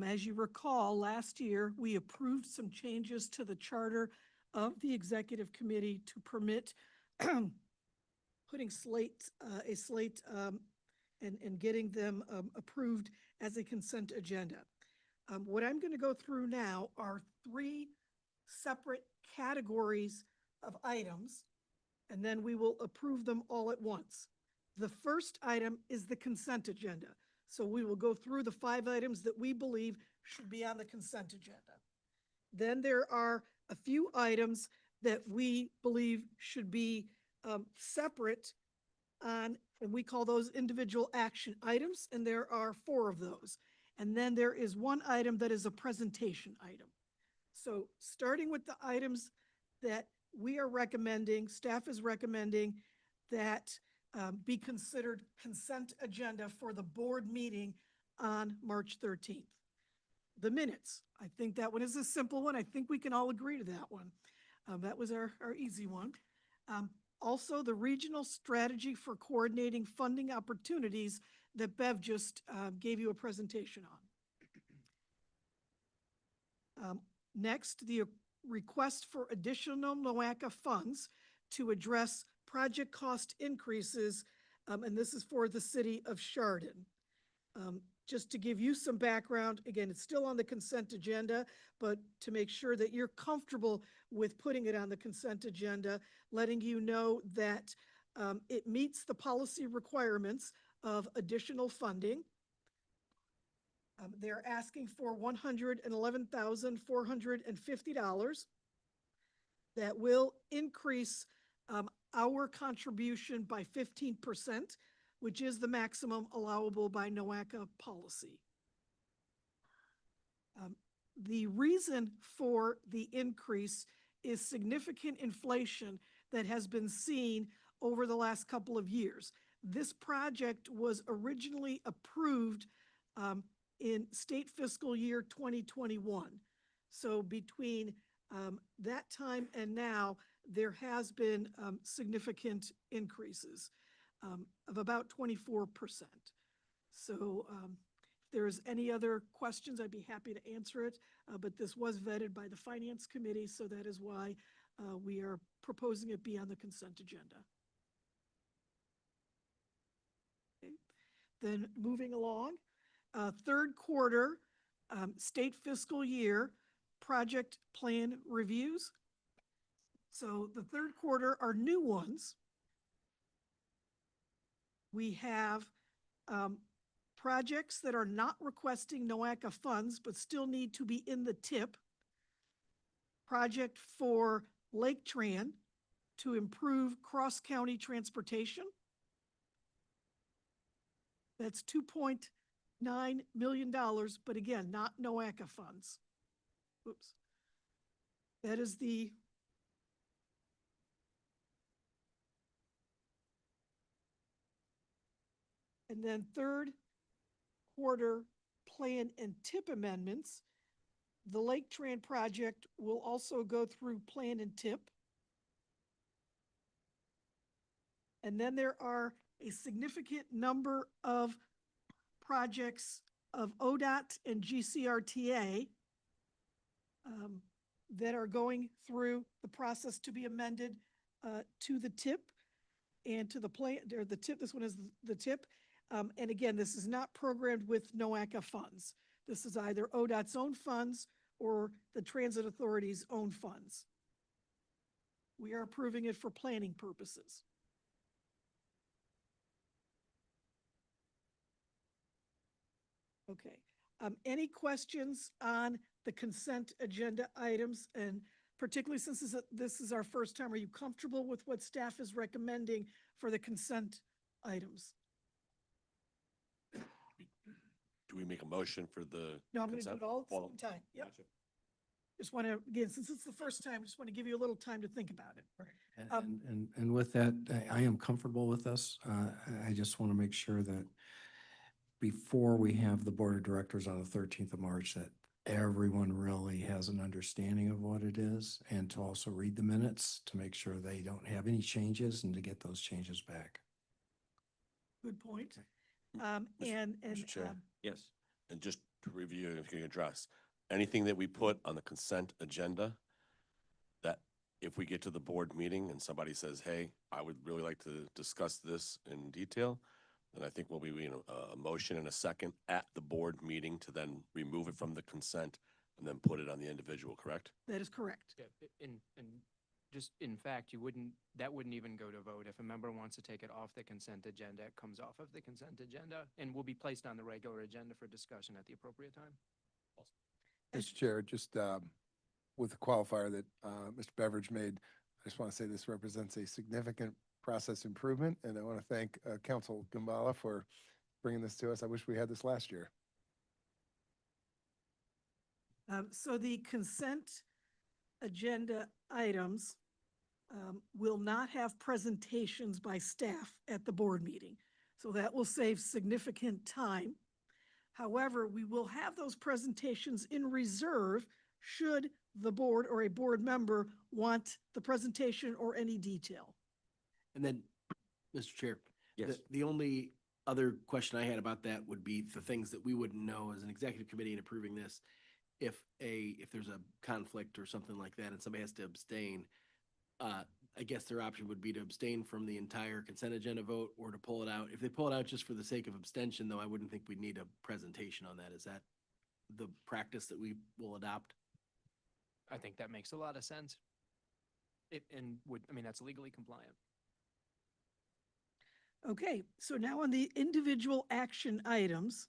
As you recall, last year, we approved some changes to the charter of the executive committee to permit putting a slate and getting them approved as a consent agenda. What I'm going to go through now are 3 separate categories of items, and then we will approve them all at once. The first item is the consent agenda. So we will go through the 5 items that we believe should be on the consent agenda. Then there are a few items that we believe should be separate on, and we call those individual action items, and there are 4 of those. And then there is 1 item that is a presentation item. So starting with the items that we are recommending, staff is recommending that be considered consent agenda for the board meeting on March 13th. The minutes, I think that one is a simple one. I think we can all agree to that one. That was our easy one. Also, the regional strategy for coordinating funding opportunities that Bev just gave you a presentation on. Next, the request for additional NOACA funds to address project cost increases, and this is for the city of Chardon. Just to give you some background, again, it's still on the consent agenda, but to make sure that you're comfortable with putting it on the consent agenda, letting you know that it meets the policy requirements of additional funding. They're asking for $111,450. That will increase our contribution by 15%, which is the maximum allowable by NOACA policy. The reason for the increase is significant inflation that has been seen over the last couple of years. This project was originally approved in state fiscal year 2021. So between that time and now, there has been significant increases of about 24%. So if there's any other questions, I'd be happy to answer it. But this was vetted by the Finance Committee, so that is why we are proposing it be on the consent agenda. Okay. Then moving along, third quarter, state fiscal year project plan reviews. So the third quarter are new ones. We have projects that are not requesting NOACA funds, but still need to be in the TIP. Project for Lake Tran to improve cross-county transportation. That's $2.9 million, but again, not NOACA funds. Oops. That is the and then third quarter plan and TIP amendments. The Lake Tran project will also go through plan and TIP. And then there are a significant number of projects of ODOT and GCRTA that are going through the process to be amended to the TIP and to the plan, or the TIP, this one is the TIP. And again, this is not programmed with NOACA funds. This is either ODOT's own funds or the Transit Authority's own funds. We are approving it for planning purposes. Okay. Any questions on the consent agenda items? And particularly since this is our first time, are you comfortable with what staff is recommending for the consent items? Do we make a motion for the? No, I'm going to do consent? it all at the Well, same time. Yep. gotcha. Just want to, again, since it's the first time, just want to give you a little time to think about it. And with that, I am comfortable with this. I just want to make sure that before we have the Board of Directors on the 13th of March, that everyone really has an understanding of what it is, and to also read the minutes to make sure they don't have any changes and to get those changes back. Good point. Mr. Chair, Yes. and just to review, if you can address, anything that we put on the consent agenda, that if we get to the board meeting and somebody says, hey, I would really like to discuss this in detail, then I think we'll be, a motion and a second at the board meeting to then remove it from the consent and then put it on the individual, correct? That is correct. Yeah, and just in fact, that wouldn't even go to vote. If a member wants to take it off the consent agenda, it comes off of the consent agenda and will be placed on the regular agenda for discussion at the appropriate time. Mr. Chair, just with the qualifier that Mr. Beveridge made, I just want to say this represents a significant process improvement, and I want to thank Council Gambala for bringing this to us. I wish we had this last year. So the consent agenda items will not have presentations by staff at the board meeting. So that will save significant time. However, we will have those presentations in reserve should the board or a board member want the presentation or any detail. And then, Mr. Chair. Yes. The only other question I had about that would be the things that we wouldn't know as an executive committee in approving this if there's a conflict or something like that and somebody has to abstain, I guess their option would be to abstain from the entire consent agenda vote or to pull it out. If they pull it out just for the sake of abstention, though, I wouldn't think we'd need a presentation on that. Is that the practice that we will adopt? I think that makes a lot of sense. That's legally compliant. Okay, so now on the individual action items.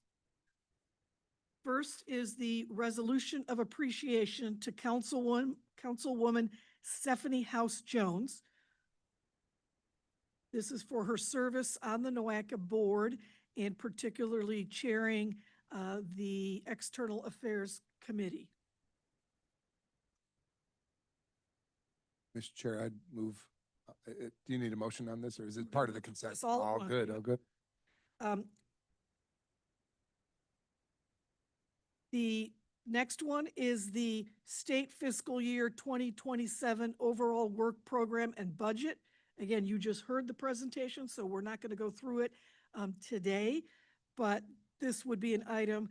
First is the resolution of appreciation to Councilwoman Stephanie House Jones. This is for her service on the NOACA board and particularly chairing the External Affairs Committee. Mr. Chair, I'd move, do you need a motion on this or is it part of the consent? It's all at Oh, once, good, yeah. oh, good. The next one is the state fiscal year 2027 overall work program and budget. Again, you just heard the presentation, so we're not going to go through it today, but this would be an item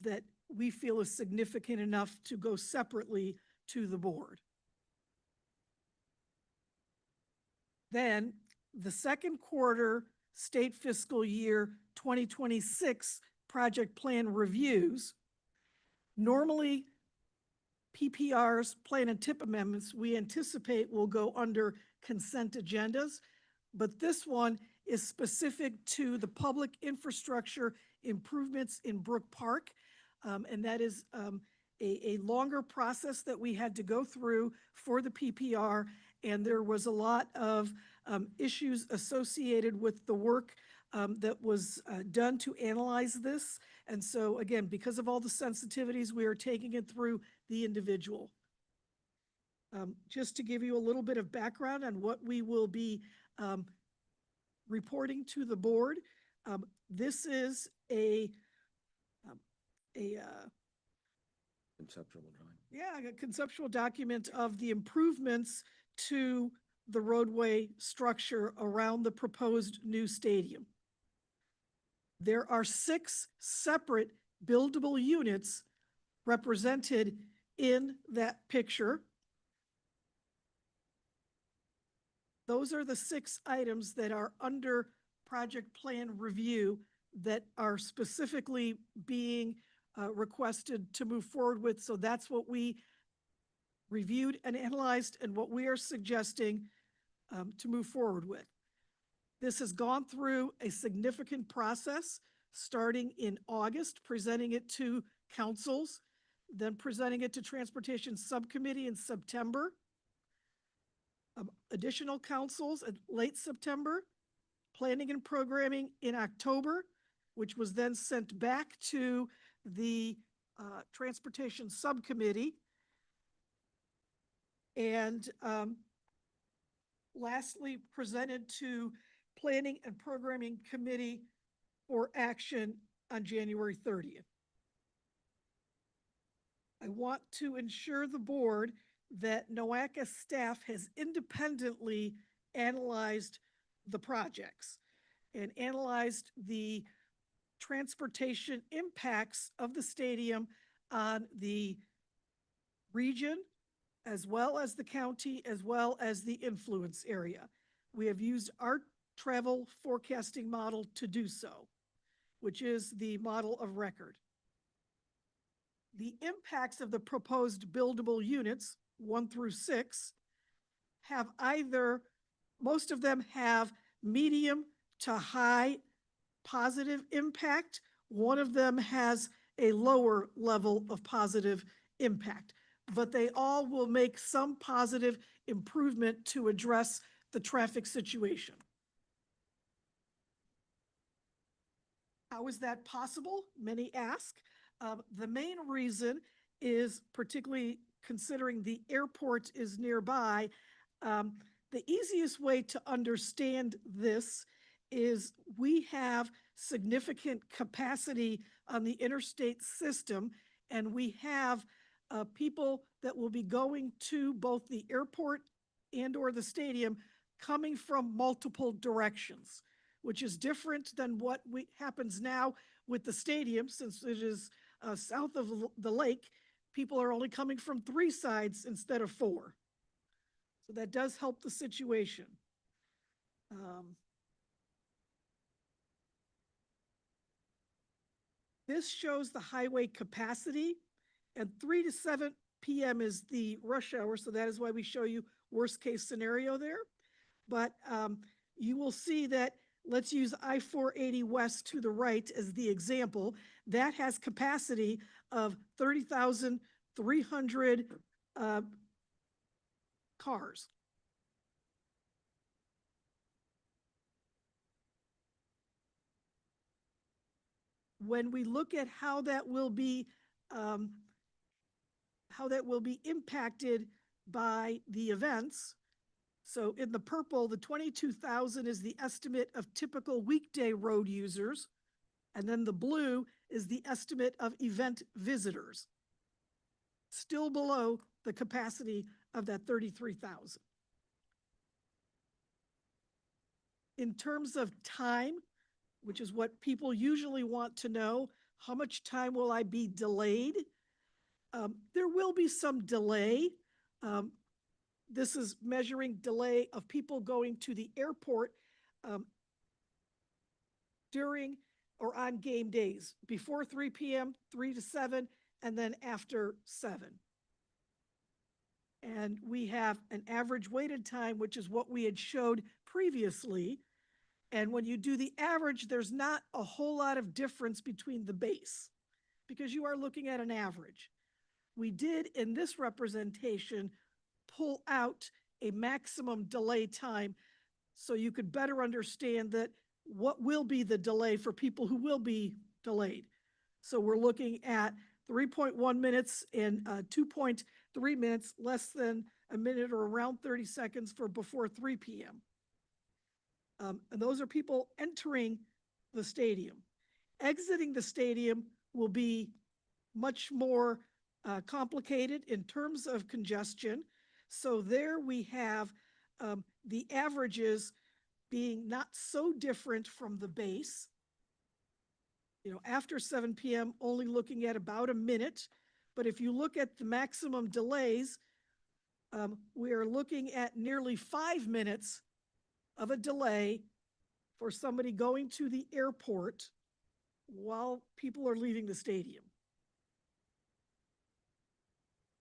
that we feel is significant enough to go separately to the board. Then the second quarter state fiscal year 2026 project plan reviews. Normally, PPRs, plan and tip amendments, we anticipate will go under consent agendas, but this one is specific to the public infrastructure improvements in Brook Park. And that is a longer process that we had to go through for the PPR. And there was a lot of issues associated with the work that was done to analyze this. And so again, because of all the sensitivities, we are taking it through the individual. Just to give you a little bit of background on what we will be reporting to the board, this is a Conceptual drawing. a conceptual document of the improvements to the roadway structure around the proposed new stadium. There are 6 separate buildable units represented in that picture. Those are the 6 items that are under project plan review that are specifically being requested to move forward with. So that's what we reviewed and analyzed and what we are suggesting to move forward with. This has gone through a significant process, starting in August, presenting it to councils, then presenting it to Transportation Subcommittee in September. Additional councils in late September, planning and programming in October, which was then sent back to the Transportation Subcommittee. And lastly, presented to Planning and Programming Committee for action on January 30th. I want to ensure the board that NOACA staff has independently analyzed the projects and analyzed the transportation impacts of the stadium on the region, as well as the county, as well as the influence area. We have used our travel forecasting model to do so, which is the model of record. The impacts of the proposed buildable units, 1 through 6, have either, most of them have medium to high positive impact. One of them has a lower level of positive impact, but they all will make some positive improvement to address the traffic situation. How is that possible? Many ask. The main reason is, particularly considering the airport is nearby, the easiest way to understand this is we have significant capacity on the interstate system, and we have people that will be going to both the airport and or the stadium coming from multiple directions, which is different than what happens now with the stadium, since it is south of the lake. people are only coming from 3 sides instead of 4. So that does help the situation. This shows the highway capacity, and 3 to 7 PM is the rush hour, so that is why we show you worst-case scenario there. But you will see that, let's use I-480 West to the right as the example. That has capacity of 30,300 cars. When we look at how that will be impacted by the events, so in the purple, the 22,000 is the estimate of typical weekday road users, and then the blue is the estimate of event visitors. Still below the capacity of that 33,000. In terms of time, which is what people usually want to know, how much time will I be delayed? There will be some delay. This is measuring delay of people going to the airport during or on game days, before 3 PM, 3 to 7, and then after 7. And we have an average waited time, which is what we had showed previously. And when you do the average, there's not a whole lot of difference between the base, because you are looking at an average. We did, in this representation, pull out a maximum delay time so you could better understand that what will be the delay for people who will be delayed. So we're looking at 3.1 minutes and 2.3 minutes, less than a minute or around 30 seconds for before 3 PM. And those are people entering the stadium. Exiting the stadium will be much more complicated in terms of congestion. So there we have the averages being not so different from the base. You know, after 7 PM, only looking at about a minute. But if you look at the maximum delays, we are looking at nearly 5 minutes of a delay for somebody going to the airport while people are leaving the stadium.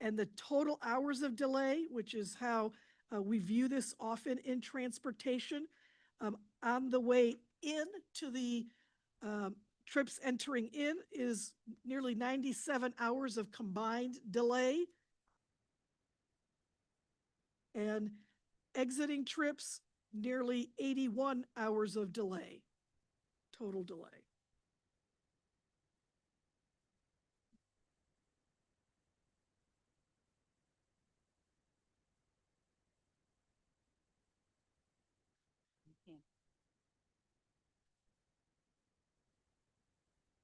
And the total hours of delay, which is how we view this often in transportation, on the way in to the trips entering in is nearly 97 hours of combined delay. And exiting trips, nearly 81 hours of delay, total delay.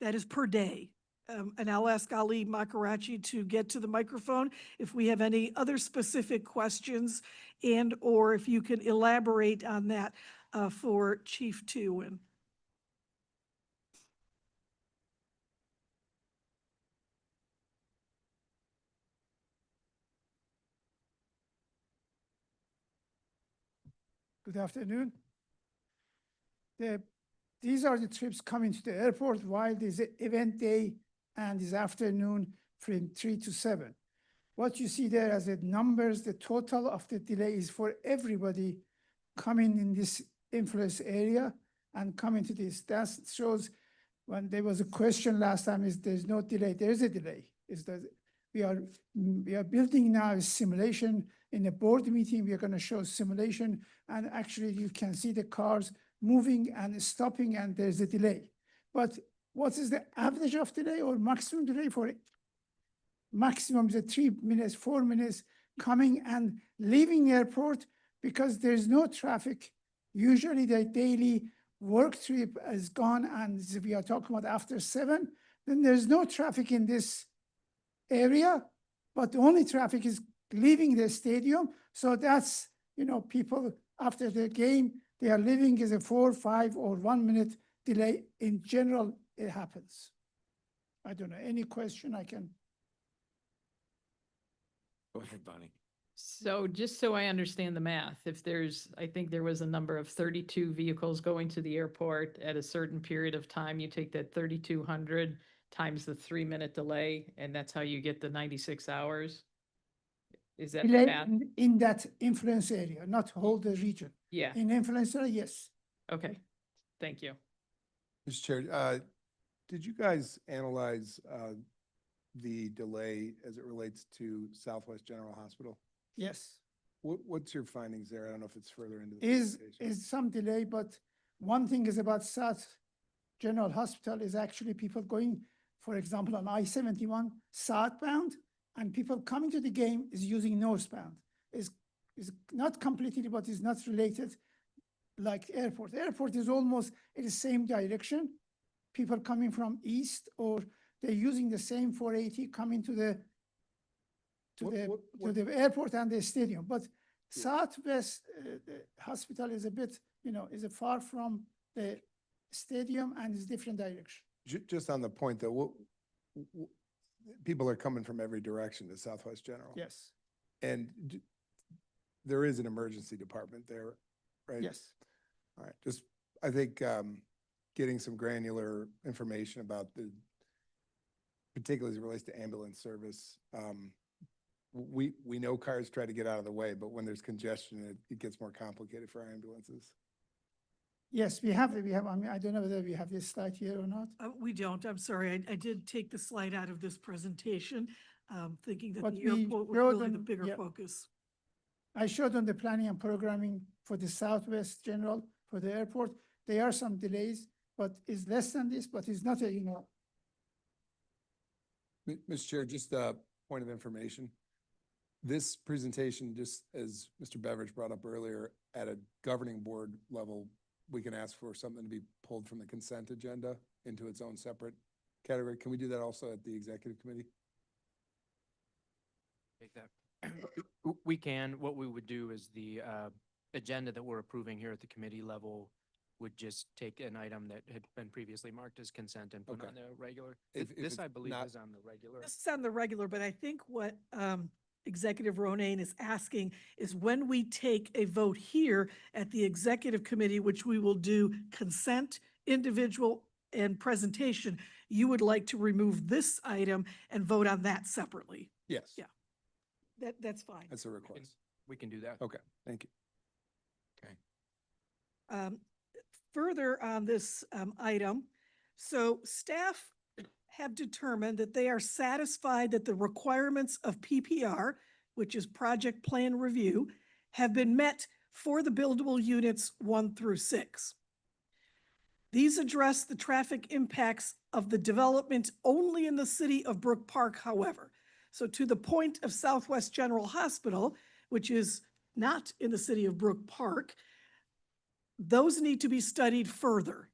That is per day. And I'll ask Ali Makarachi to get to the microphone if we have any other specific questions, and or if you can elaborate on that for Chief Tewin. Good afternoon. These are the trips coming to the airport while this event day and this afternoon from 3 to 7. What you see there as the numbers, the total of the delay is for everybody coming in this influence area and coming to this. That shows when there was a question last time is there's no delay. There is a delay. Is that we are building now a simulation in a board meeting. We are going to show simulation, and actually you can see the cars moving and stopping, and there's a delay. But what is the average of delay or maximum delay for it? Maximum is 3 minutes, 4 minutes coming and leaving airport because there's no traffic. Usually the daily work trip is gone, and we are talking about after 7, then there's no traffic in this area, but the only traffic is leaving the stadium. So that's, you know, people after the game, they are leaving is a 4, 5, or 1 minute delay. In general, it happens. I don't know, any question I can. Go ahead, Bonnie. So just so I understand the math, if there's, I think there was a number of 32 vehicles going to the airport at a certain period of time, you take that 3,200 times the 3-minute delay, and that's how you get the 96 hours? Is that the Delay math? in that influence area, not whole the region. Yeah, In influence area, yes. okay, thank you. Mr. Chair, did you guys analyze the delay as it relates to Southwest General Hospital? Yes. What's your findings there? I don't know if it's further into the Is presentation. some delay, but one thing is about South General Hospital is actually people going, for example, on I-71 southbound, and people coming to the game is using northbound. Is not completely, but is not related like airport. Airport is almost in the same direction. People coming from east, or they're using the same 480 coming to the to the airport and the stadium. But Southwest Hospital is a bit, is far from the stadium and is different direction. Just on the point though, people are coming from every direction to Southwest General. Yes, And there is an emergency department there, right? yes. All right, just, I think, getting some granular information about particularly as it relates to ambulance service. We know cars try to get out of the way, but when there's congestion, it gets more complicated for our ambulances. Yes, we have, I mean, I don't know whether we have this slide here or not. We don't, I'm sorry. I did take the slide out of this presentation, thinking that But the we airport was showed really the on- bigger yeah. focus. I showed on the planning and programming for the Southwest General, for the airport, there are some delays, but it's less than this, but it's not a, Mr. Chair, just a point of information. This presentation, just as Mr. Beveridge brought up earlier, at a governing board level, we can ask for something to be pulled from the consent agenda into its own separate category. Can we do that also at the executive committee? Take that. We can. What we would do is the agenda that we're approving here at the committee level would just take an item that had been previously marked as consent and put Okay. on the regular. If This, it's I believe, not- is on the regular. This is on the regular, but I think what Executive Ronayne is asking is when we take a vote here at the executive committee, which we will do consent, individual, and presentation, you would like to remove this item and vote on that separately. Yes. Yeah. That's fine. That's a request. We can do that. Okay, thank you. Further on this item, so staff have determined that they are satisfied that the requirements of PPR, which is Project Plan Review, have been met for the buildable units 1 through 6. These address the traffic impacts of the development only in the city of Brook Park, however. So to the point of Southwest General Hospital, which is not in the city of Brook Park, those need to be studied further.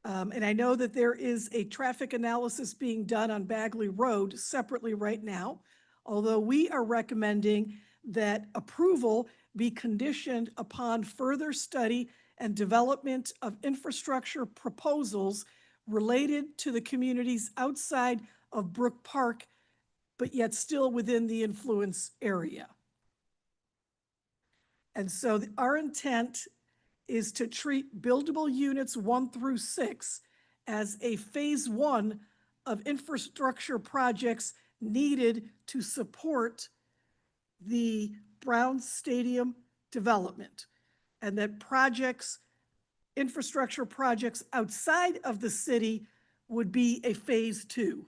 And I know that there is a traffic analysis being done on Bagley Road separately right now, although we are recommending that approval be conditioned upon further study and development of infrastructure proposals related to the communities outside of Brook Park, but yet still within the influence area. And so our intent is to treat buildable units 1 through 6 as a phase 1 of infrastructure projects needed to support the Browns Stadium development. And that infrastructure projects outside of the city would be a phase 2.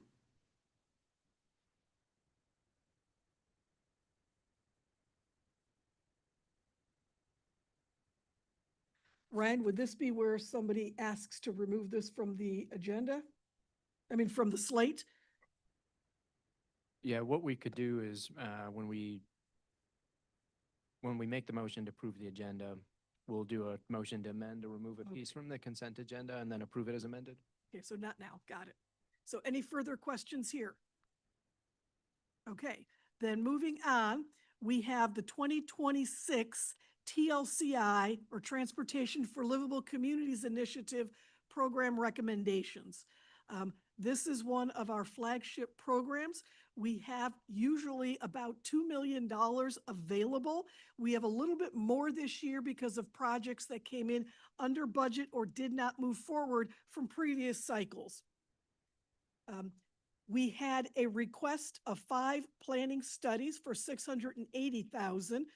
Ryan, would this be where somebody asks to remove this from the agenda? I mean, from the slate? Yeah, what we could do is, when we make the motion to approve the agenda, we'll do a motion to amend or remove a piece from the consent agenda and then approve it as amended. Okay, so not now. Got it. So any further questions here? Okay, then moving on, we have the 2026 TLCI, or Transportation for Livable Communities Initiative Program recommendations. This is one of our flagship programs. We have usually about $2 million available. We have a little bit more this year because of projects that came in under budget or did not move forward from previous cycles. We had a request of 5 planning studies for 680,000,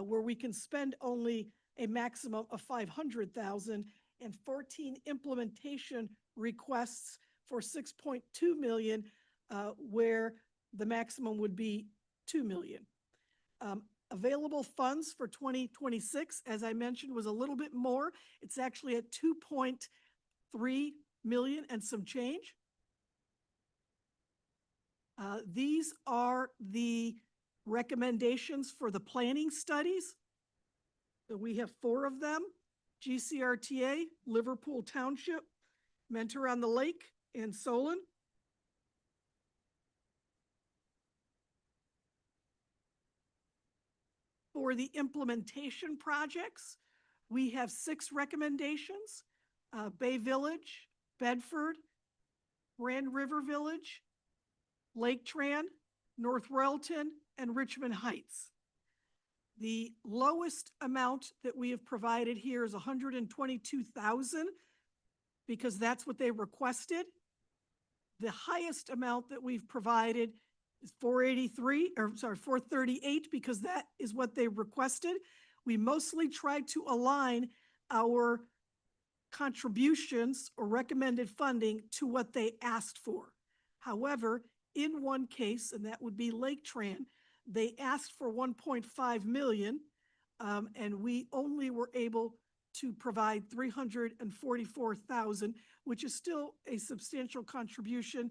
where we can spend only a maximum of 500,000, and 14 implementation requests for 6.2 million, where the maximum would be 2 million. Available funds for 2026, as I mentioned, was a little bit more. It's actually at 2.3 million and some change. These are the recommendations for the planning studies. So we have 4 of them: GCRTA, Liverpool Township, Mentor on the Lake, and Solon. For the implementation projects, we have 6 recommendations: Bay Village, Bedford, Grand River Village, Lake Tran, North Royalton, and Richmond Heights. The lowest amount that we have provided here is 122,000 because that's what they requested. The highest amount that we've provided is 438 because that is what they requested. We mostly tried to align our contributions or recommended funding to what they asked for. However, in one case, and that would be Lake Tran, they asked for 1.5 million, and we only were able to provide 344,000, which is still a substantial contribution.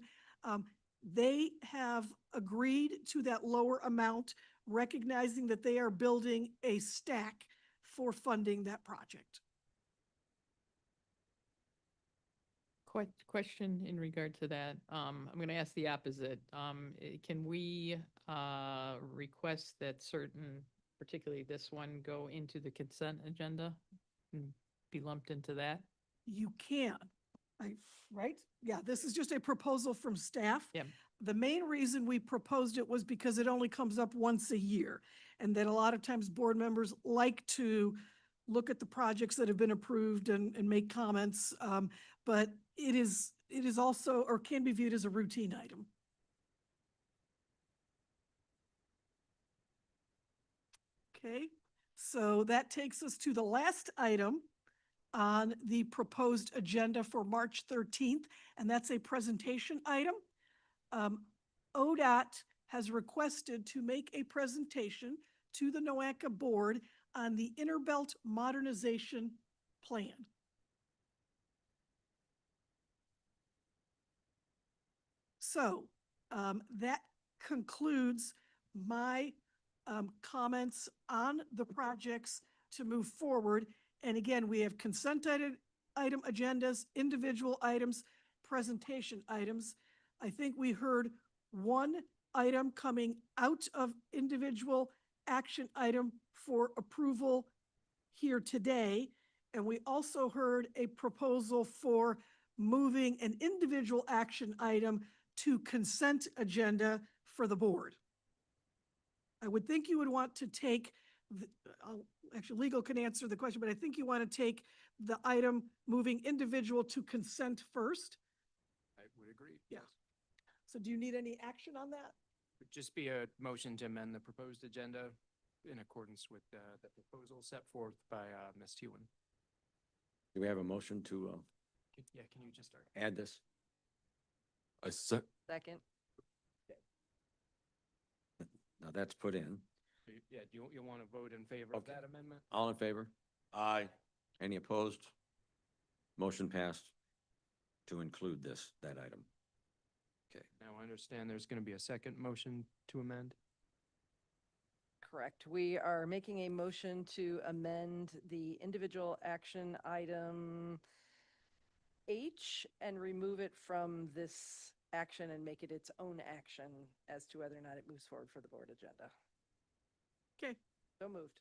They have agreed to that lower amount, recognizing that they are building a stack for funding that project. Question in regard to that. I'm going to ask the opposite. Can we request that certain, particularly this one, go into the consent agenda and be lumped into that? You can, right? Yeah, this is just a proposal from staff. Yep. The main reason we proposed it was because it only comes up once a year, and that a lot of times board members like to look at the projects that have been approved and make comments. But it is also, or can be viewed as a routine item. Okay, so that takes us to the last item on the proposed agenda for March 13th, and that's a presentation item. ODOT has requested to make a presentation to the NOACA board on the Interbelt Modernization Plan. So that concludes my comments on the projects to move forward. And again, we have consent item agendas, individual items, presentation items. I think we heard one item coming out of individual action item for approval here today. And we also heard a proposal for moving an individual action item to consent agenda for the board. I would think you would want to take, actually legal can answer the question, but I think you want to take the item moving individual to consent first. I would agree. Yeah. So do you need any action on that? Would just be a motion to amend the proposed agenda in accordance with the proposal set forth by Ms. Tewan. Do we have a motion to Yeah, can you just start? add this? Second. Now that's put in. Yeah, do you want to vote in favor of Okay. that amendment? All in favor? Aye. Any opposed? Motion passed to include that item. Okay. Now I understand there's going to be a second motion to amend. Correct. We are making a motion to amend the individual action item H and remove it from this action and make it its own action as to whether or not it moves forward for the board agenda. Okay. So moved.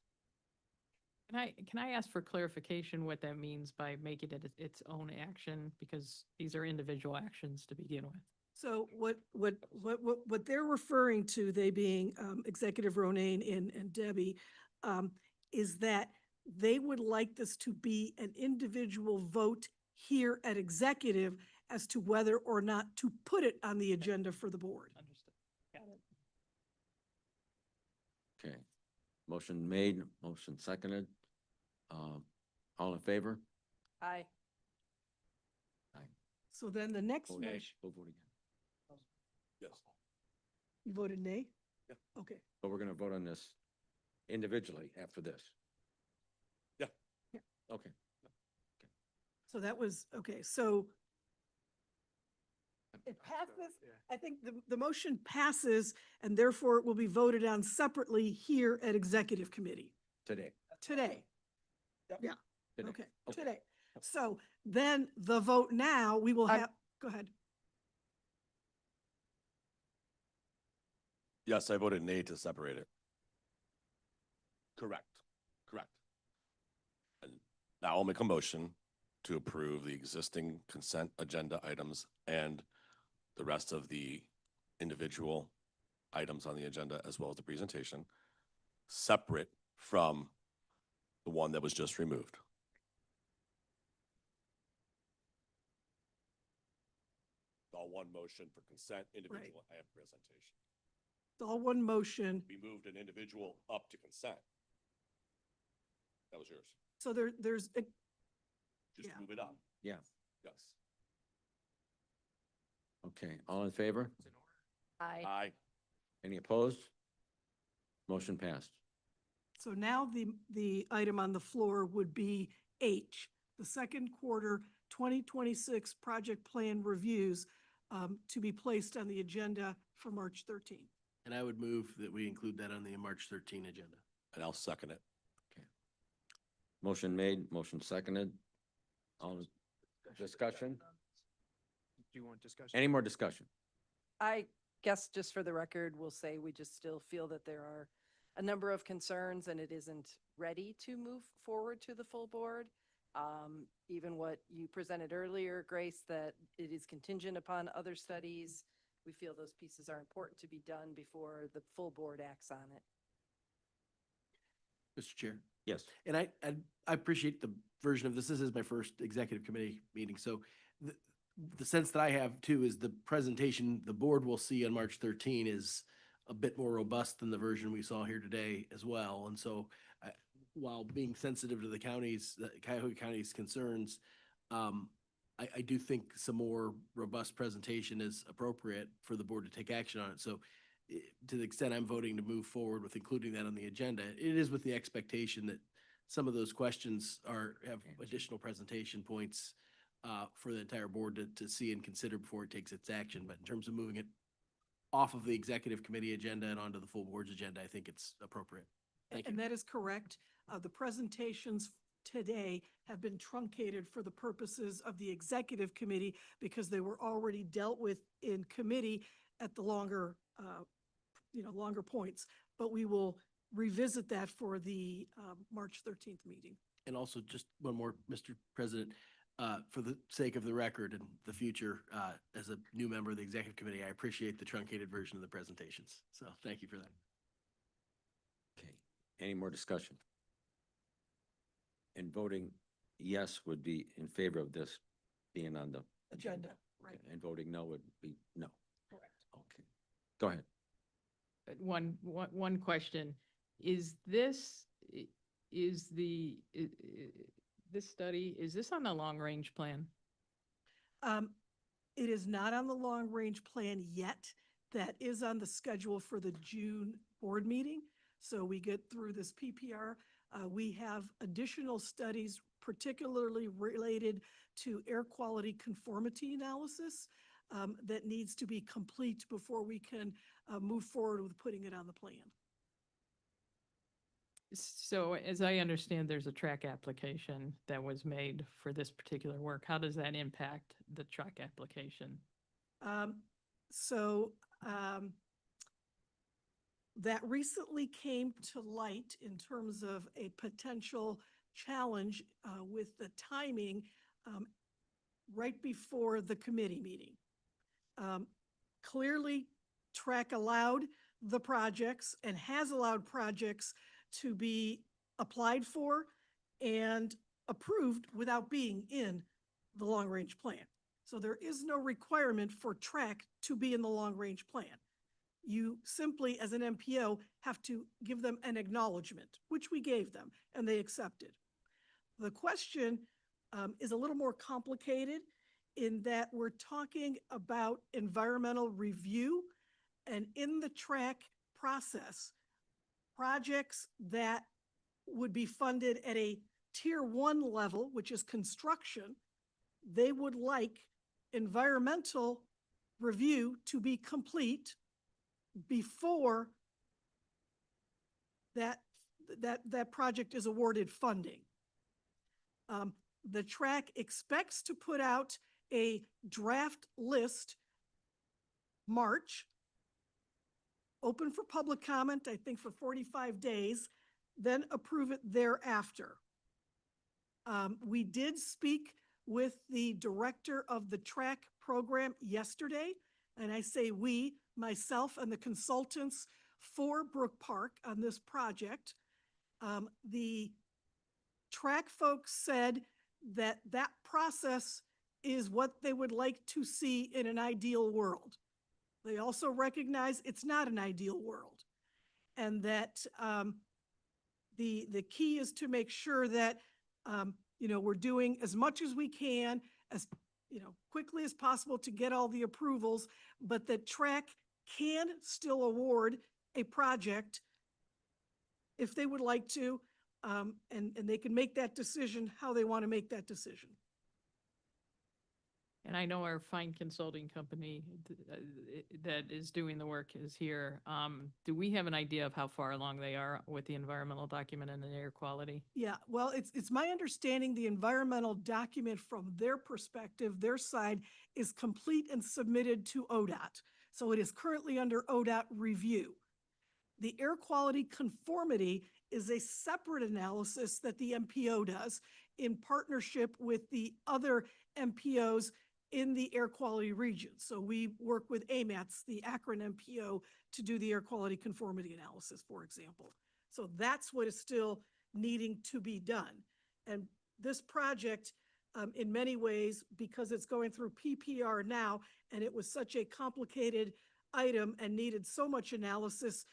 Can I ask for clarification what that means by making it its own action? Because these are individual actions to begin with. So what they're referring to, they being Executive Ronayne and Debbie, is that they would like this to be an individual vote here at executive as to whether or not to put it on the agenda for the board. Understood. Got it. Okay. Motion made, motion seconded. All in favor? Aye. So then the next Vote motion, aye. We'll vote again. Yes. you voted nay? Yeah. Okay. But we're gonna vote on this individually after this. Yeah. Yeah. Okay. So that was, okay, so it passes, I think the motion passes, and therefore it will be voted on separately here at executive committee Today. today. Yeah, Today. okay, today. So then the vote now, we will have, go ahead. Yes, I voted nay to separate it. Correct. And now I'll make a motion to approve the existing consent agenda items and the rest of the individual items on the agenda as well as the presentation, separate from the one that was just removed. All one motion for consent, individual, and presentation. It's all one motion. We moved an individual up to consent. That was yours. So there's, Just Yeah. move it up. Yeah. Yes. Okay, all in favor? Aye. Aye. Any opposed? Motion passed. so now the item on the floor would be H, the second quarter 2026 project plan reviews to be placed on the agenda for March 13th. And I would move that we include that on the March 13 agenda. And I'll second it. Motion made, motion seconded. All discussion? Do you want discussion? Any more discussion? I guess just for the record, we'll say we just still feel that there are a number of concerns and it isn't ready to move forward to the full board. Even what you presented earlier, Grace, that it is contingent upon other studies. We feel those pieces are important to be done before the full board acts on it. Mr. Chair. Yes. And I appreciate the version of this. This is my first executive committee meeting. So the sense that I have too is the presentation the board will see on March 13 is a bit more robust than the version we saw here today as well. And so while being sensitive to the Cuyahoga County's concerns, I do think some more robust presentation is appropriate for the board to take action on it. So to the extent I'm voting to move forward with including that on the agenda, it is with the expectation that some of those questions have additional presentation points for the entire board to see and consider before it takes its action. But in terms of moving it off of the executive committee agenda and onto the full board's agenda, I think it's appropriate. Thank you. And that is correct. The presentations today have been truncated for the purposes of the executive committee because they were already dealt with in committee at the longer points. But we will revisit that for the March 13th meeting. And also just one more, Mr. President, for the sake of the record and the future, as a new member of the executive committee, I appreciate the truncated version of the presentations. So thank you for that. Okay, any more discussion? And voting yes would be in favor of this being on the Agenda, agenda. right. Okay, and voting no would be no. Correct. Okay, go ahead. One question. Is this, is the, this study, is this on the long-range plan? It is not on the long-range plan yet. That is on the schedule for the June board meeting. So we get through this PPR. We have additional studies, particularly related to air quality conformity analysis that needs to be complete before we can move forward with putting it on the plan. So as I understand, there's a track application that was made for this particular work. How does that impact the track application? That recently came to light in terms of a potential challenge with the timing right before the committee meeting. clearly track allowed the projects and has allowed projects to be applied for and approved without being in the long-range plan. So there is no requirement for track to be in the long-range plan. You simply, as an MPO, have to give them an acknowledgement, which we gave them, and they accepted. The question is a little more complicated in that we're talking about environmental review, and in the track process, projects that would be funded at a tier 1 level, which is construction, they would like environmental review to be complete before that project is awarded funding. The track expects to put out a draft list March, open for public comment, I think for 45 days, then approve it thereafter. We did speak with the director of the track program yesterday, and I say we, myself and the consultants for Brook Park on this project. The track folks said that that process is what they would like to see in an ideal world. They also recognize it's not an ideal world, and that the key is to make sure that we're doing as much as we can, as quickly as possible to get all the approvals, but that track can still award a project if they would like to, and they can make that decision how they want to make that decision. And I know our fine consulting company that is doing the work is here. Do we have an idea of how far along they are with the environmental document and the air quality? Yeah, well, it's my understanding the environmental document from their perspective, their side, is complete and submitted to ODOT. So it is currently under ODOT review. The air quality conformity is a separate analysis that the MPO does in partnership with the other MPOs in the air quality region. So we work with AMATS, the Akron MPO, to do the air quality conformity analysis, for example. So that's what is still needing to be done. And this project, in many ways, because it's going through PPR now, and it was such a complicated item and needed so much analysis,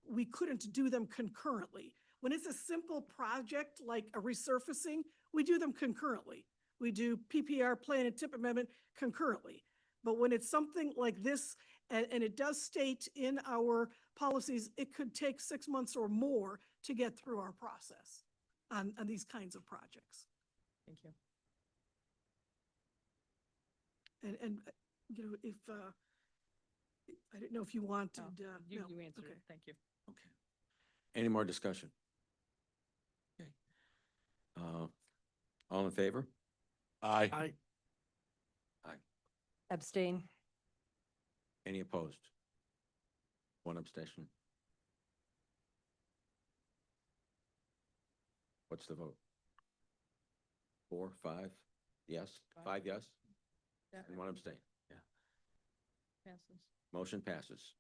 we couldn't do them concurrently. When it's a simple project like a resurfacing, we do them concurrently. We do PPR, plan and tip amendment concurrently. But when it's something like this, and it does state in our policies, it could take 6 months or more to get through our process on these kinds of projects. Thank you. And if, I didn't know if you wanted. You no. answered Okay. it. Thank you. Okay. Any more discussion? Okay. All in favor? Aye. Abstain. Any opposed? One abstention. What's the vote? 4, 5, yes, 5 yes, and 1 abstain. Yeah. Passes. Motion passes.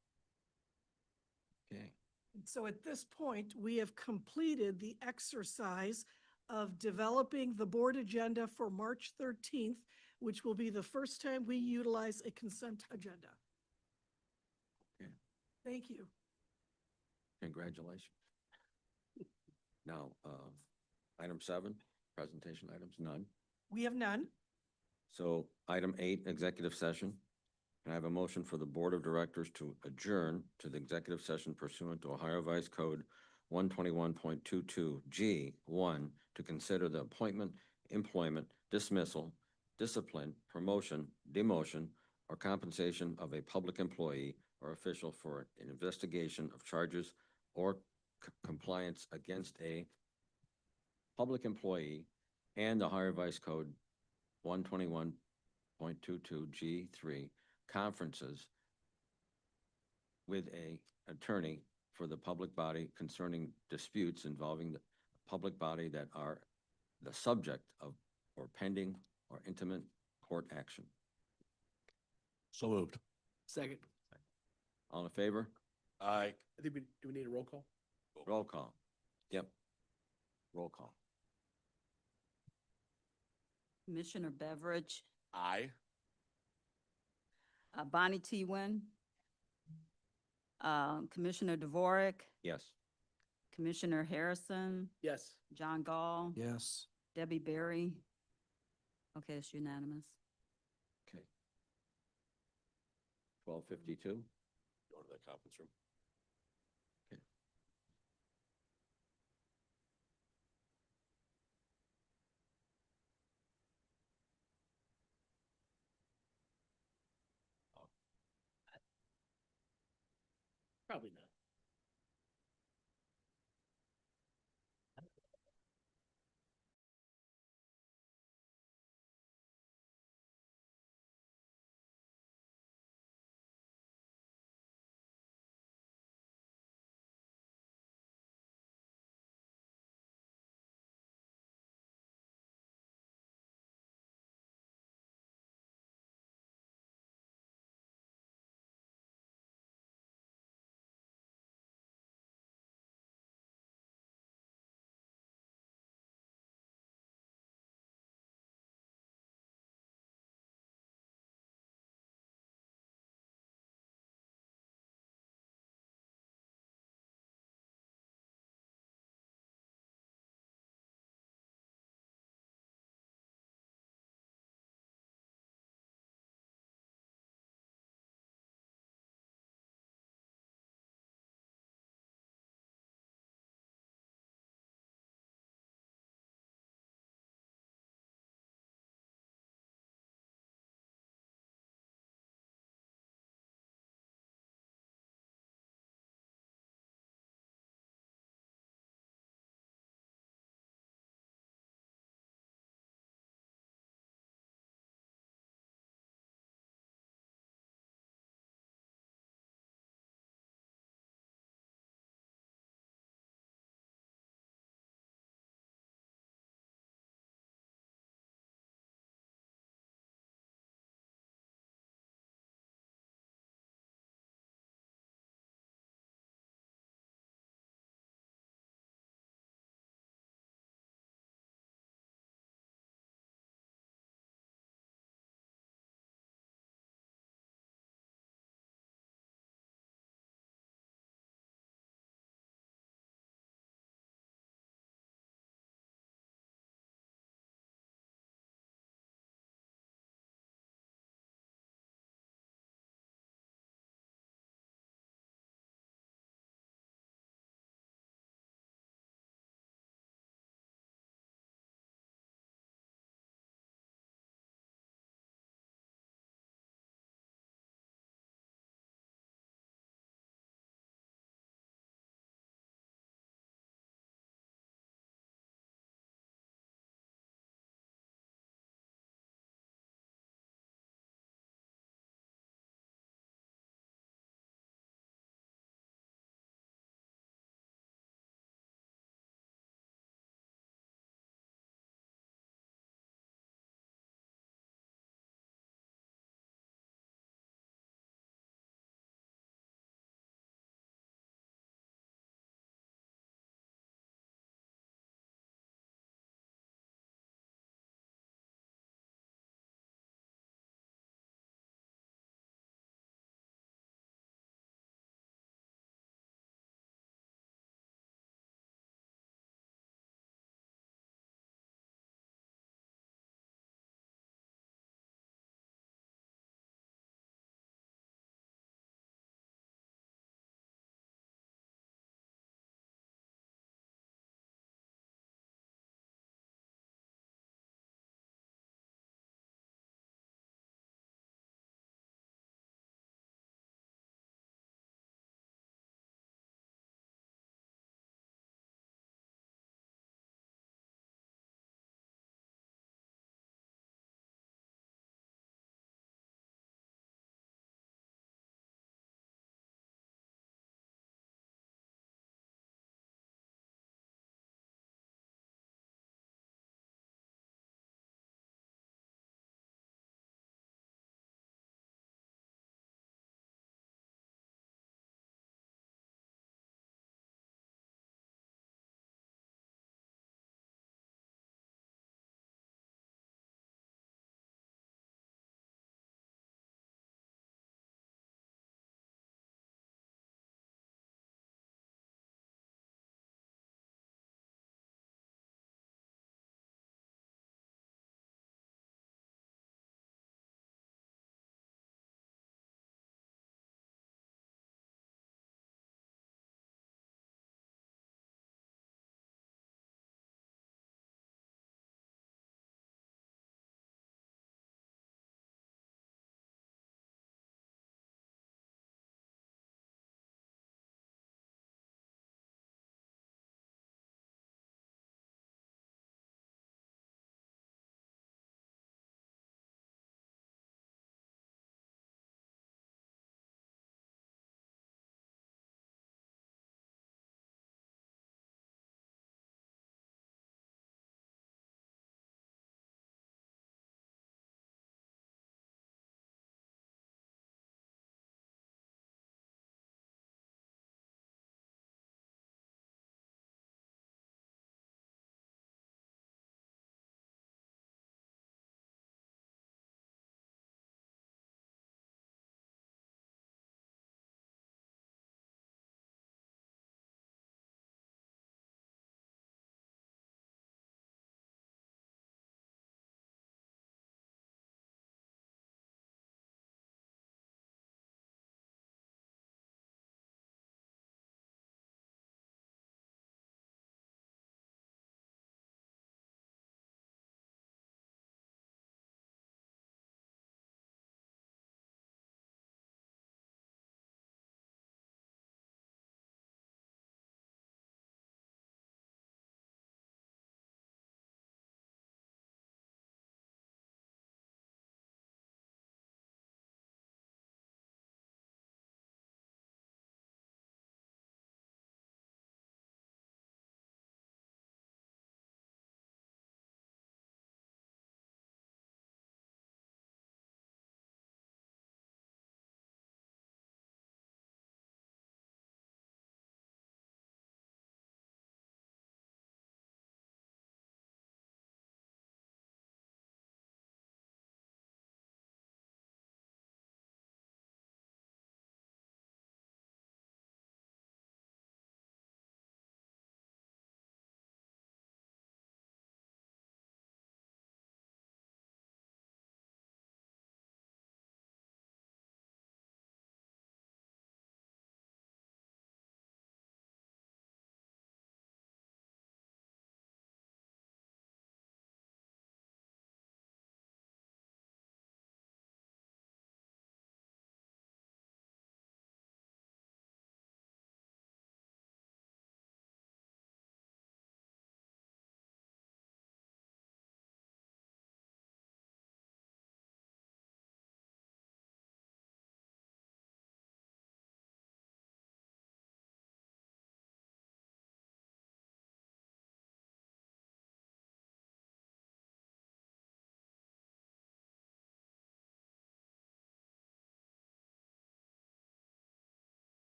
Okay. And so at this point, we have completed the exercise of developing the board agenda for March 13th, which will be the first time we utilize a consent agenda. Okay. Thank you. Congratulations. Now, item 7, presentation items, none. We have none. So item 8, executive session. Can I have a motion for the Board of Directors to adjourn to the executive session pursuant to Ohio Vice Code 121.22G1 to consider the appointment, employment, dismissal, discipline, promotion, demotion, or compensation of a public employee or official for an investigation of charges or compliance against a public employee and the Ohio Vice Code 121.22G3 conferences with a attorney for the public body concerning disputes involving the public body that are the subject of or pending or intimate court action. So moved. Second. All in favor? Aye. I think do we need a roll call? Roll call. Yep. Roll call. Commissioner Beveridge, Aye. Bonnie T. Win, Commissioner Dvorak, Yes. Commissioner Harrison, Yes. John Gall, Yes. Debbie Berry. Okay, it's unanimous. Okay. 12:52. Go to the conference room. Probably not.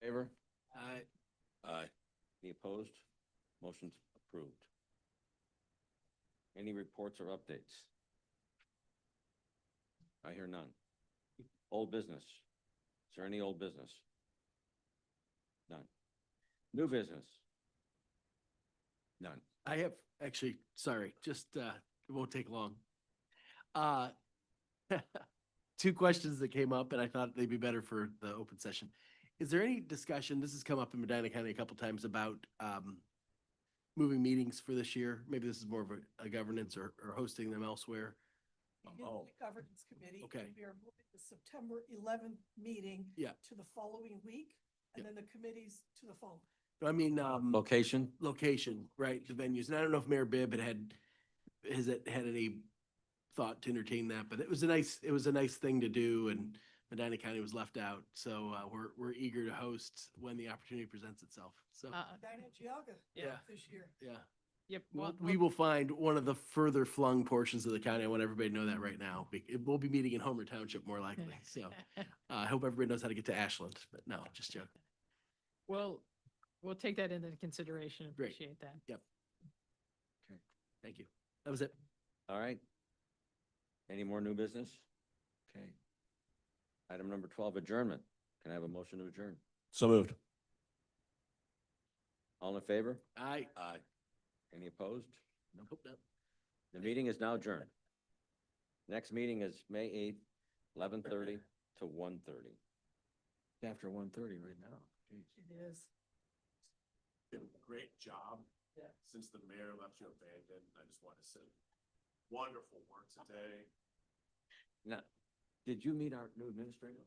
Favor? Aye. Any opposed? Motion's approved. Any reports or updates? I hear none. Old business. Is there any old business? None. New business? None. I have, actually, sorry, just, it won't take long. Two questions that came up and I thought they'd be better for the open session. Is there any discussion, this has come up in Medina County a couple times about, moving meetings for this year? Maybe this is more of a governance or hosting them elsewhere. In Oh, the governance committee. Okay. We are moving the September 11th meeting. Yeah. To the following week, and then the committees to the following. I mean, Location? location, right, the venues. And I don't know if Mayor Bibb has it had any thought to entertain that, but it was a nice thing to do and Medina County was left out. So, we're eager to host when the opportunity presents itself. So, Medina Geauga. Yeah. This year. yeah. Yep. We will find one of the further flung portions of the county. I want everybody to know that right now. We'll be meeting in Homer Township more likely. So, I hope everybody knows how to get to Ashland, but no, just joking. Well, we'll take that into consideration. Great. Appreciate that. Yep. Okay. Thank you. That was it. All right. Any more new business? Okay. Item number 12, adjournment. Can I have a motion to adjourn? So moved. All in favor? Aye. Aye. Any opposed? Nope, nope. The meeting is now adjourned. Next meeting is May 8th, 11:30 to 1:30. It's after 1:30 right now. Jeez. It is. Great job. Yeah. Since the mayor left you abandoned, I just want to say, wonderful work today. Now, did you meet our new administrator?